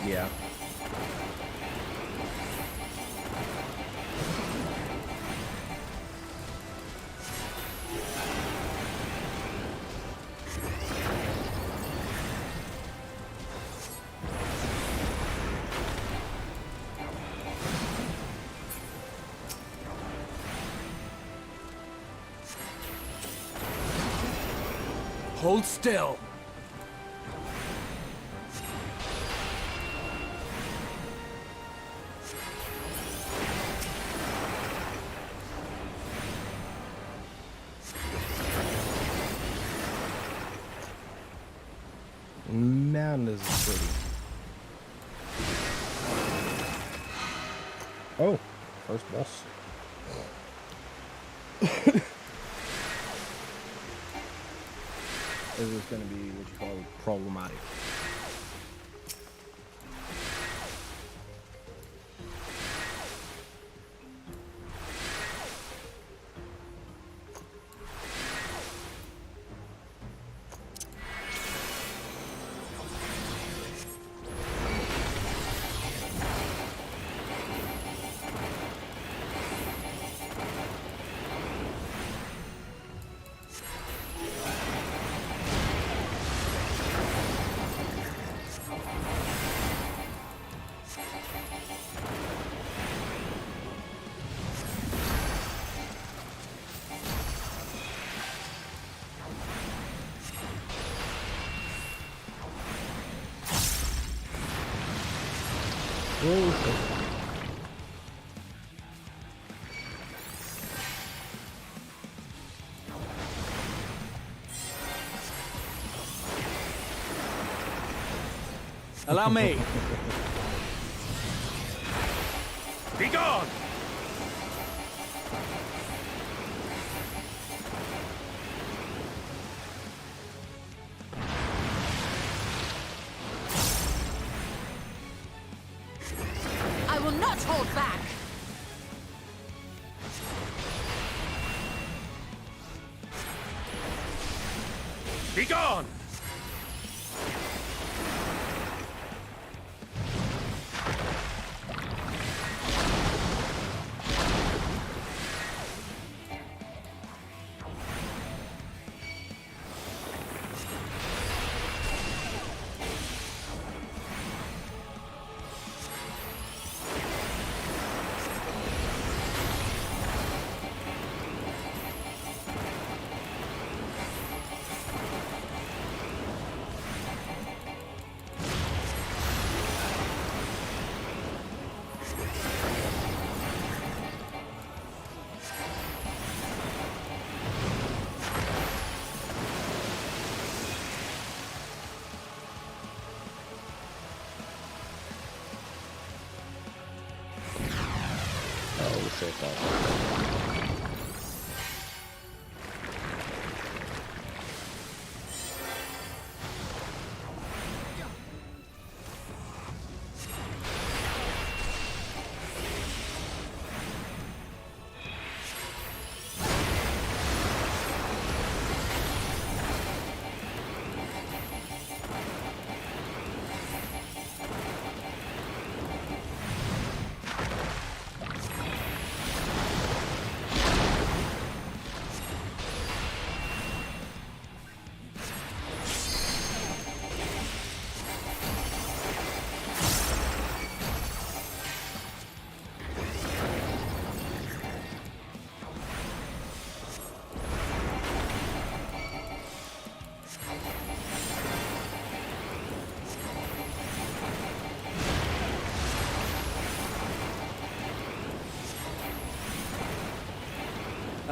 Yeah. Hold still! Man, this is pretty. Oh, first boss. This is going to be what you call problematic. Allow me! Be gone! I will not hold back! Be gone! Oh shit,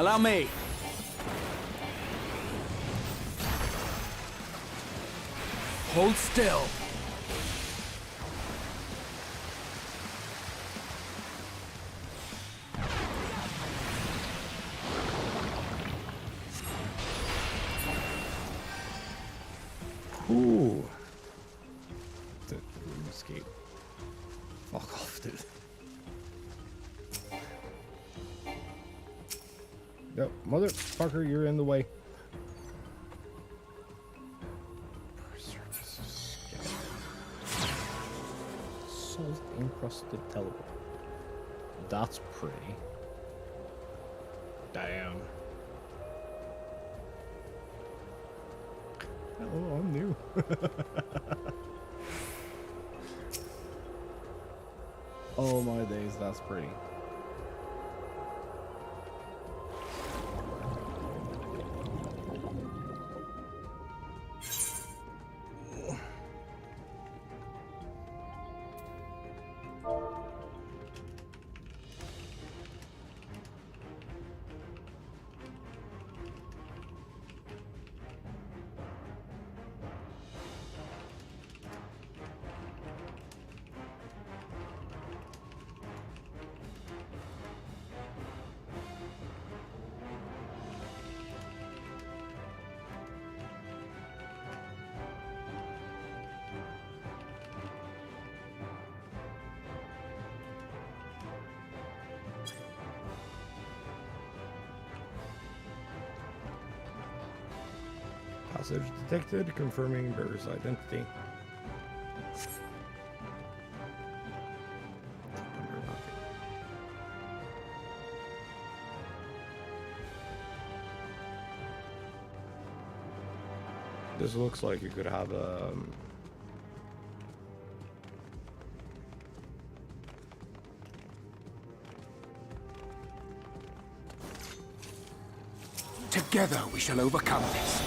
Allow me. Hold still. Ooh. Escape. Fuck off, dude. Yep, motherfucker, you're in the way. Salt encrusted teleport. That's pretty. Damn. Oh, I'm new. Oh my days, that's pretty. Passage detected, confirming bearer's identity. This looks like you could have a... Together we shall overcome this.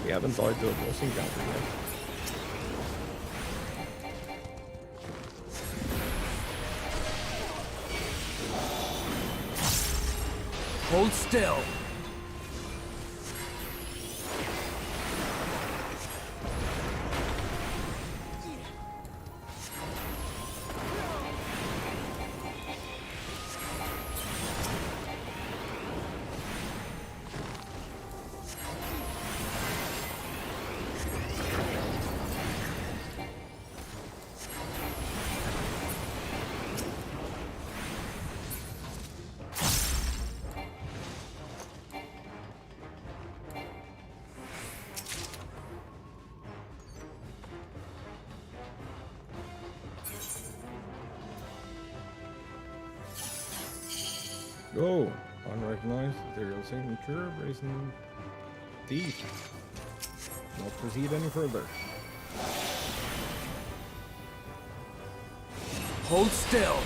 We haven't died to a boss encounter yet. Hold still. Go! Unrecognized ethereal signature, raising D. Not proceed any further. Hold still.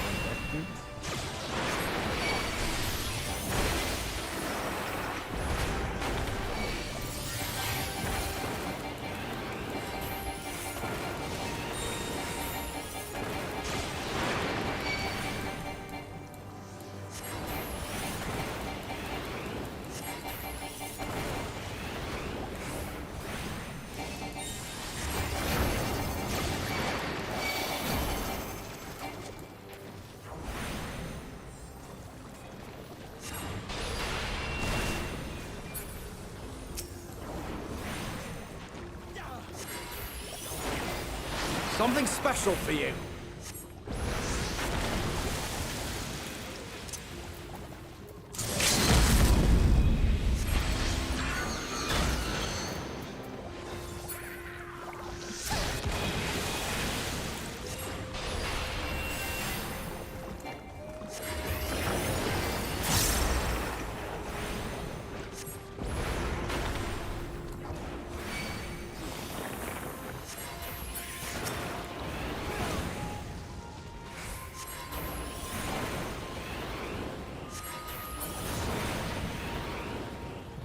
Something special for you.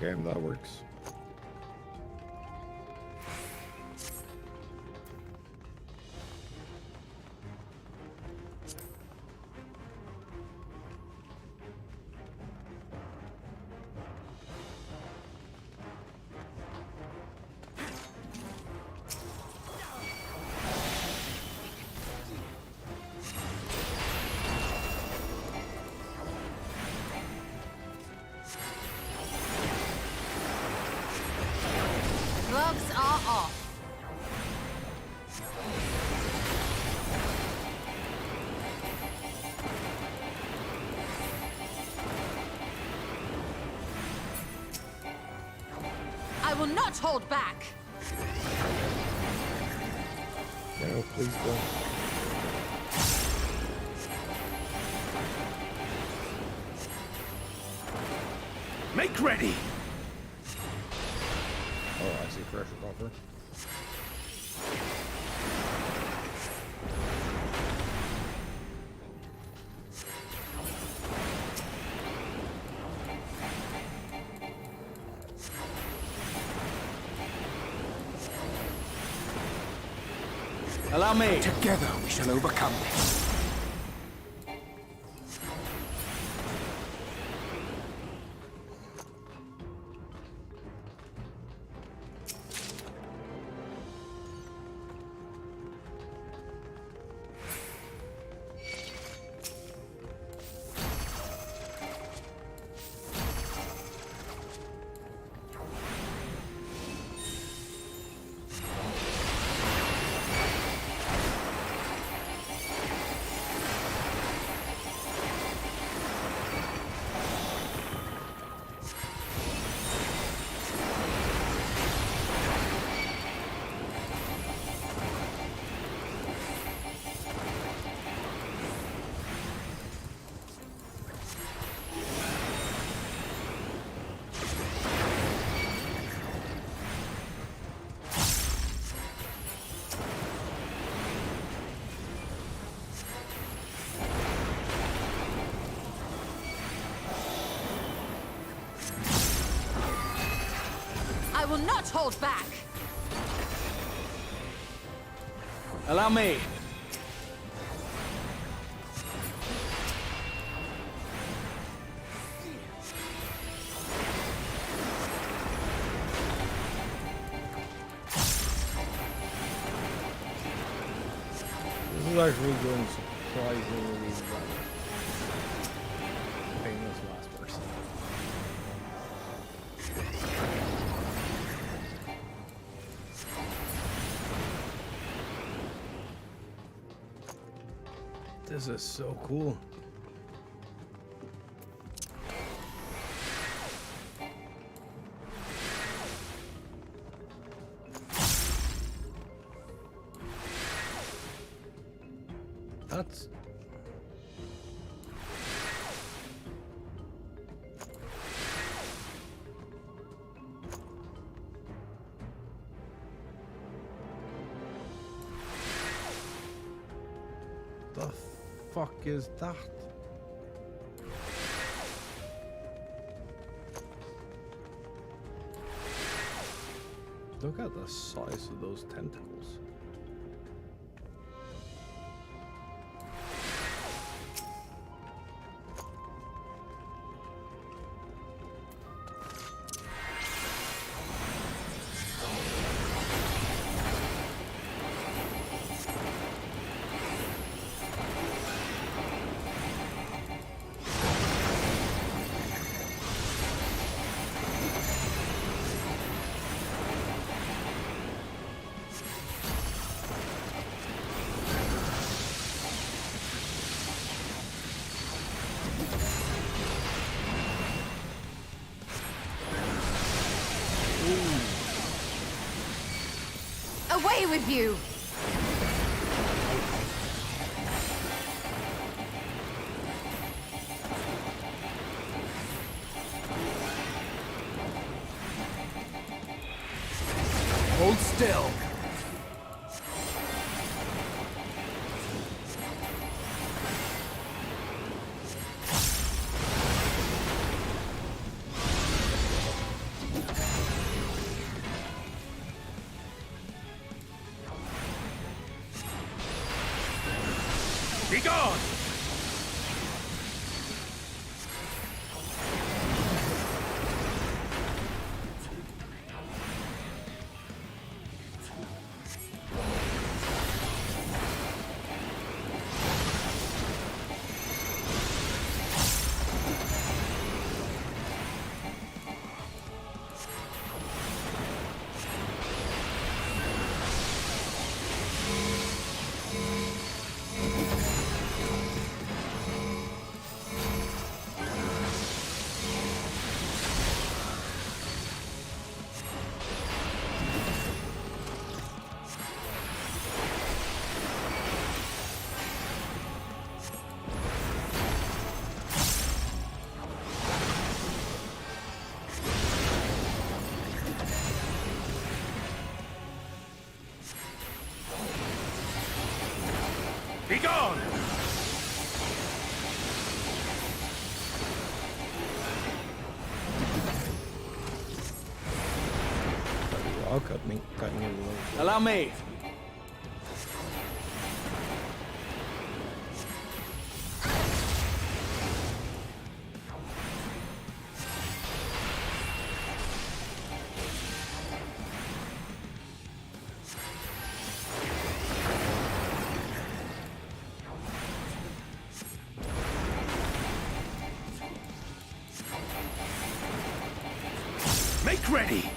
Okay, that works. Gloves are off. I will not hold back. No, please don't. Make ready! Oh, I see pressure buffer. Allow me. Together we shall overcome this. I will not hold back. Allow me. This is actually going surprisingly well. Famous last person. This is so cool. That's... the fuck is that? Look at the size of those tentacles. Away with you! Hold still. Be gone! I'll cut me. Allow me. Make ready!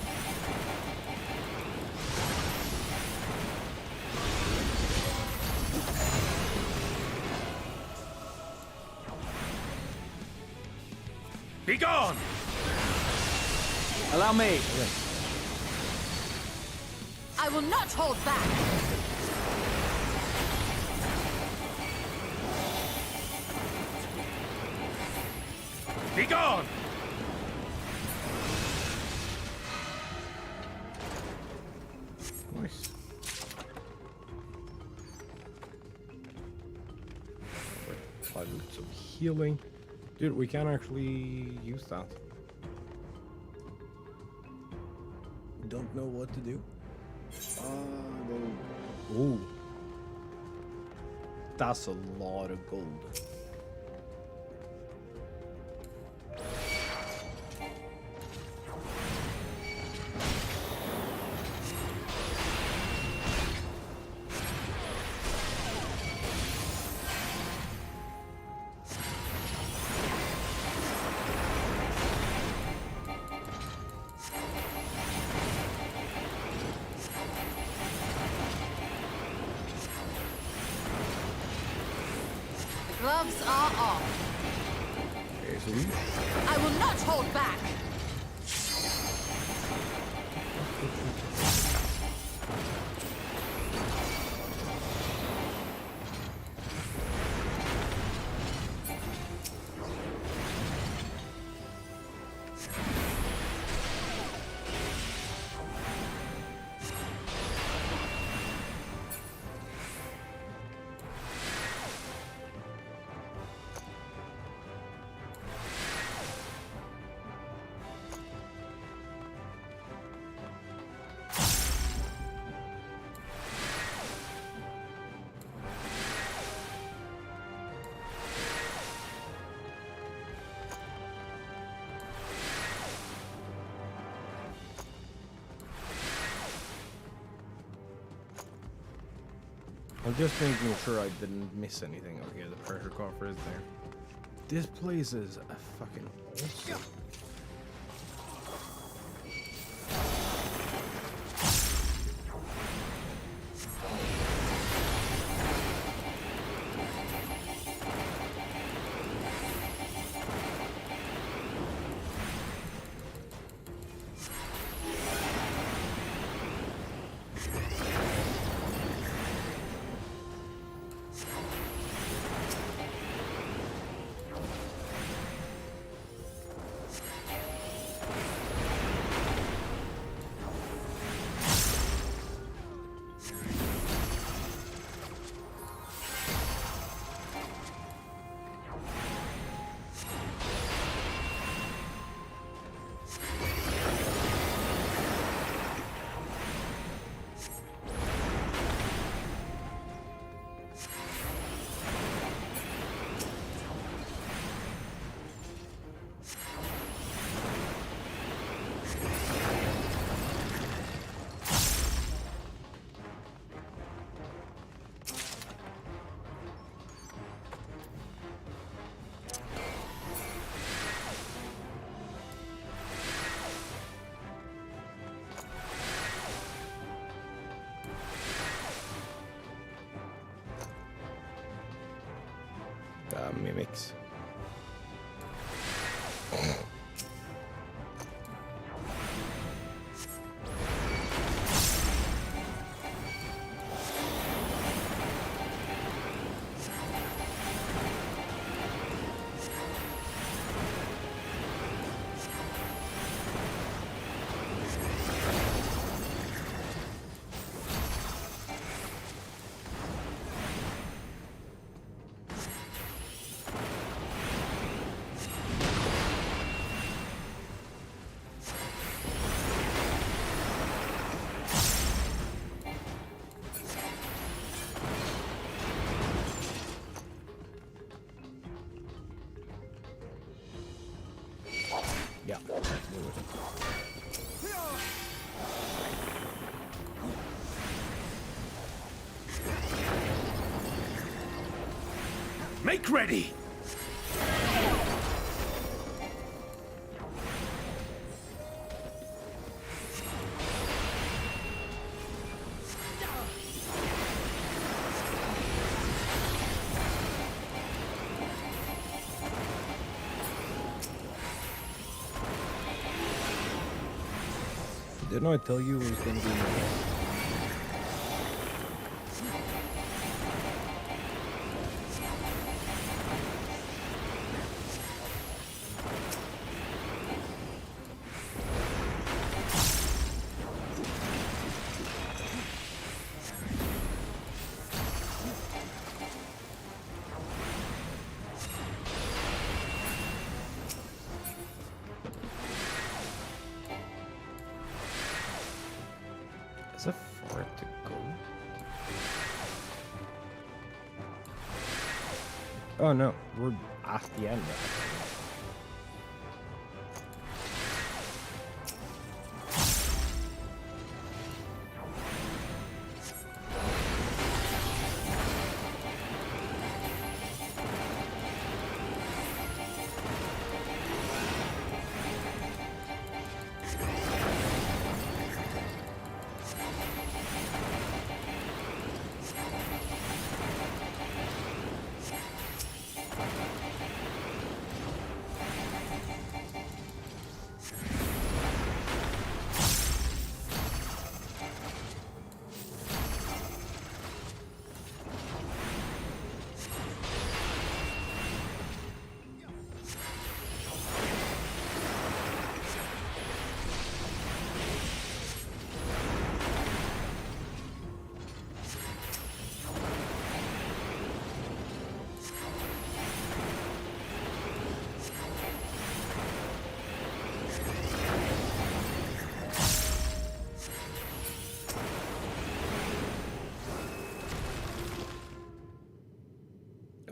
Be gone! Allow me. I will not hold back! Be gone! Nice. Five minutes of healing. Dude, we can actually use that. Don't know what to do. Ooh. That's a lot of gold. Gloves are off. Okay, so we I will not hold back. I'm just making sure I didn't miss anything. Okay, the pressure coffer is there. This place is a fucking awesome. Mimics. Yeah, let's do it. Make ready! Didn't I tell you it was going to be Is it far to go? Oh no, we're at the end now.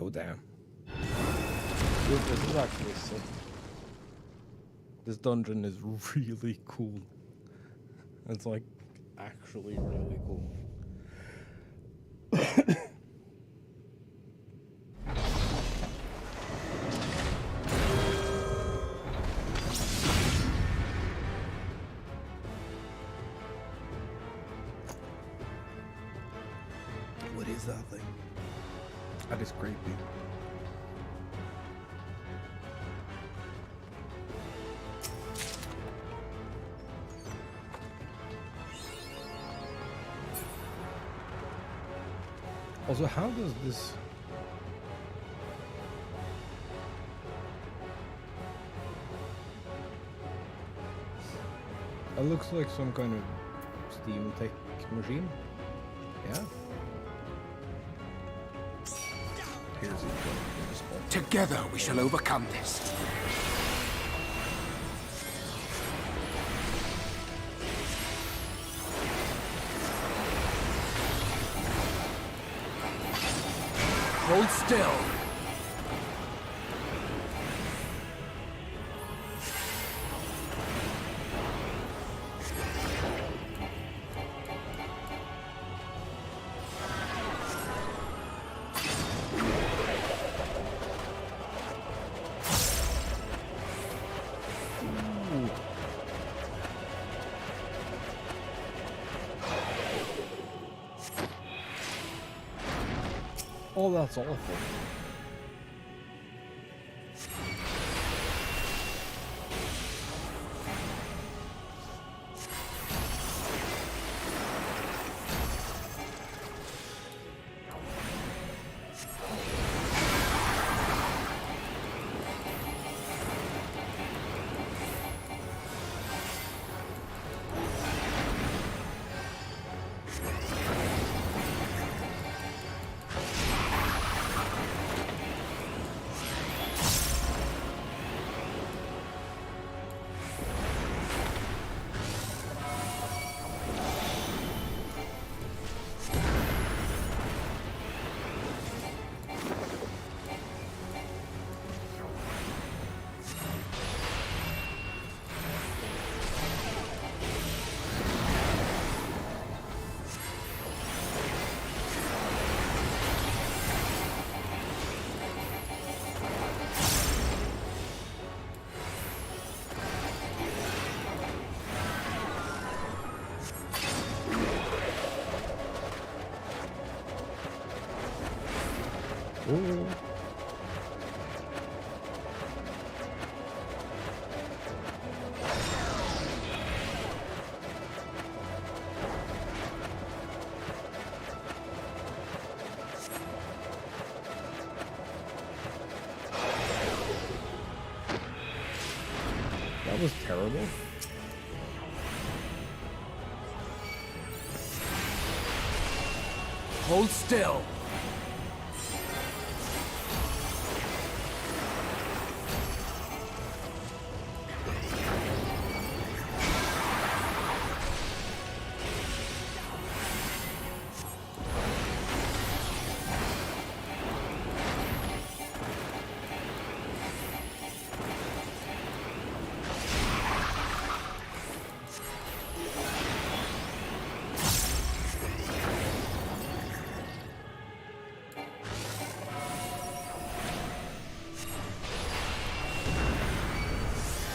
Oh damn. Dude, this is actually sick. This dungeon is really cool. It's like actually really cool. What is that thing? That is creepy. Also, how does this... It looks like some kind of steam tech machine. Yeah. Here's it. Together we shall overcome this. Hold still. Oh, that's awful. Ooh. That was terrible. Hold still.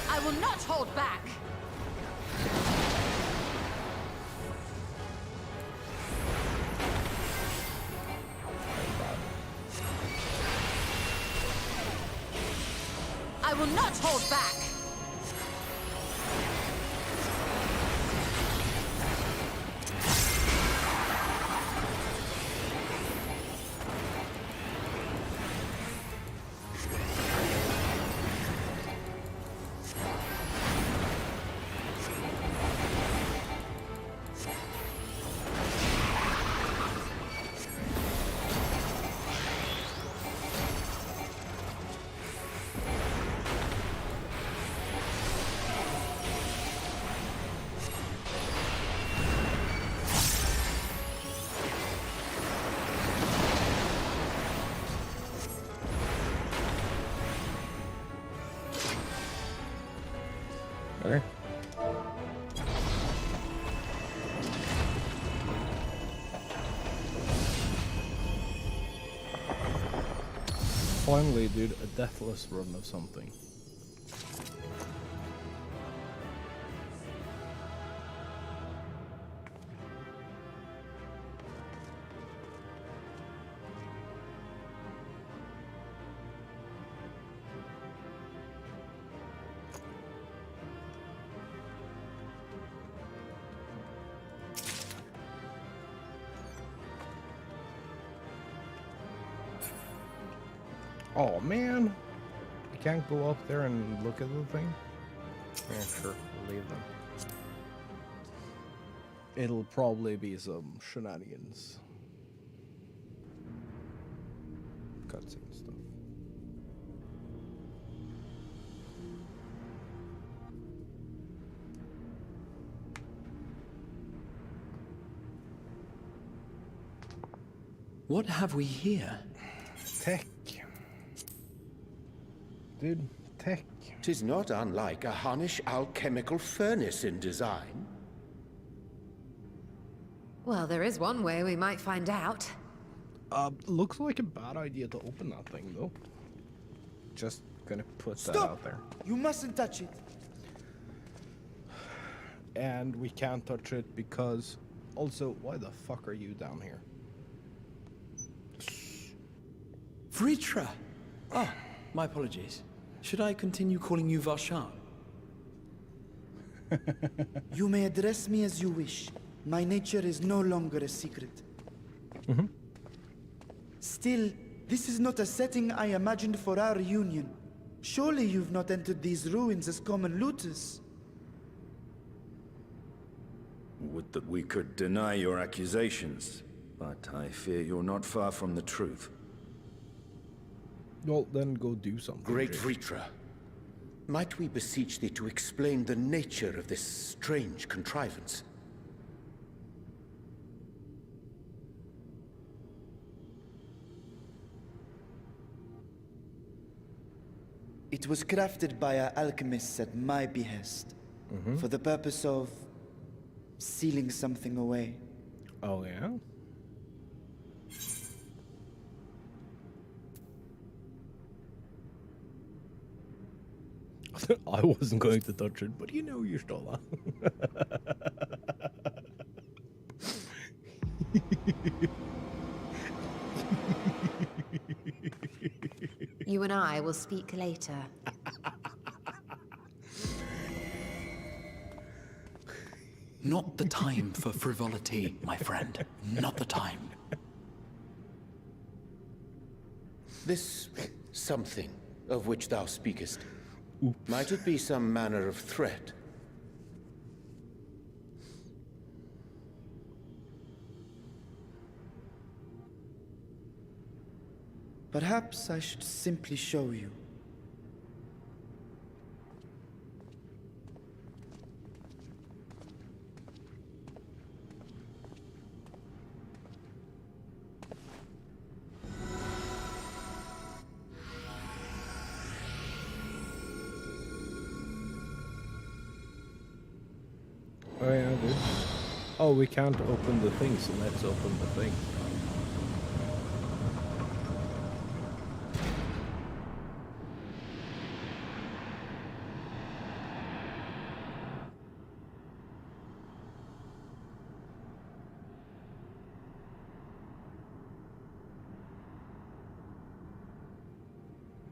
I will not hold back! I will not hold back! Okay. Finally, dude, a deathless run of something. Oh man, I can't go up there and look at the thing. Yeah, sure, we'll leave them. It'll probably be some shenanigans. Cutscene stuff. What have we here? Tech. Dude, tech. 'Tis not unlike a Harnish alchemical furnace in design. Well, there is one way we might find out. Looks like a bad idea to open that thing, though. Just gonna put that Stop! out there. You mustn't touch it. And we can't touch it because... Also, why the fuck are you down here? Vritra! Oh, my apologies. Should I continue calling you Varshan? You may address me as you wish. My nature is no longer a secret. Still, this is not a setting I imagined for our union. Surely you've not entered these ruins as common looters. Would that we could deny your accusations, but I fear you're not far from the truth. Well, then go do something. Great Jake. Vritra, might we beseech thee to explain the nature of this strange contrivance? It was crafted by our alchemists at my behest, for the purpose of sealing something away. Oh, yeah? I wasn't going to touch it, but you know you're still and I will speak later. Not the time for frivolity, my friend. Not the time. This something of which thou speakest, might it be some manner of threat? Perhaps I should simply show you. Oh yeah, dude. Oh, we can't open the thing, so let's open the thing.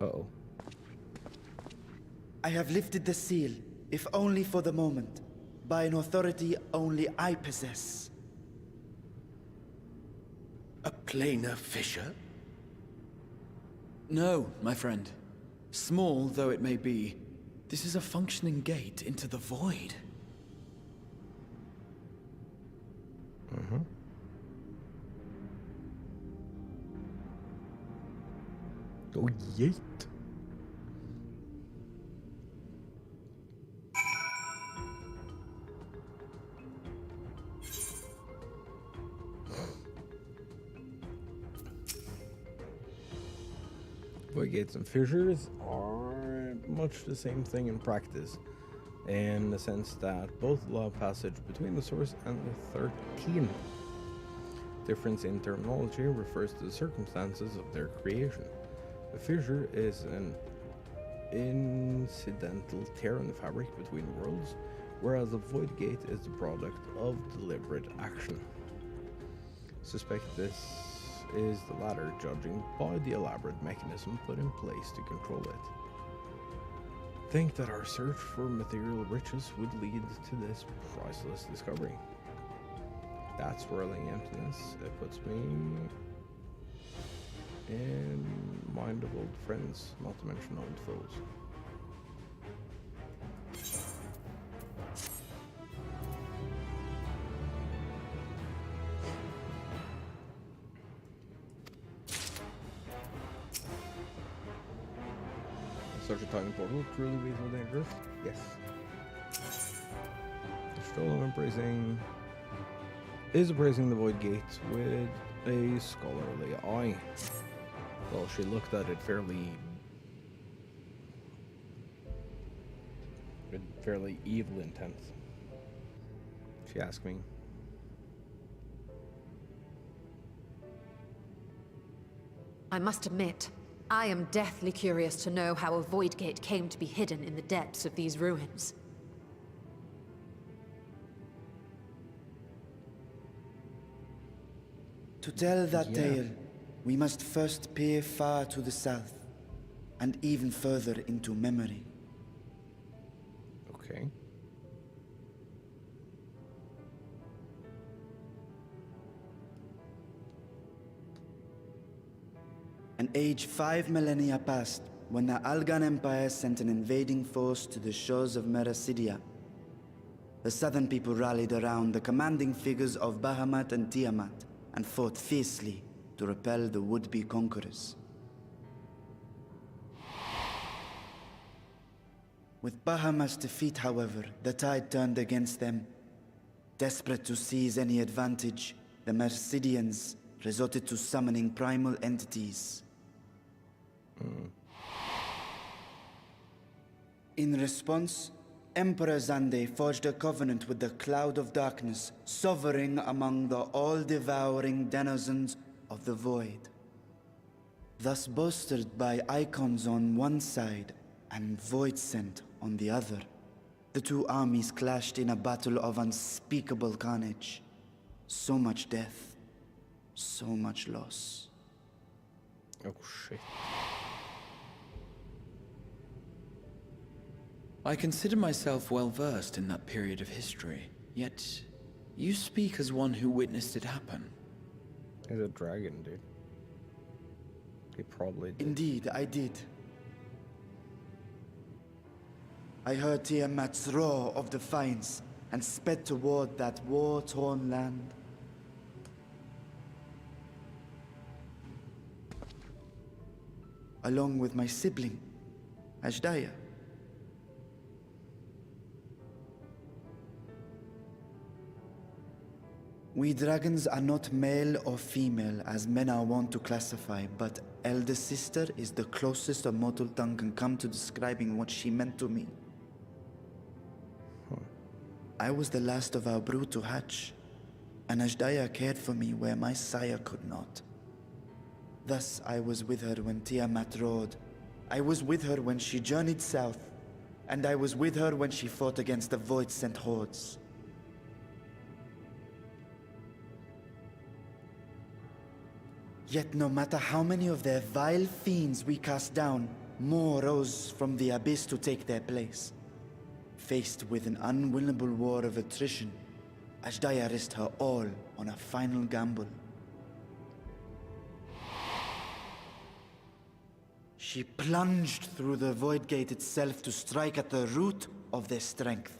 Uh-oh. I have lifted the seal, if only for the moment, by an authority only I possess. A planar fissure? No, my friend. Small though it may be, this is a functioning gate into the void. Mm-hmm. Oh, yeet. Void gates and fissures are much the same thing in practice, in the sense that both allow passage between the source and the 13. Difference in terminology refers to the circumstances of their creation. A fissure is an incidental tear in the fabric between worlds, whereas a void gate is the product of deliberate action. Suspect this is the latter, judging by the elaborate mechanism put in place to control it. Think that our search for material riches would lead to this priceless discovery. That swirling emptiness, it puts me in mind of old friends, not to mention old foes. Such a tiny portal, truly lethal dangerous? Yes. Stolen embracing is appraising the void gate with a scholarly eye. Well, she looked at it fairly evil intent. She asked me. I must admit, I am deathly curious to know how a void gate came to be hidden in the depths of these ruins. To tell that tale, we must first peer far to the south, and even further into memory. Okay. An age 5 millennia past, when the Algan Empire sent an invading force to the shores of Merasidia. The southern people rallied around the commanding figures of Bahamut and Tiamat, and fought fiercely to repel the would-be conquerors. With Bahamut's defeat, however, the tide turned against them. Desperate to seize any advantage, the Mercidians resorted to summoning primal entities. In response, Emperor Zande forged a covenant with the Cloud of Darkness, sovereign among the all-devouring denizens of the Void. Thus bolstered by icons on one side and Void Scent on the other, the two armies clashed in a battle of unspeakable carnage. So much death, so much loss. Oh shit. I consider myself well versed in that period of history, yet you speak as one who witnessed it happen. He's a dragon, dude. He probably did. Indeed, I did. I heard Tiamat's roar of defiance and sped toward that war-torn land. Along with my sibling, Ashdaya. We dragons are not male or female as men are wont to classify, but elder sister is the closest a mortal tongue can come to describing what she meant to me. I was the last of our brood to hatch, and Ashdaya cared for me where my sire could not. Thus I was with her when Tiamat roared. I was with her when she journeyed south, and I was with her when she fought against the Void-sent hordes. Yet no matter how many of their vile fiends we cast down, more rose from the abyss to take their place. Faced with an unwinnable war of attrition, Ashdaya risked her all on a final gamble. She plunged through the Void Gate itself to strike at the root of their strength.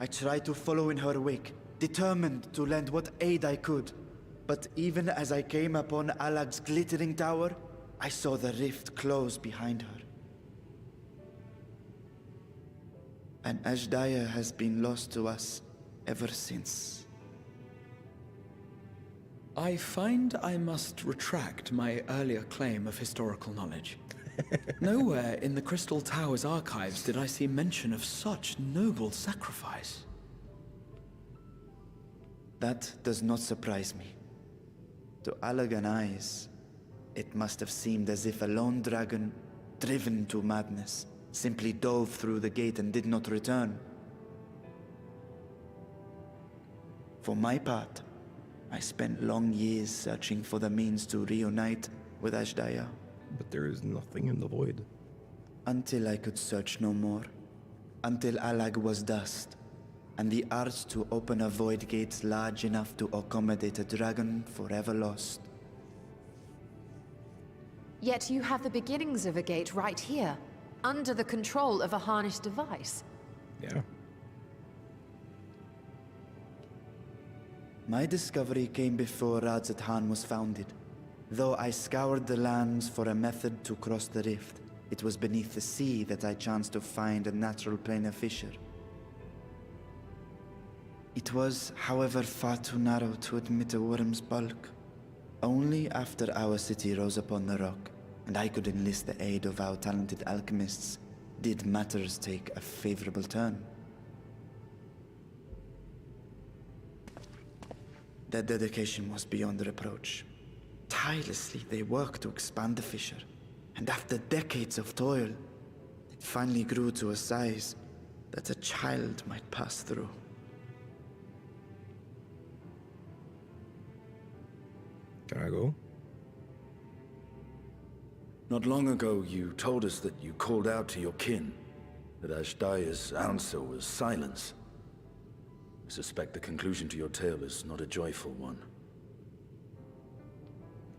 I tried to follow in her wake, determined to lend what aid I could. But even as I came upon Alag's glittering tower, I saw the rift close behind her. And Ashdaya has been lost to us ever since. I find I must retract my earlier claim of historical knowledge. Nowhere in the Crystal Tower's archives did I see mention of such noble sacrifice. That does not surprise me. To Allagan eyes, it must have seemed as if a lone dragon, driven to madness, simply dove through the gate and did not return. For my part, I spent long years searching for the means to reunite with Ashdaya. But there is nothing in the void. Until I could search no more. Until Alag was dust, and the art to open a void gate large enough to accommodate a dragon forever lost. Yet you have the beginnings of a gate right here, under the control of a harnessed device. Yeah. My discovery came before Radzat was founded. Though I scoured the lands for a method to cross the rift, it was beneath the sea that I chanced to find a natural planar fissure. It was, however, far too narrow to admit a worm's bulk. Only after our city rose upon the rock, and I could enlist the aid of our talented alchemists, did matters take a favorable turn. Their dedication was beyond reproach. Tirelessly, they worked to expand the fissure, and after decades of toil, it finally grew to a size that a child might pass through. Can I go? Not long ago, you told us that you called out to your kin, that Ashdaya's answer was silence. I suspect the conclusion to your tale is not a joyful one.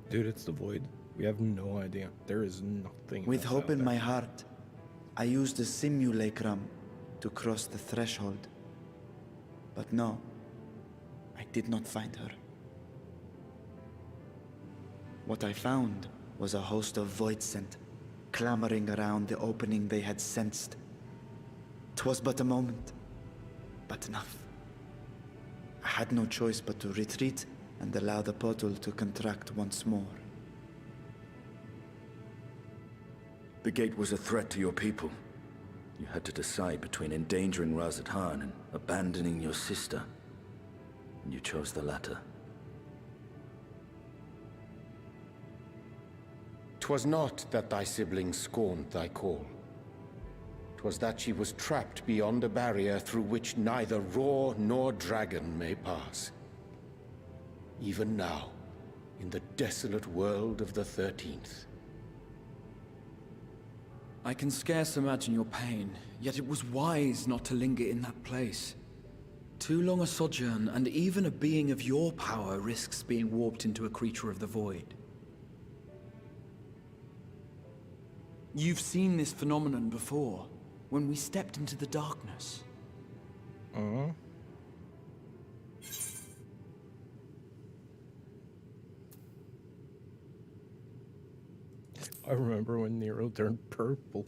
Dude, it's the void. We have no idea. There is nothing. With hope in my heart, I used the simulacrum to cross the threshold. But no, I did not find her. What I found was a host of Void-sent, clamoring around the opening they had sensed. 'Twas but a moment, but enough. I had no choice but to retreat and allow the portal to contract once more. The gate was a threat to your people. You had to decide between endangering Razat and abandoning your sister. And you chose the latter. 'Twas not that thy sibling scorned thy call. 'Twas that she was trapped beyond a barrier through which neither roar nor dragon may pass. Even now, in the desolate world of the 13th. I can scarce imagine your pain, yet it was wise not to linger in that place. Too long a sojourn, and even a being of your power risks being warped into a creature of the void. You've seen this phenomenon before, when we stepped into the darkness. I remember when Nero turned purple.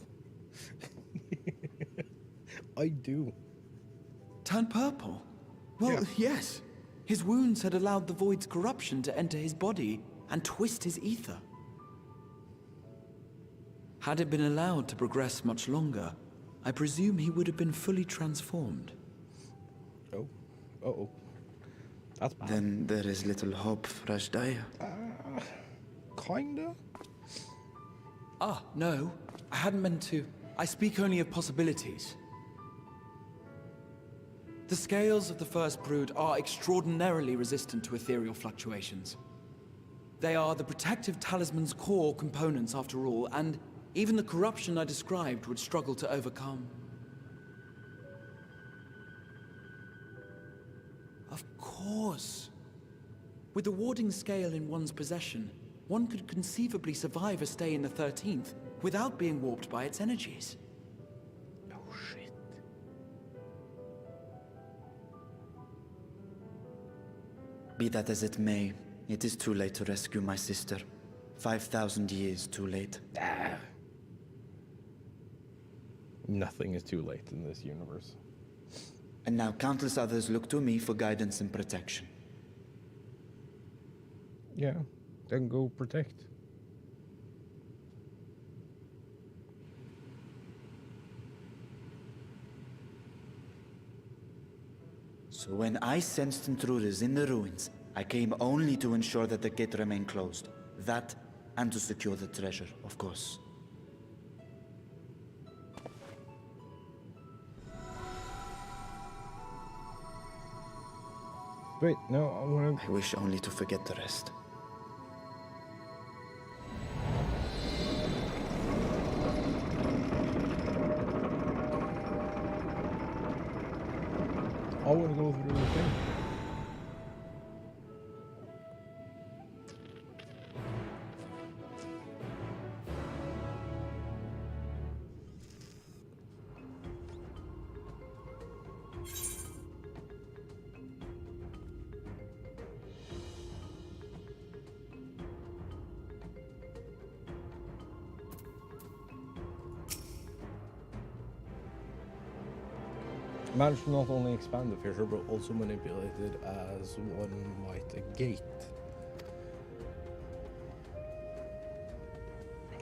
I do. Turned purple? Well, yes. His wounds had allowed the void's corruption to enter his body and twist his ether. Had it been allowed to progress much longer, I presume he would have been fully transformed. Oh. Uh-oh. That's bad. Then there is little hope for Ashdaya. Kinda? Ah, no. I hadn't meant to. I speak only of possibilities. The scales of the first brood are extraordinarily resistant to ethereal fluctuations. They are the protective talisman's core components after all, and even the corruption I described would struggle to overcome. Of course. With the warding scale in one's possession, one could conceivably survive a stay in the 13th without being warped by its energies. Oh shit. Be that as it may, it is too late to rescue my sister. 5,000 years too late. Nothing is too late in this universe. And now countless others look to me for guidance and protection. Yeah, then go protect. So when I sensed intruders in the ruins, I came only to ensure that the gate remained closed. That, and to secure the treasure, of course. Wait, no, I wanna... I wish only to forget the rest. I wanna go through the thing. Managed to not only expand the fissure, but also manipulate it as one might a gate.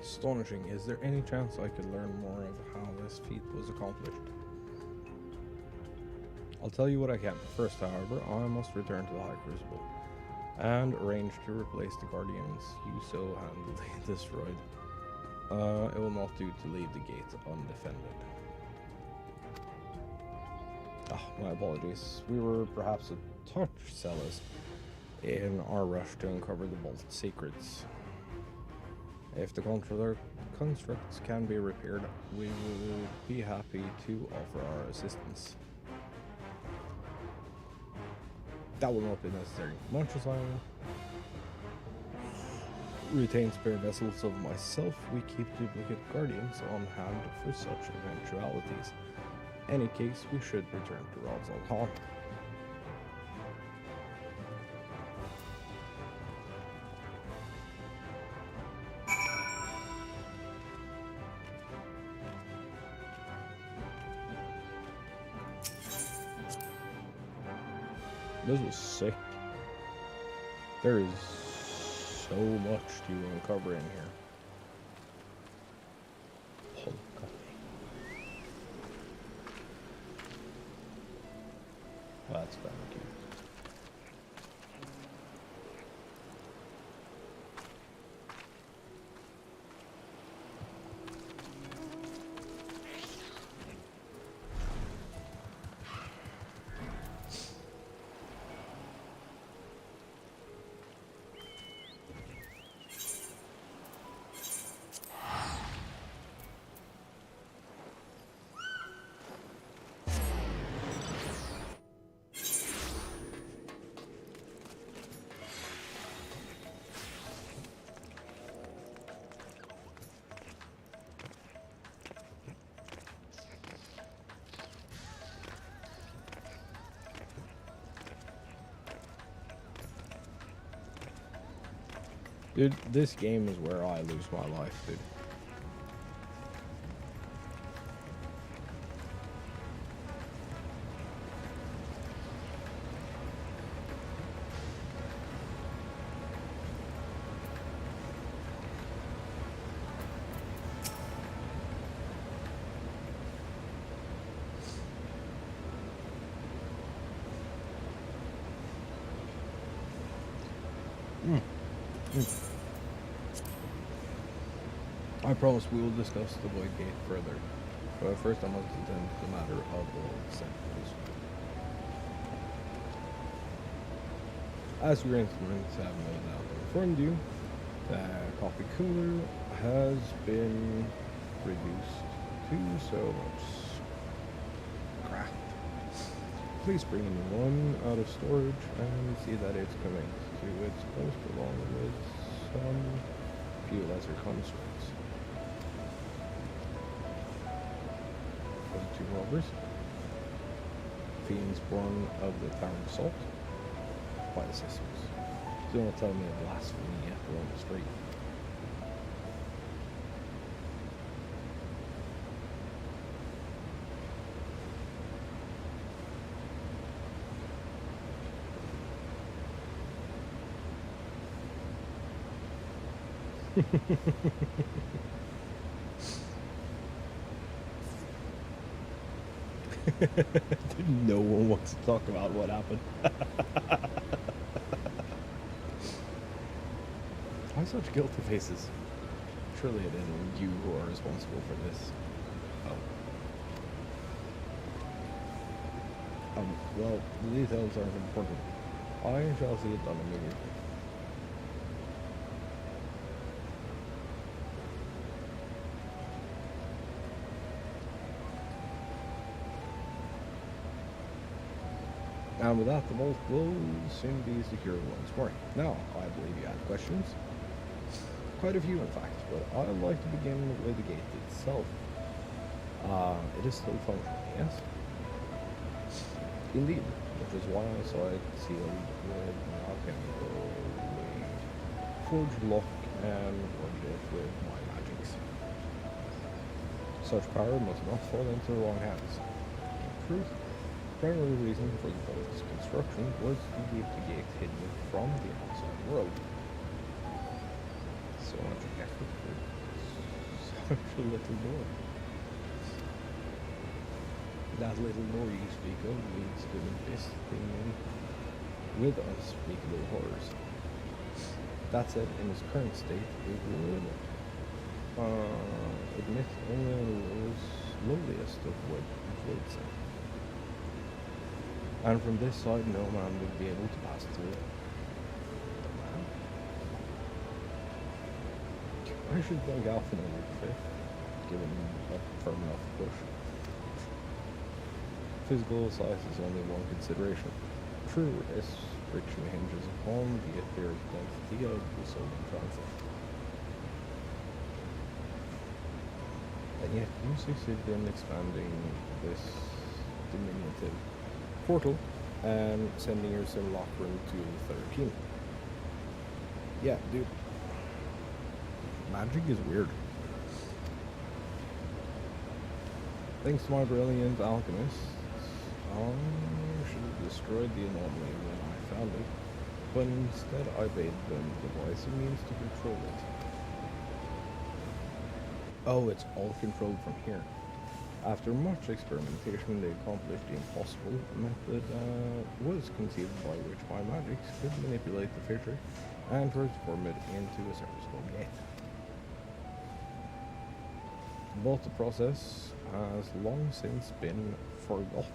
Astonishing. Is there any chance I could learn more of how this feat was accomplished? I'll tell you what I can. First, however, I must return to the High Crucible and arrange to replace the Guardians you so handily destroyed. It will not do to leave the gate undefended. My apologies. We were perhaps a touch zealous in our rush to uncover the vault's secrets. If the constructs can be repaired, we will be happy to offer our assistance. That will not be necessary. Much as I retain spare vessels of myself, we keep duplicate guardians on hand for such eventualities. Any case, we should return to Rod's Hall. This was sick. There is so much to uncover in here. Holy God. That's kind of cute. Dude, this game is where I lose my life, dude. I promise we will discuss the Void Gate further, but first I must attend to the matter of the samples. As your instruments have no doubt informed you, the coffee cooler has been reduced to so much crap. Please bring in one out of storage and see that it's connected to its post along with some few lesser constructs. Those two robbers. Fiends born of the town of Salt by the sisters. Do not tell me a blasphemy yet on the street. No one wants to talk about what happened. Why such guilty faces? Surely it isn't you who are responsible for this. Oh. Well, the details aren't important. I shall see it done immediately. And with that, the vault will soon be secured once more. Now, I believe you had questions. Quite a few, in fact, but I'd like to begin with the gate itself. It is still functional, yes? Indeed, which is why I saw it sealed with alchemical forged lock and forged it with my magics. Such power must not fall into the wrong hands. In truth, the primary reason for the vault's construction was to keep the gate hidden from the outside world. So much effort for such a little door. That little door you speak of leads to investing with unspeakable horrors. That said, in its current state, it would admit only the lowliest of voids. And from this side, no man would be able to pass through it. I should think Alpha would fit, given a firm enough push. Physical size is only one consideration. True, this friction hinges upon the etheric density of the soul in transit. And yet, you succeeded in expanding this diminutive portal and sending your simulacrum to the 13. Yeah, dude. Magic is weird. Thanks to my brilliant alchemists, I should have destroyed the anomaly when I found it, but instead I bade them devise a means to control it. Oh, it's all controlled from here. After much experimentation, they accomplished the impossible. A method was conceived by which my magics could manipulate the fissure and transform it into a serviceable gate. But the process has long since been forgotten.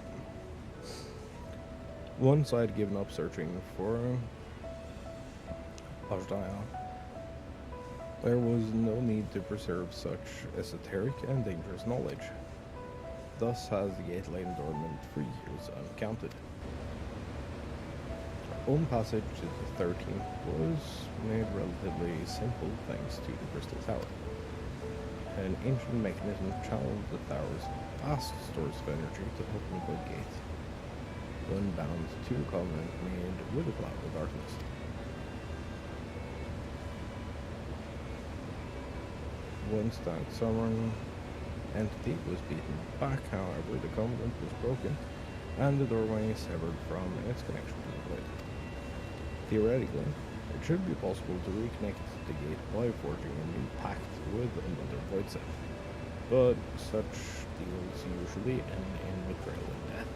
Once I had given up searching for Ajdaia, there was no need to preserve such esoteric and dangerous knowledge. Thus has the gate lain dormant for years uncounted. Our own passage to the 13th was made relatively simple thanks to the Crystal Tower. An ancient mechanism channeled the tower's vast stores of energy to open the Void Gate, one bound to a covenant made with a cloud of darkness. Once that sovereign entity was beaten back, however, the covenant was broken and the doorway severed from its connection to the void. Theoretically, it should be possible to reconnect the gate by forging a new pact with another void set, but such deals usually end in betrayal and death.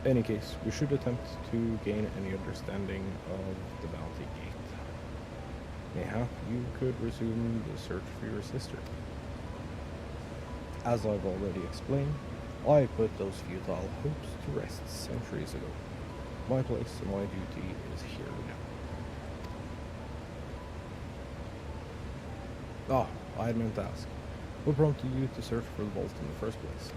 In any case, we should attempt to gain any understanding of the bounty gate. Mayhap you could resume the search for your sister. As I've already explained, I put those futile hopes to rest centuries ago. My place and my duty is here now. Ah, I had meant to ask. What prompted you to search for the vault in the first place?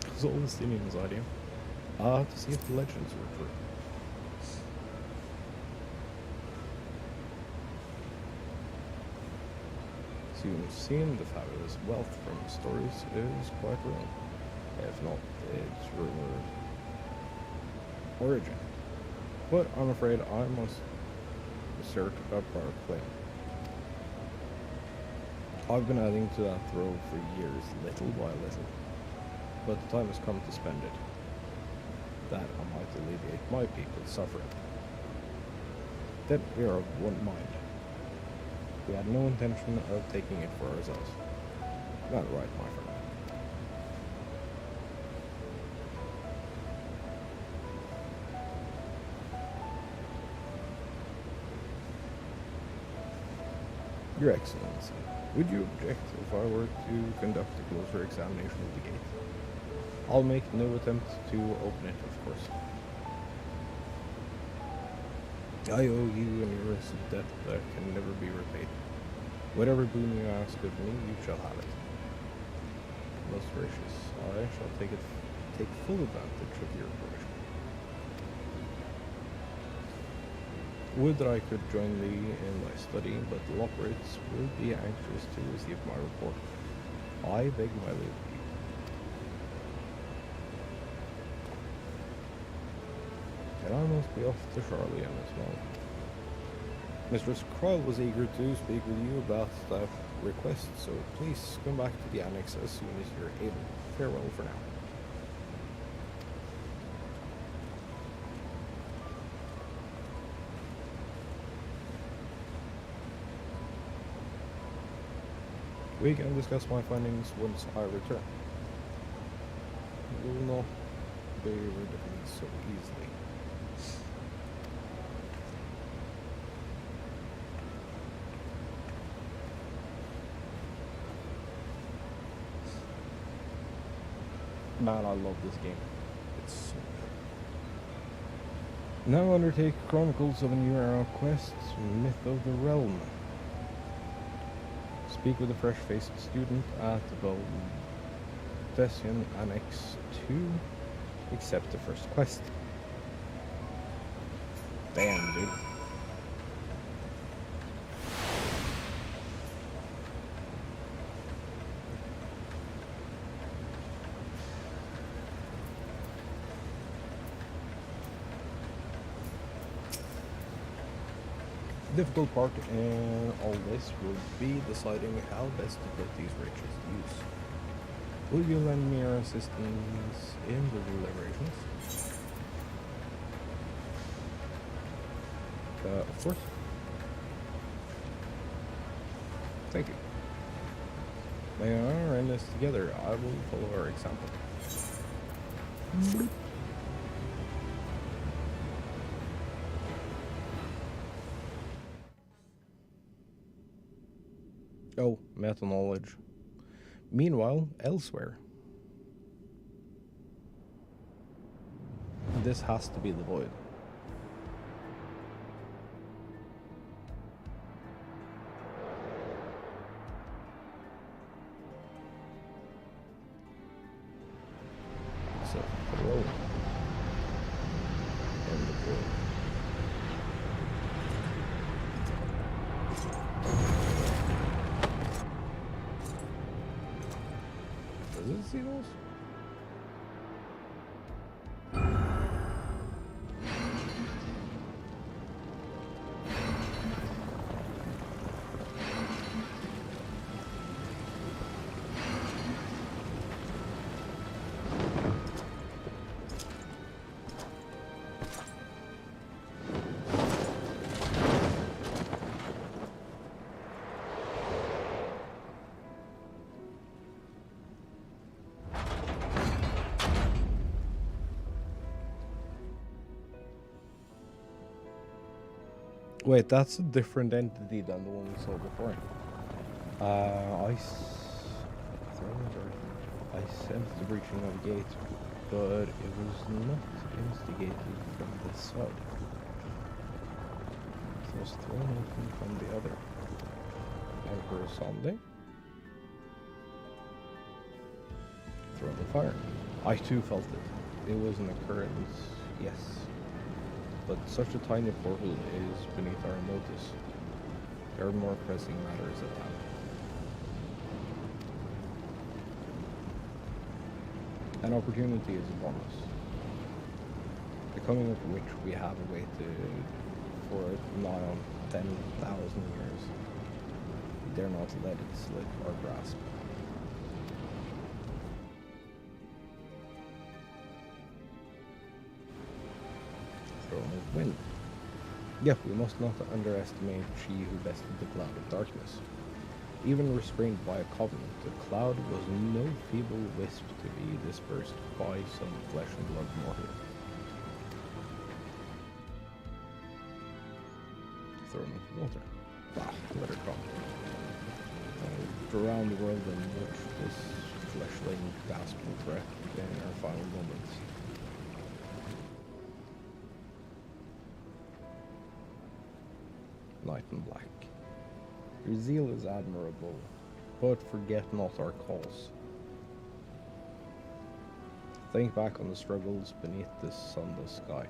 It was Augustinian's idea. To see if the legends were true. Seeing the fabulous wealth from stories is quite real, if not its rumored origin. But I'm afraid I must assert a prior claim. I've been adding to that throw for years, little by little, but the time has come to spend it, that I might alleviate my people's suffering. Then we are of one mind. We had no intention of taking it for ourselves. Not right, my friend. Your Excellency, would you object if I were to conduct a closer examination of the gate? I'll make no attempt to open it, of course. I owe you an errors debt that can never be repaid. Whatever boon you ask of me, you shall have it. Most gracious, I shall take full advantage of your permission. Would that I could join thee in thy study, but the Loporits will be anxious to receive my report. I beg my leave. And I must be off to Charlie and as well. Mistress Krull was eager to speak with you about that request, so please come back to the annex as soon as you're able. Farewell for now. We can discuss my findings once I return. You will not be rid of me so easily. Man, I love this game. It's so good. Now undertake Chronicles of a New Era quest, Myth of the Realm. Speak with a fresh-faced student at the Valdesian Annex 2. Accept the first quest. Damn, dude. The difficult part in all this will be deciding how best to put these riches to use. Will you lend me your assistance in the deliberations? Of course. Thank you. May I end this together? I will follow our example. Oh, meta knowledge. Meanwhile, elsewhere. This has to be the void. So, throw in the void. Does it see those? Wait, that's a different entity than the one we saw before. I sensed the breaching of a gate, but it was not instigated from this side. It was thrown open from the other. Emperor Sunday? Throw the fire. I too felt it. It was an occurrence, yes. But such a tiny portal is beneath our notice. There are more pressing matters at hand. An opportunity is upon us. The coming of which we have awaited for nigh on 10,000 years. We dare not let it slip our grasp. Throne of Wind. Yet we must not underestimate she who bested the cloud of darkness. Even restrained by a covenant, the cloud was no feeble wisp to be dispersed by some flesh and blood mortal. Throne of Water. Let her come. Around the world in which this fleshling gasped for breath in our final moments. Night in Black. Your zeal is admirable, but forget not our cause. Think back on the struggles beneath this sunless sky.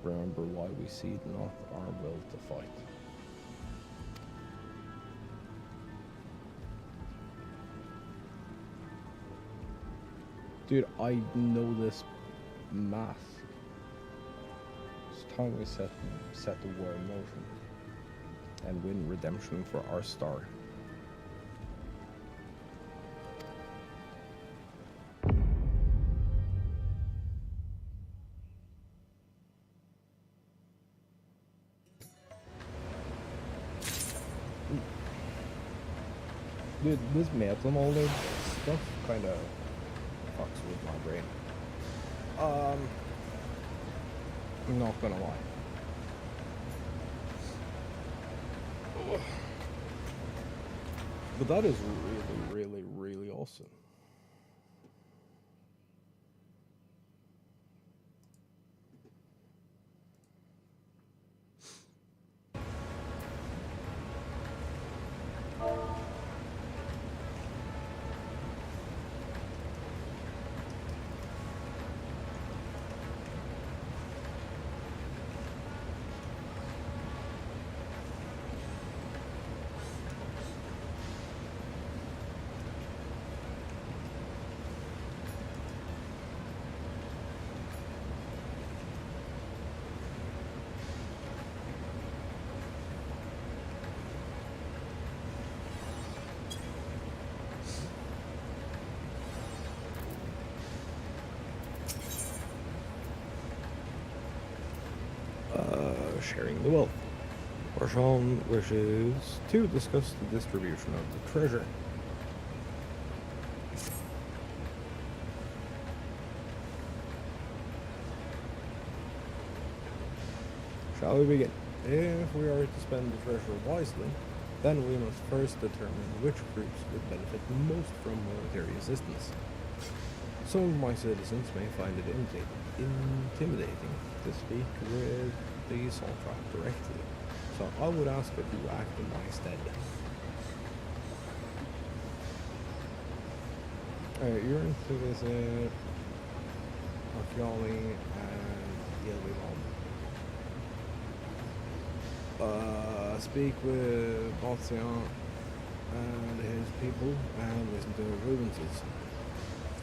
Remember why we cede not our will to fight. Dude, I know this math. It's time we set the war in motion and win redemption for our star. Dude, this metal knowledge stuff kind of fucks with my brain. I'm not gonna lie. But that is really awesome. Sharing the wealth. Warshawn wishes to discuss the distribution of the treasure. Shall we begin? If we are to spend the treasure wisely, then we must first determine which groups would benefit most from monetary assistance. Some of my citizens may find it intimidating to speak with the Saltrap directly, so I would ask if you act in my stead. Alright, you're in to visit Archeoli and Yelivon. Speak with Balthion and his people and listen to their grievances.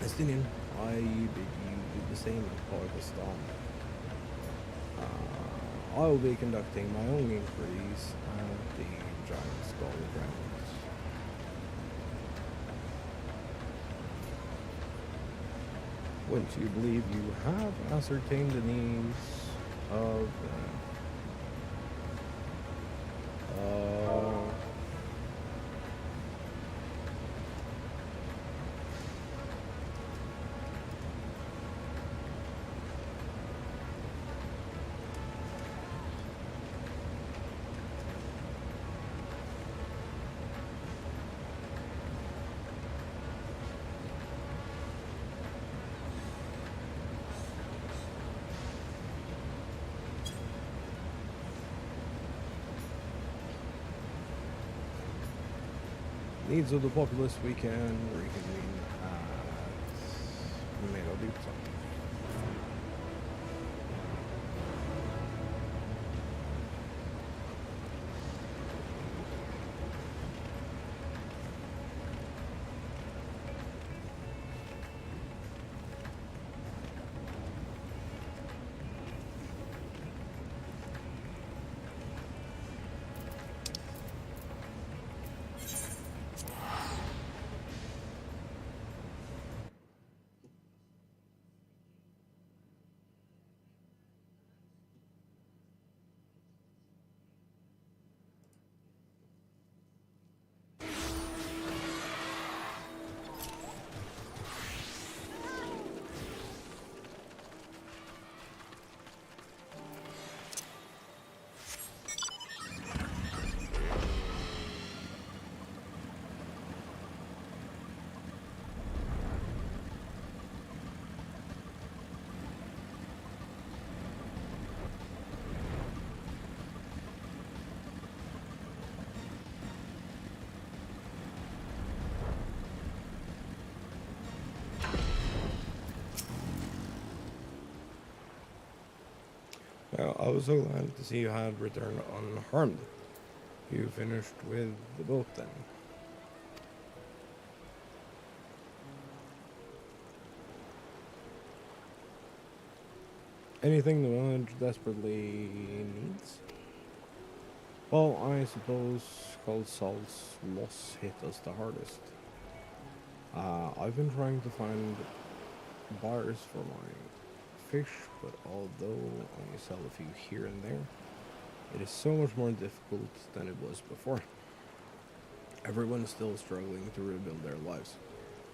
Estinian, I bid you do the same in Pakistan. I will be conducting my own inquiries at the Giant Skull Grounds. Once you believe you have ascertained the needs of needs of the populace, we can reconvene at Meadowdeep. Well, I was so glad to see you had returned unharmed. You finished with the boat then. Anything the village desperately needs? Well, I suppose Cold Salt's loss hit us the hardest. I've been trying to find buyers for my fish, but although I only sell a few here and there, it is so much more difficult than it was before. Everyone's still struggling to rebuild their lives.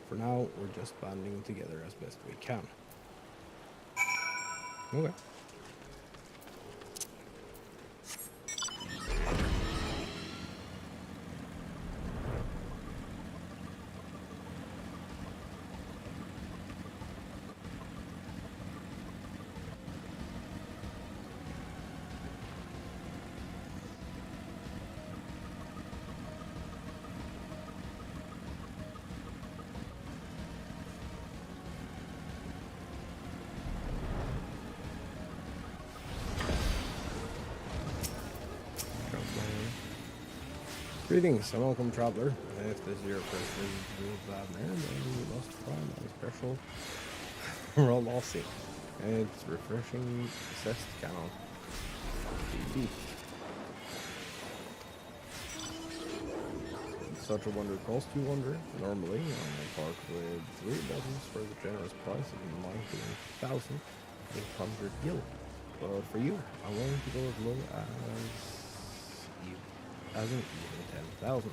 For now, we're just banding together as best we can. Okay. Greetings and welcome, traveler. If this is your first visit to Vladimir, then you must try my special raw lassi. It's refreshing zest cannon. BB. Such a wonder cost, you wonder? Normally, I park with 3 bottles for the generous price of 19,800 gil. But for you, I'm willing to go as low as an even 10,000.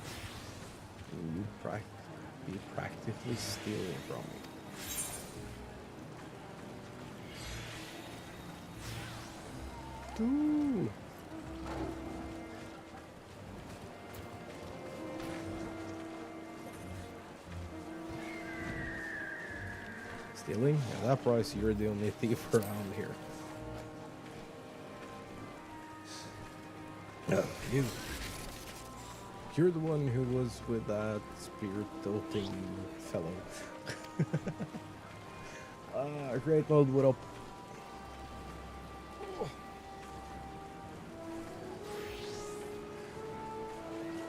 You'd practically stealing from me. Ooh. Stealing? At that price, you're the only thief around here. You. You're the one who was with that spirit-toting fellow. Great mode, what up?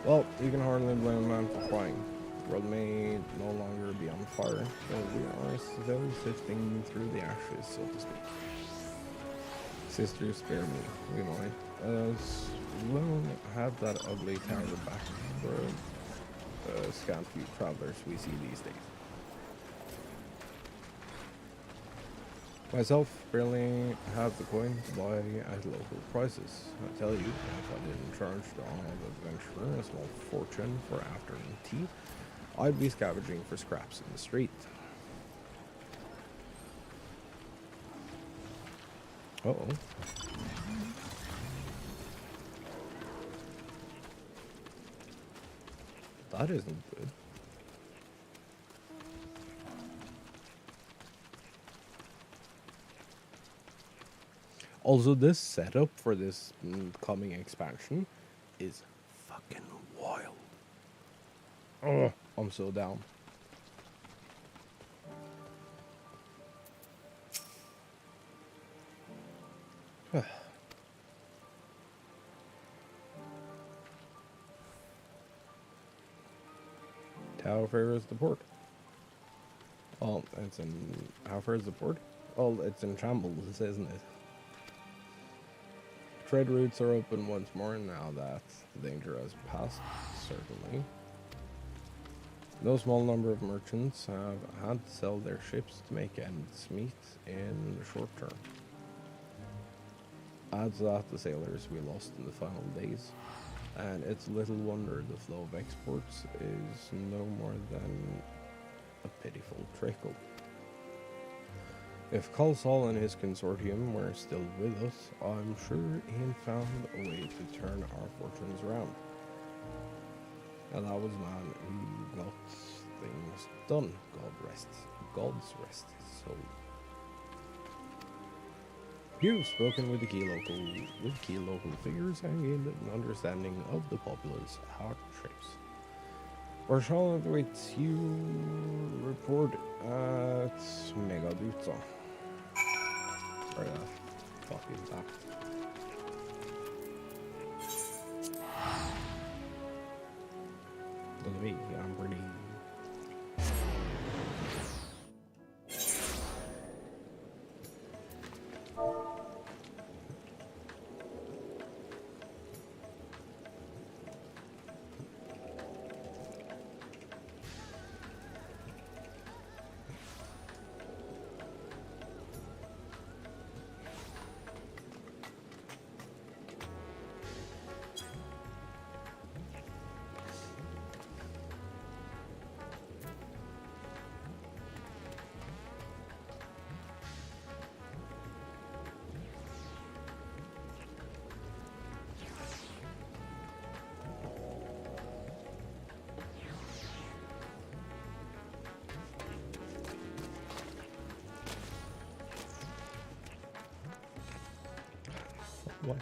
Well, you can hardly blame a man for crying. The world may no longer be on fire, but we are still sifting through the ashes, so to speak. Sister, spare me. We might as well have that ugly tower back for the scant few travelers we see these days. Myself barely have the coin to buy at local prices. I tell you, if I didn't charge the honorable adventurer a small fortune for afternoon tea, I'd be scavenging for scraps in the street. Uh-oh. That isn't good. Also, this setup for this coming expansion is fucking wild. Oh, I'm so down. How far is the port? Oh, it's in... How far is the port? Oh, it's in shambles, isn't it? Trade routes are open once more now that the danger has passed, certainly. No small number of merchants have had to sell their ships to make ends meet in the short term. Add to that the sailors we lost in the final days, and it's little wonder the flow of exports is no more than a pitiful trickle. If Khalsal and his consortium were still with us, I'm sure he'd found a way to turn our fortunes around. And that was a man who got things done. God's rest his soul. You've spoken with key local figures and gained an understanding of the populace hardships. Or shall I await you report at Megaduta? Sorry, that fucking tapped. Doesn't mean I'm pretty. What?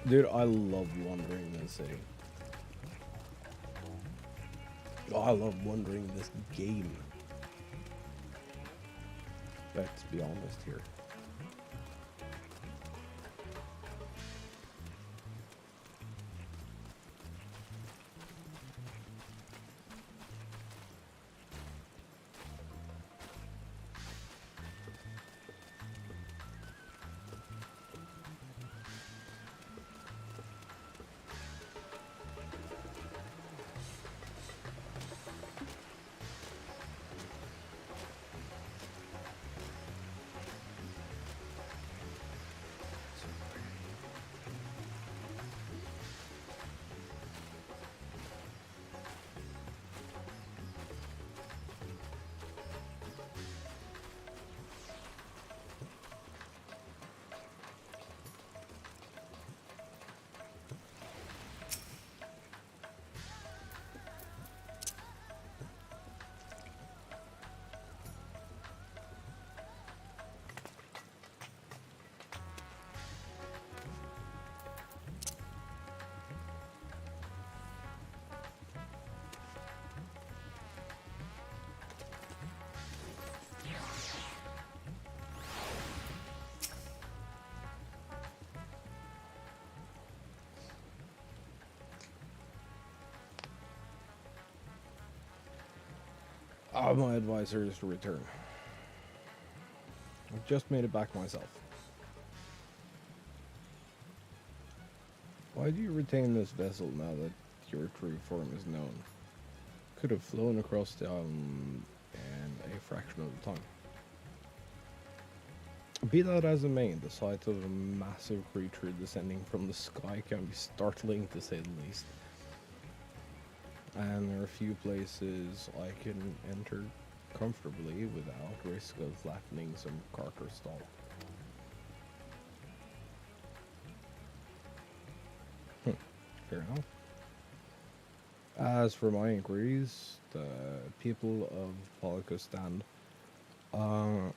Dude, I love wandering this city. Oh, I love wandering this game. Let's be honest here. My advisor is to return. I've just made it back myself. Why do you retain this vessel now that your true form is known? Could have flown across the island in a fraction of the time. Be that as it may, the sight of a massive creature descending from the sky can be startling to say the least. And there are few places I can enter comfortably without risk of flattening some Carter stall. Fair enough. As for my inquiries, the people of Polakistan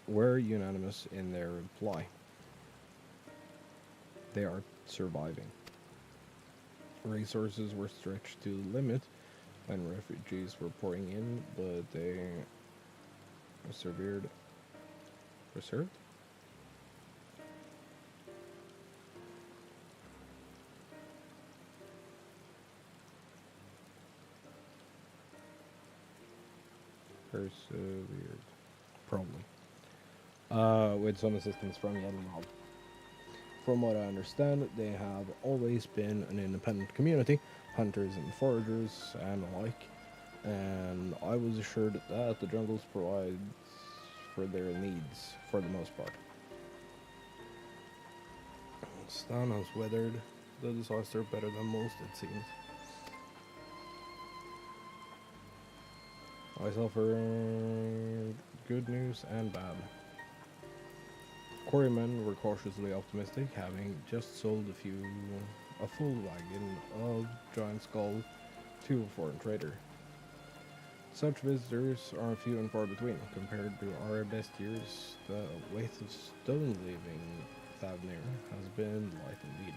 were unanimous in their reply. They are surviving. Resources were stretched to the limit when refugees were pouring in, but they persevered. Preserved? Persevered. Probably. With some assistance from Yellow Mob. From what I understand, they have always been an independent community, hunters and foragers and the like, and I was assured that the jungles provides for their needs for the most part. Stan has weathered the disaster better than most, it seems. I suffered good news and bad. Quarrymen were cautiously optimistic, having just sold a full wagon of giant skull to a foreign trader. Such visitors are few and far between. Compared to our best years, the weight of stone leaving Thavnir has been light indeed.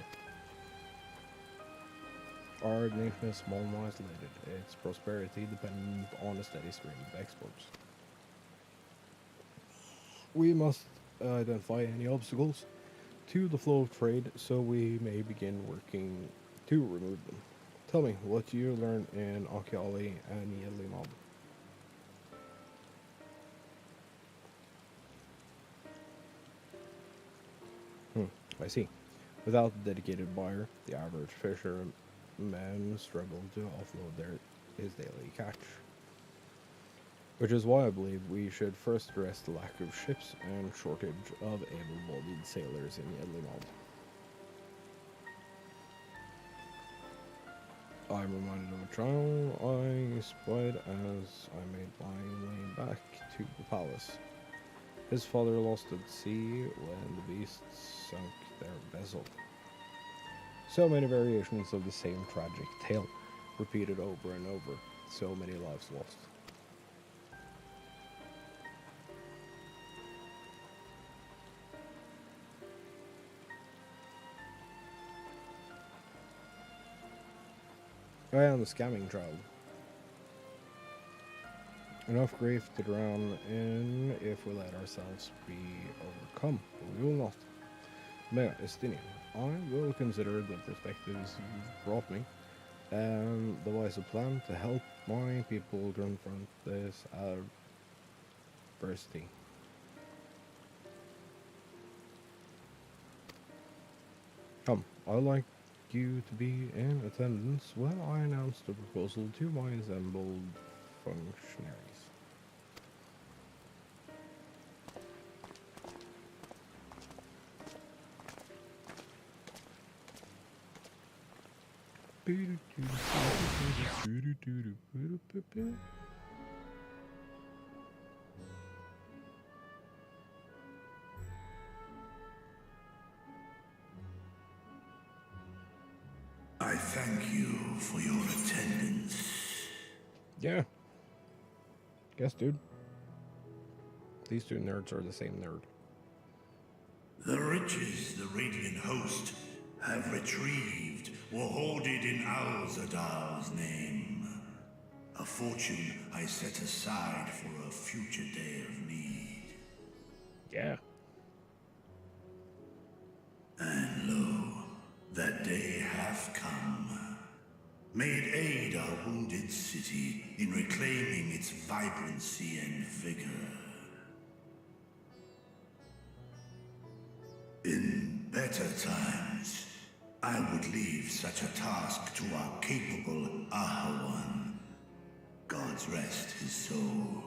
Our nation is small and isolated, its prosperity dependent on a steady stream of exports. We must identify any obstacles to the flow of trade so we may begin working to remove them. Tell me, what do you learn in Akiali and Yelimab? I see. Without a dedicated buyer, the average fisherman struggle to offload his daily catch. Which is why I believe we should first address the lack of ships and shortage of able-bodied sailors in Yedlinod. I'm reminded of a child I spied as I made my way back to the palace. His father lost at sea when the beasts sunk their vessel. So many variations of the same tragic tale, repeated over and over. So many lives lost. I am the scamming child. Enough grief to drown in if we let ourselves be overcome, but we will not. Mea Estinian, I will consider the perspectives you've brought me and devise a plan to help my people confront this adversity. Come, I'd like you to be in attendance when I announce the proposal to my assembled functionaries. I thank you for your attendance. Yeah. Guess, dude. These two nerds are the same nerd. The riches the Radiant Host have retrieved were hoarded in Alzadal's name. A fortune I set aside for a future day of need. Yeah. And lo, that day hath come. May it aid our wounded city in reclaiming its vibrancy and vigor. In better times, I would leave such a task to our capable Ahawan. God's rest his soul.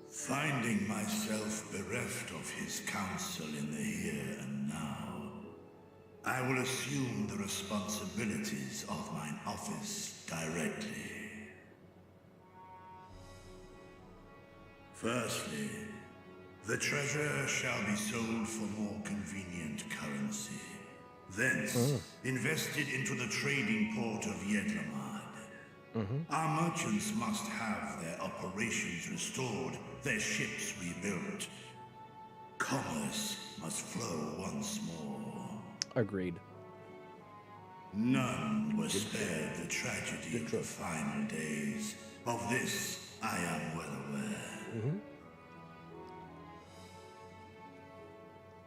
Finding myself bereft of his counsel in the here and now, I will assume the responsibilities of mine office directly. Firstly, the treasure shall be sold for more convenient currency. Thence, invested into the trading port of Yedlamad. Our merchants must have their operations restored, their ships rebuilt. Commerce must flow once more. Agreed. None were spared the tragedy of the final days. Of this, I am well aware.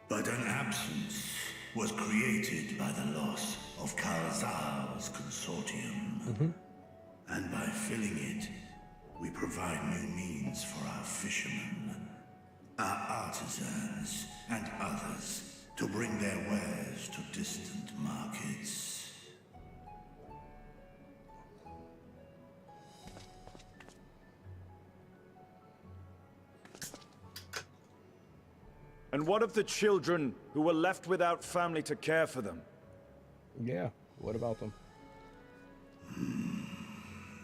But an absence was created by the loss of Kalzar's consortium. And by filling it, we provide new means for our fishermen, our artisans, and others to bring their wares to distant markets. And what of the children who were left without family to care for them? Yeah, what about them?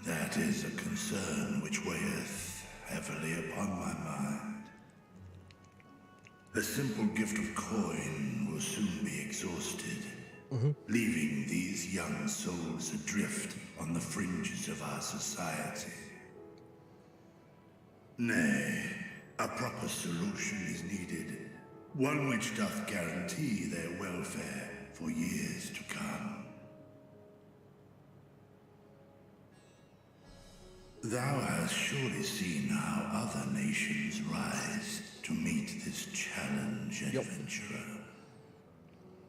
That is a concern which weigheth heavily upon my mind. A simple gift of coin will soon be exhausted, leaving these young souls adrift on the fringes of our society. Nay, a proper solution is needed, one which doth guarantee their welfare for years to come. Thou hast surely seen how other nations rise to meet this challenge, adventurer.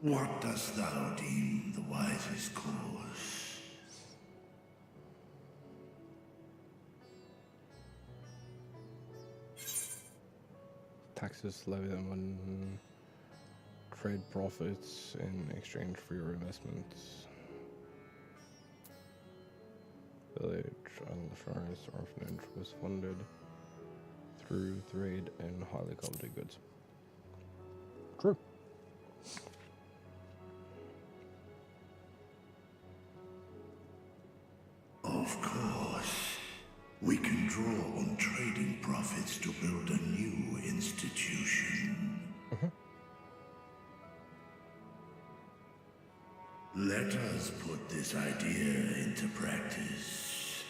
What dost thou deem the wisest course? Taxes levy them on trade profits in exchange for your investments. Village on the Shires orphanage was funded through trade in highly coveted goods. True. Of course. We can draw on trading profits to build a new institution. Let us put this idea into practice.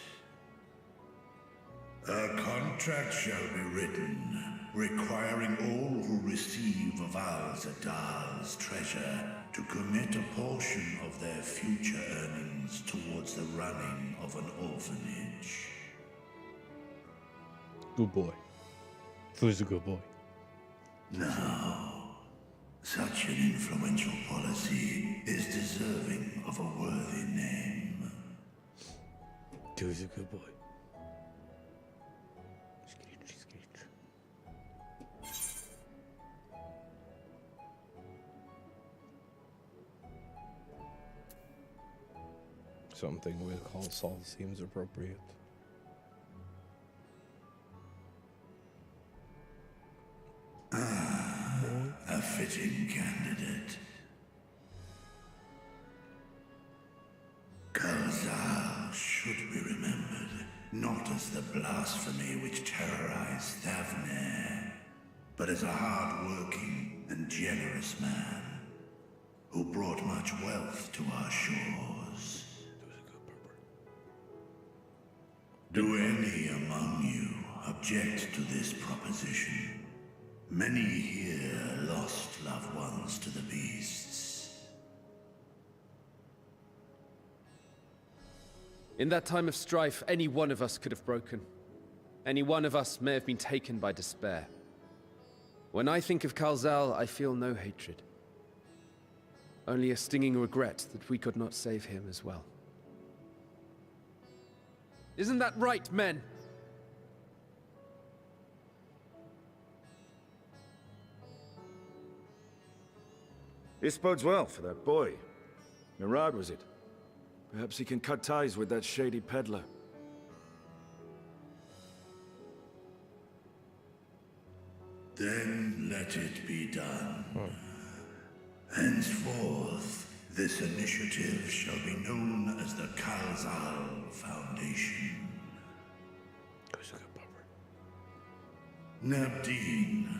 A contract shall be written, requiring all who receive of Al-Zadal's treasure to commit a portion of their future earnings towards the running of an orphanage. Good boy. Who's a good boy? Now, such an influential policy is deserving of a worthy name. Who's a good boy? Screech, screech. Something with call Saul seems appropriate. A fitting candidate. Kalzar should be remembered, not as the blasphemy which terrorized Thavne, but as a hard-working and generous man who brought much wealth to our shores. Do any among you object to this proposition? Many here lost loved ones to the beasts. In that time of strife, any one of us could have broken. Any one of us may have been taken by despair. When I think of Kalzal, I feel no hatred. Only a stinging regret that we could not save him as well. Isn't that right, men? This bodes well for that boy. Mirad, was it? Perhaps he can cut ties with that shady peddler. Then let it be done. Henceforth, this initiative shall be known as the Kalzal Foundation. Nabdeen,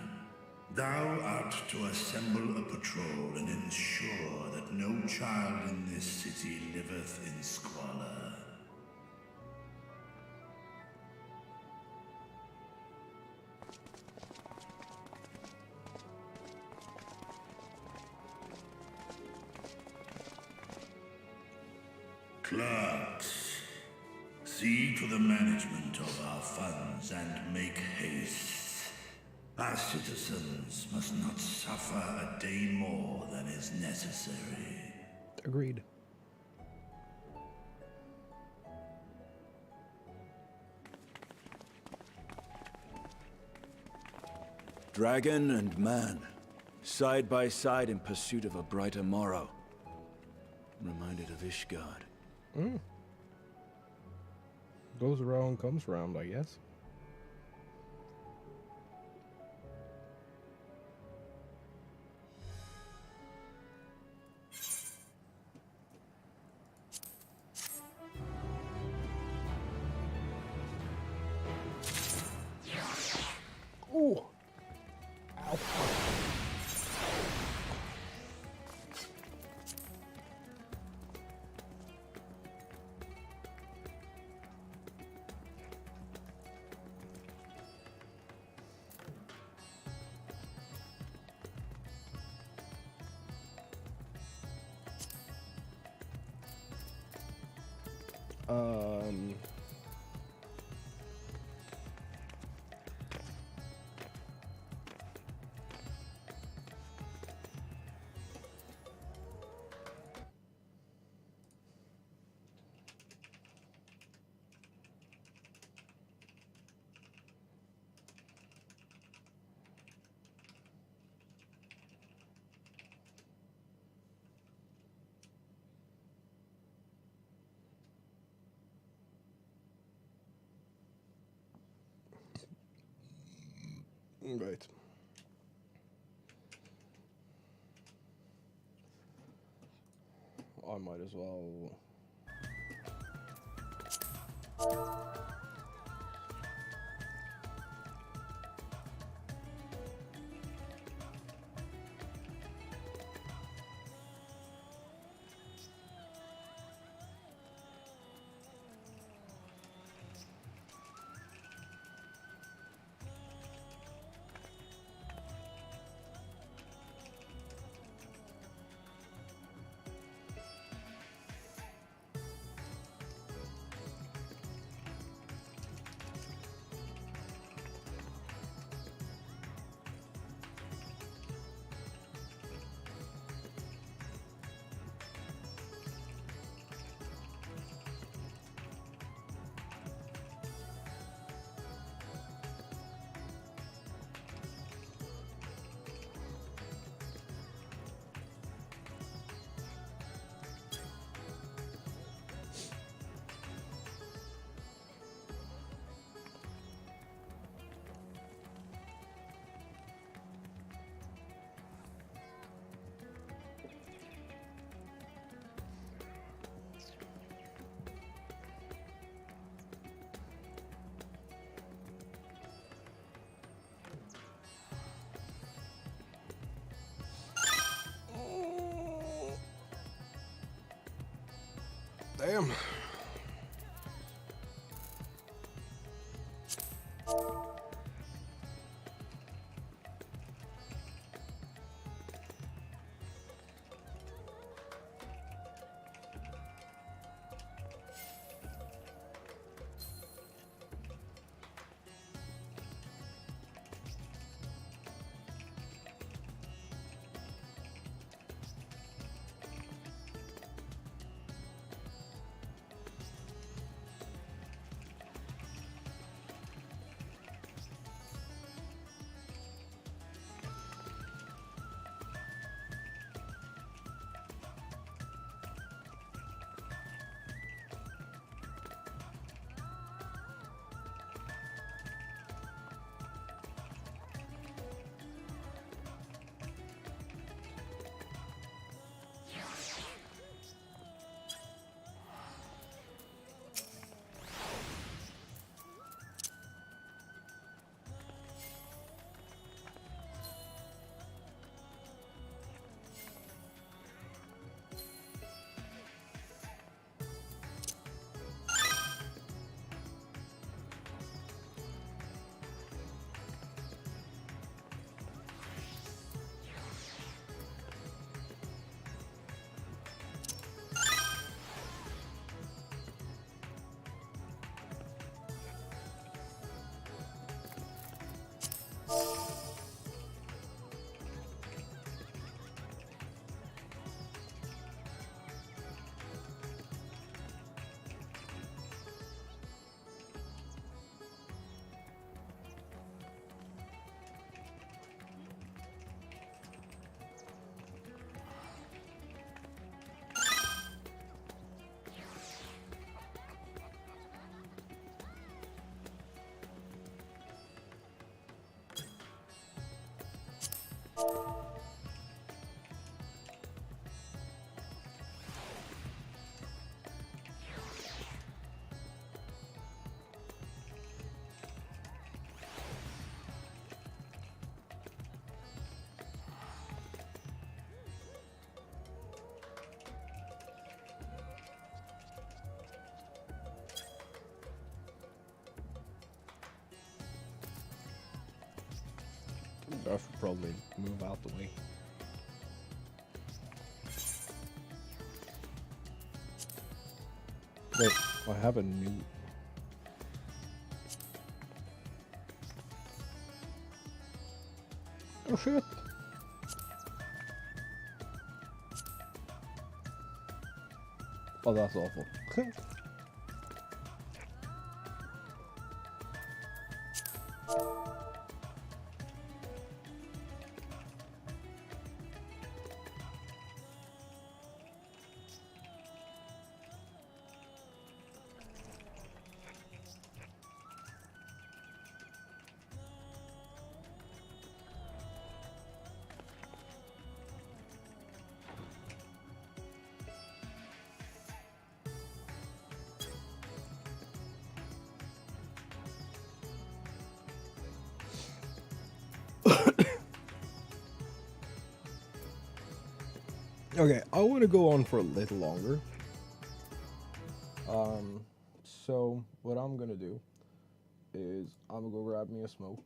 thou art to assemble a patrol and ensure that no child in this city liveth in squalor. Clerks, see to the management of our funds and make haste. Our citizens must not suffer a day more than is necessary. Agreed. Dragon and man, side by side in pursuit of a brighter morrow. Reminded of Ishgard. Goes around, comes around, I guess. Ooh. Ow. Right. I might as well. Damn. I should probably move out the way. Wait, I have a new... Oh shit! Oh, that's awful. Okay, I want to go on for a little longer. So what I'm gonna do is I'm gonna go grab me a smoke.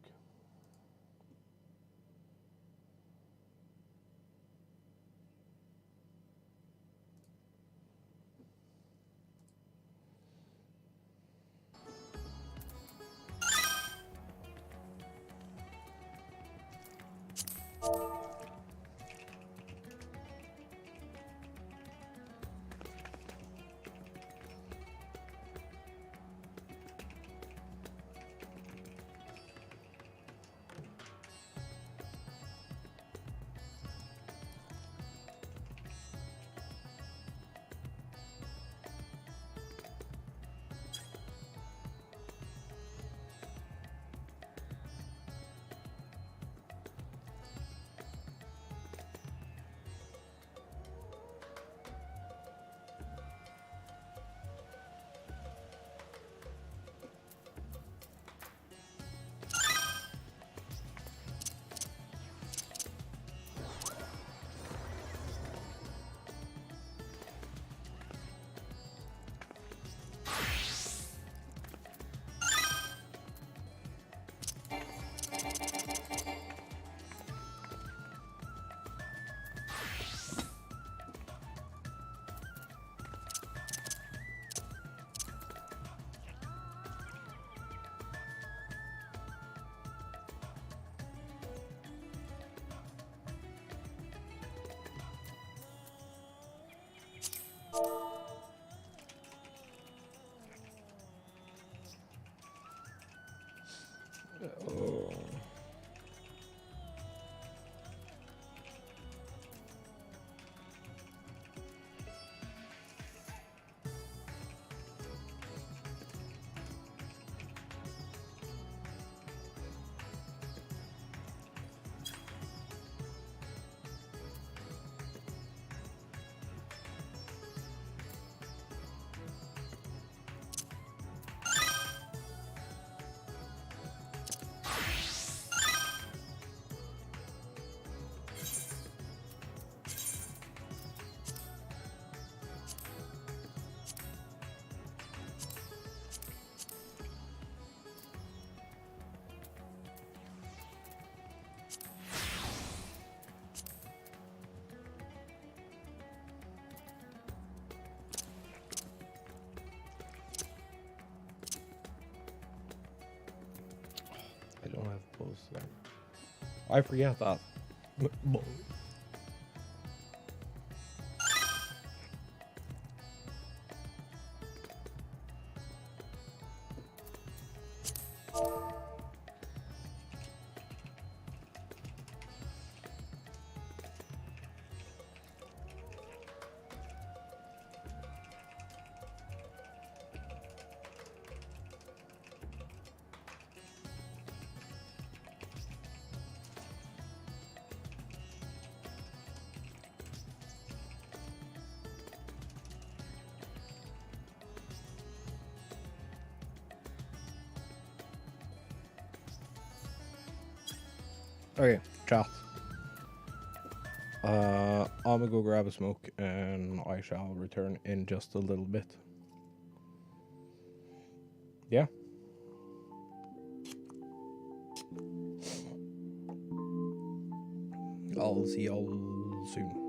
Oh. I don't have posts there. I forget that. Okay, chat. I'm gonna go grab a smoke and I shall return in just a little bit. Yeah? I'll see y'all soon.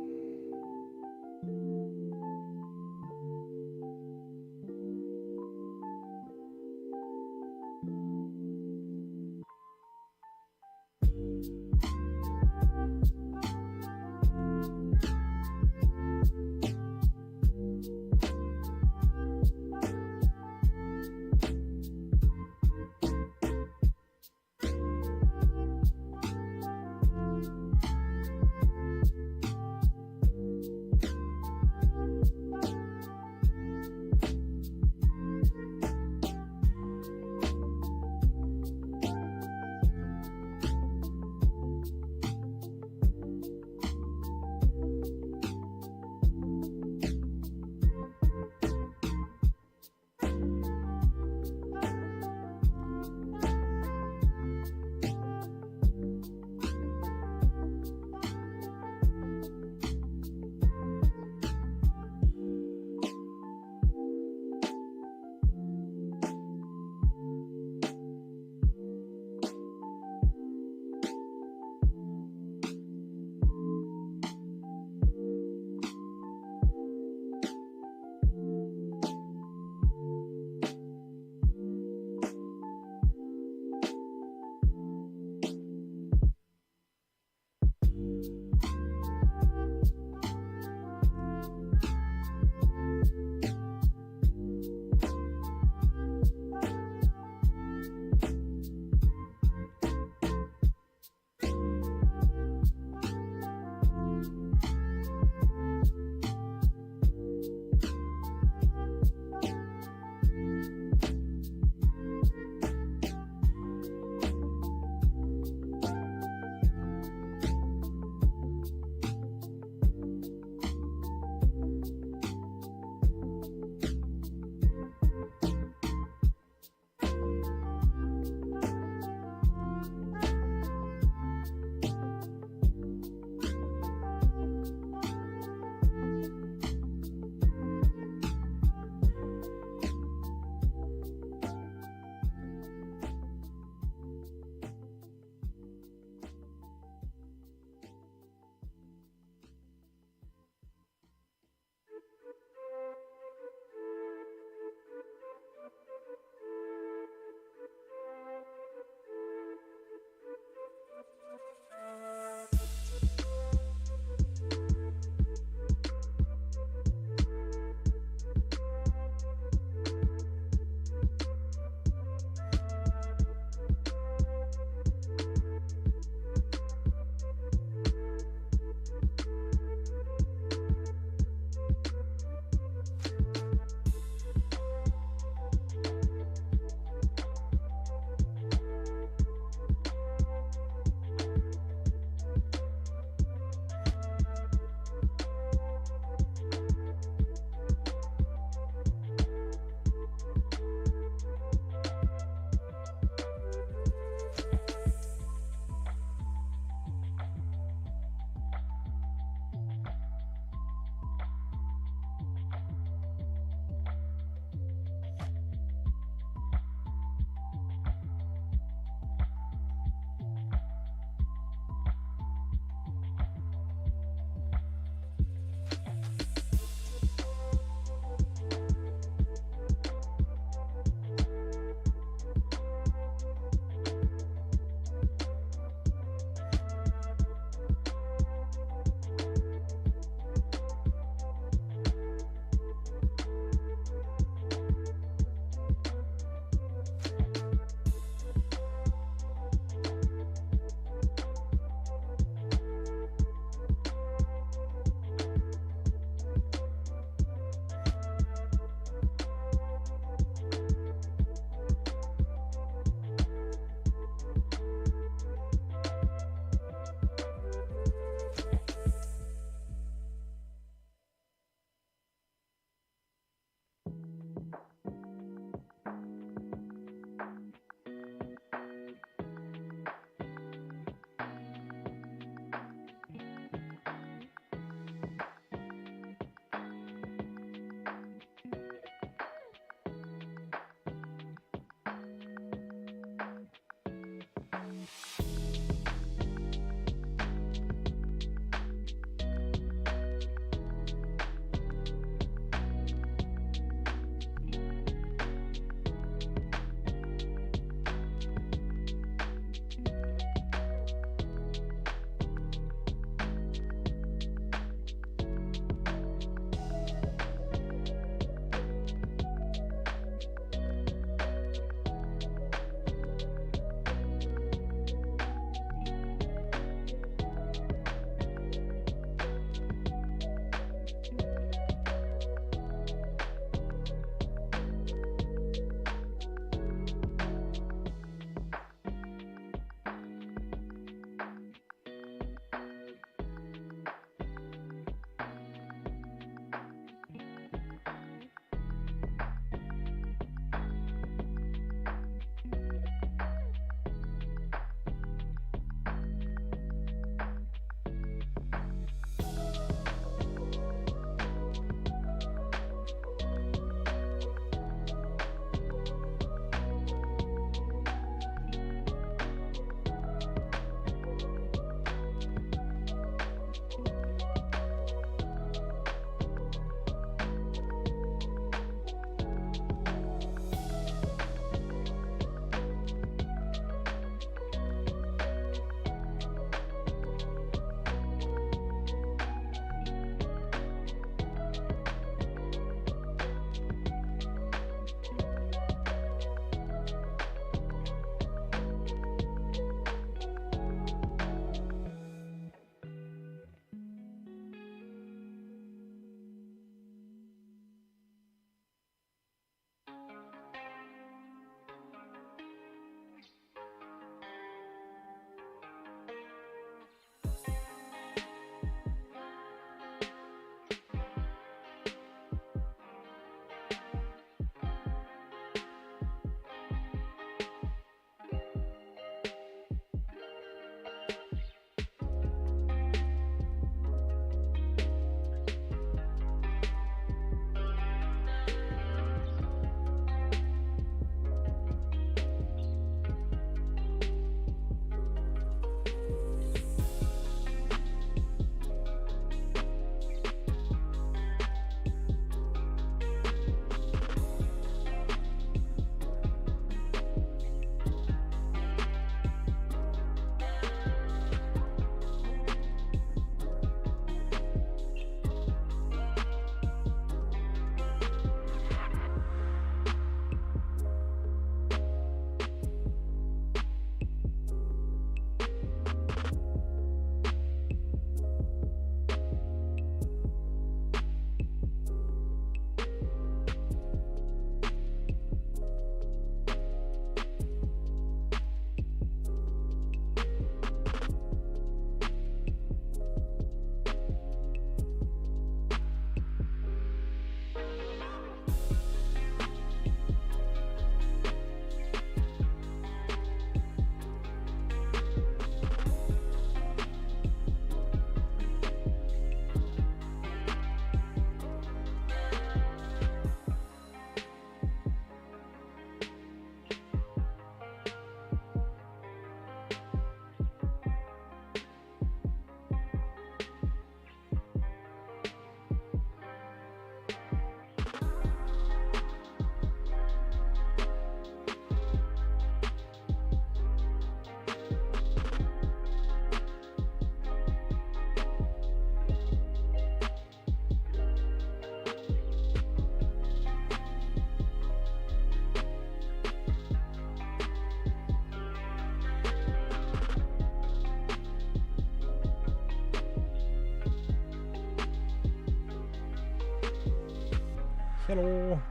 Hello,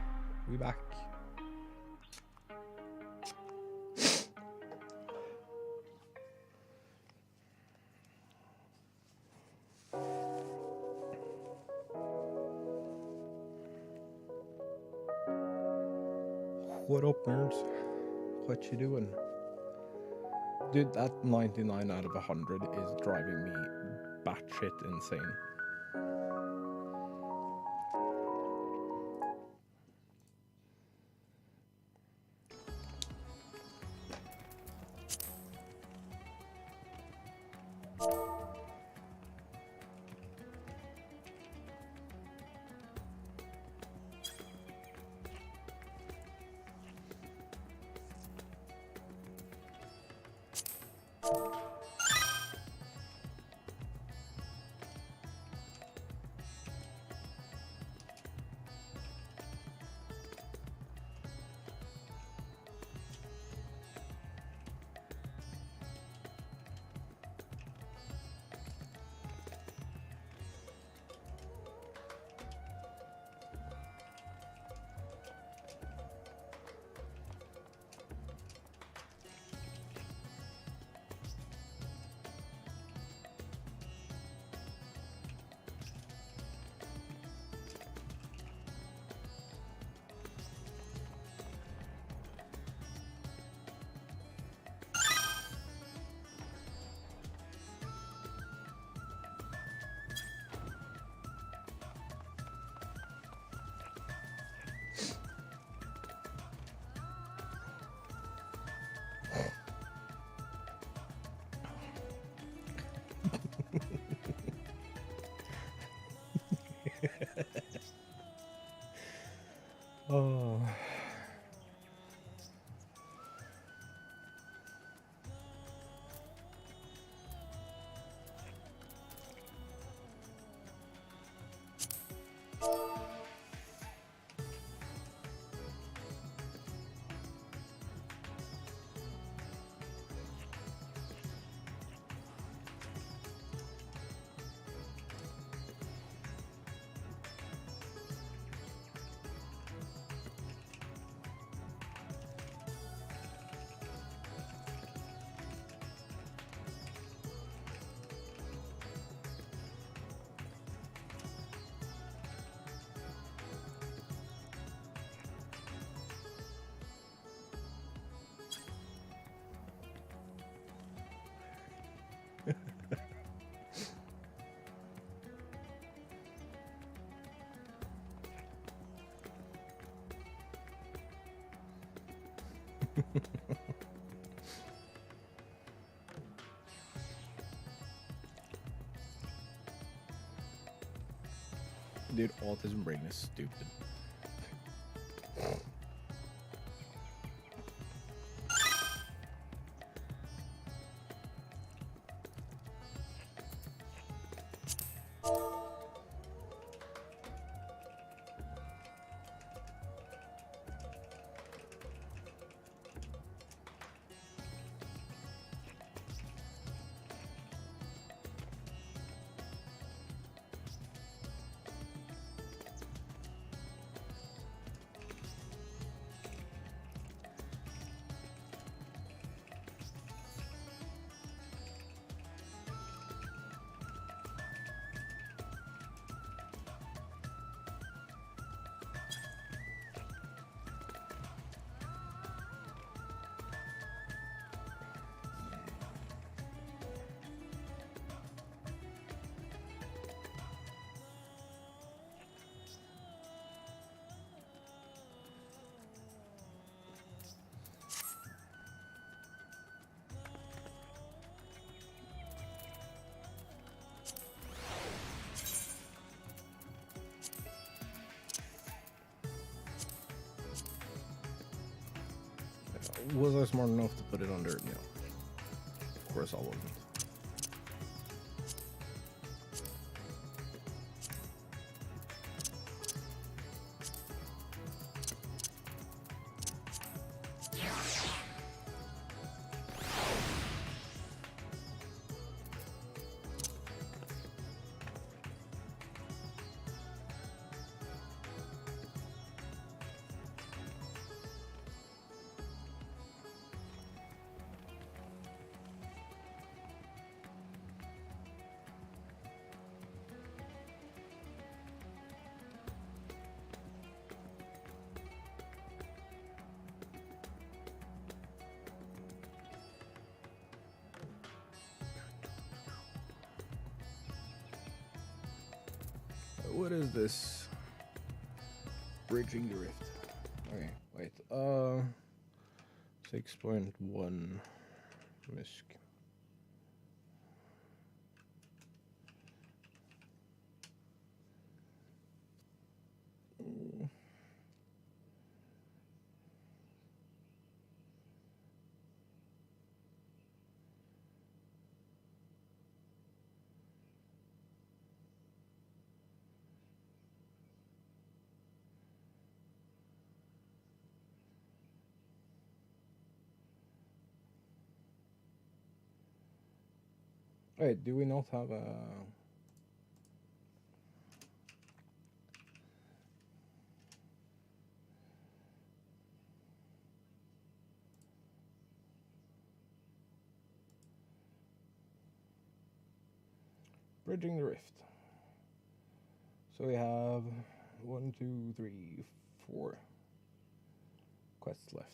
we back. What up, nerds? What you doing? Dude, that 99 out of 100 is driving me batshit insane. Oh. Dude, autism brain is stupid. Was I smart enough to put it under? No. Of course I wasn't. what is this? Bridging the Rift. Okay, wait. 6.1 misc. Wait, do we not have a... Bridging the Rift. So we have 1, 2, 3, 4 quests left.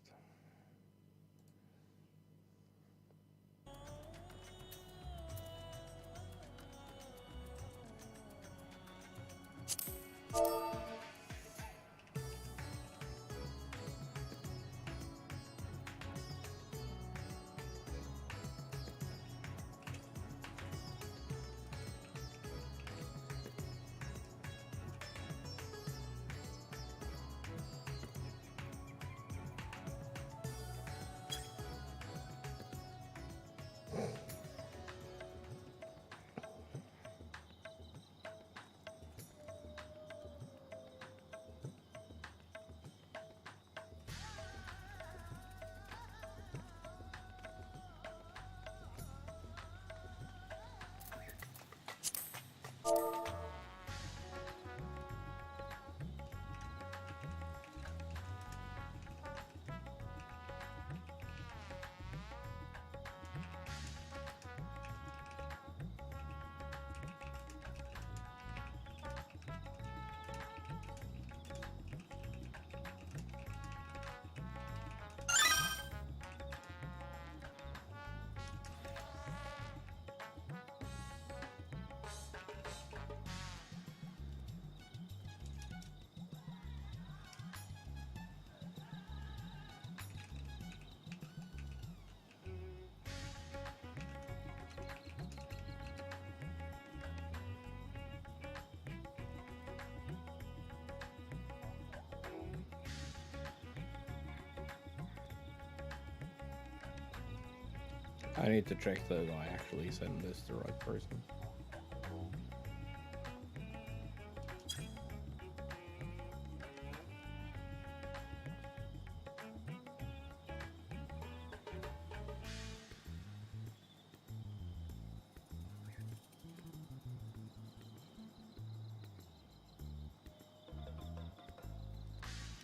I need to check that I actually send this to the right person.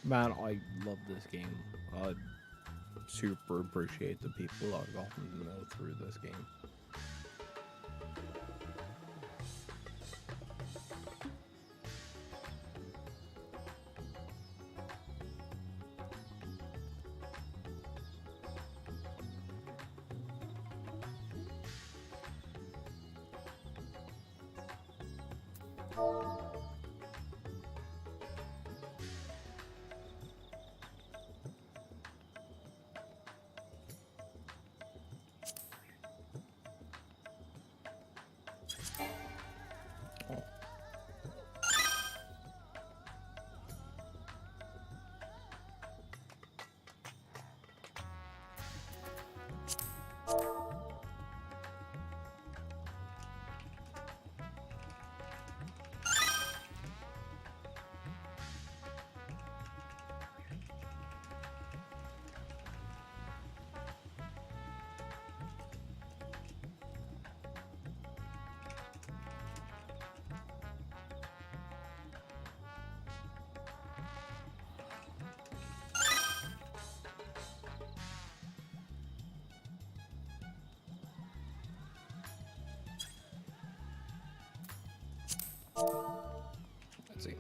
Man, I love this game. I super appreciate the people I've gotten to know through this game. Let's see.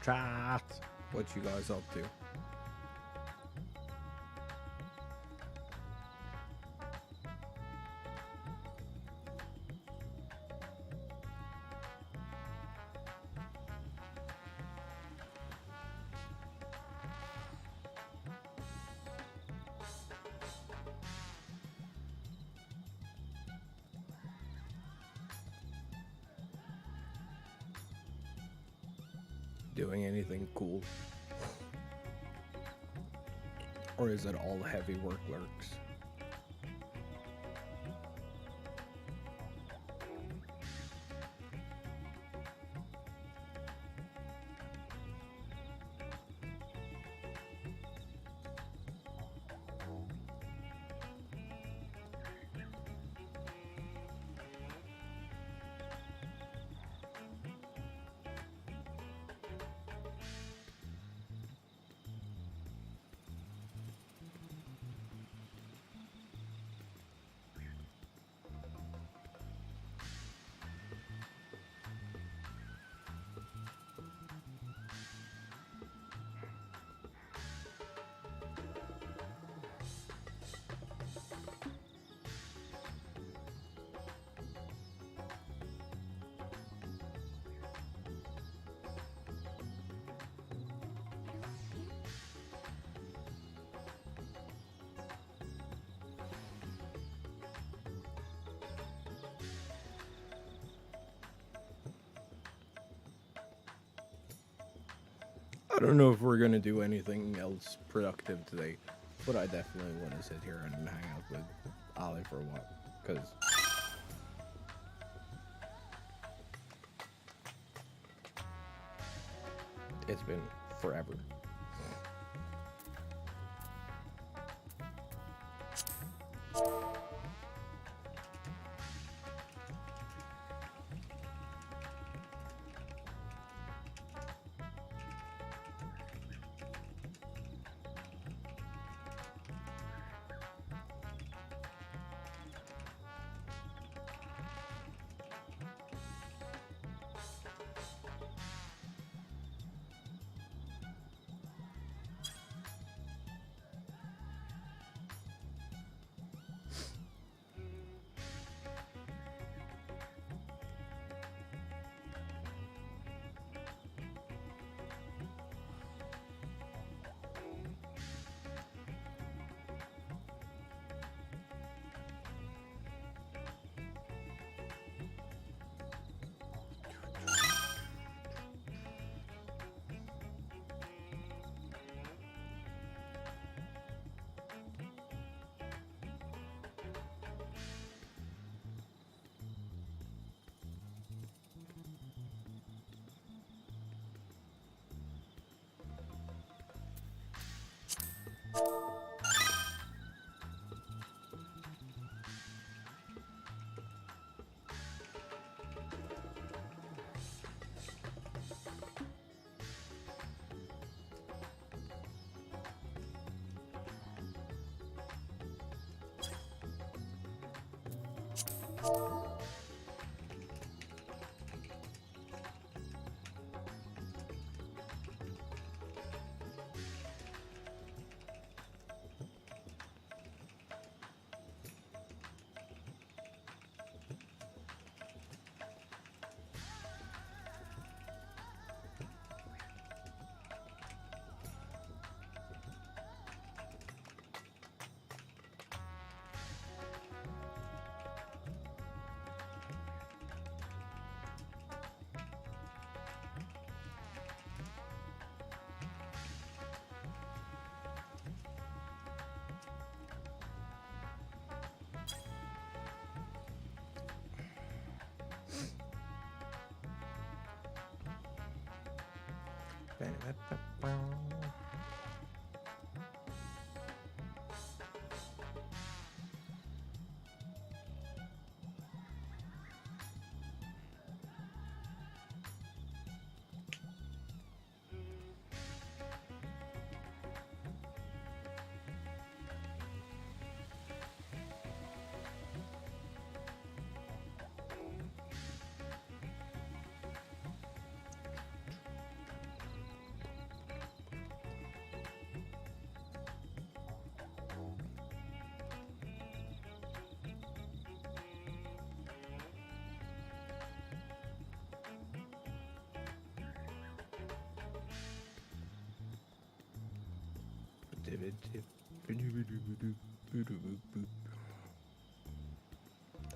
Chat. What you guys up to? Doing anything cool? Or is it all heavy work lurks? I don't know if we're gonna do anything else productive today, but I definitely want to sit here and hang out with Ali for a while, because it's been forever.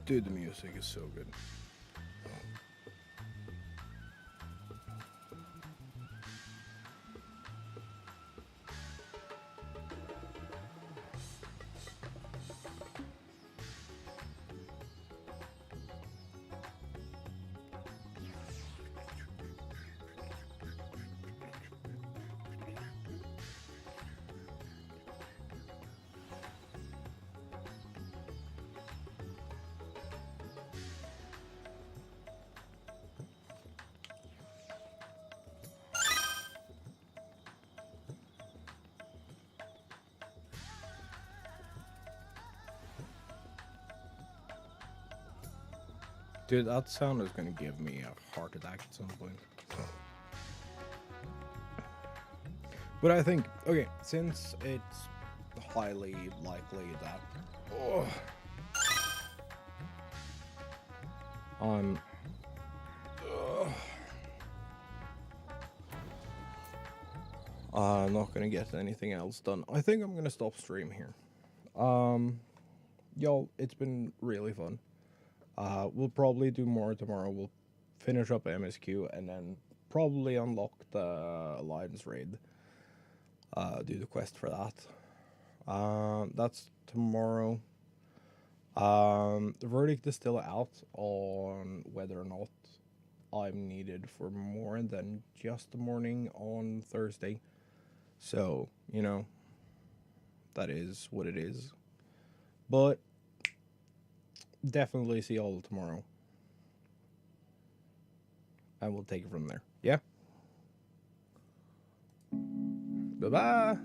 Dude, the music is so good. Dude, that sound is gonna give me a heart attack at some point. But I think, okay, since it's highly likely that I'm not gonna get anything else done, I think I'm gonna stop stream here. Y'all, it's been really fun. We'll probably do more tomorrow. We'll finish up MSQ and then probably unlock the Alliance raid. Do the quest for that. That's tomorrow. The verdict is still out on whether or not I'm needed for more than just the morning on Thursday. So, you know, that is what it is. But definitely see y'all tomorrow. And we'll take it from there. Yeah? Bye-bye.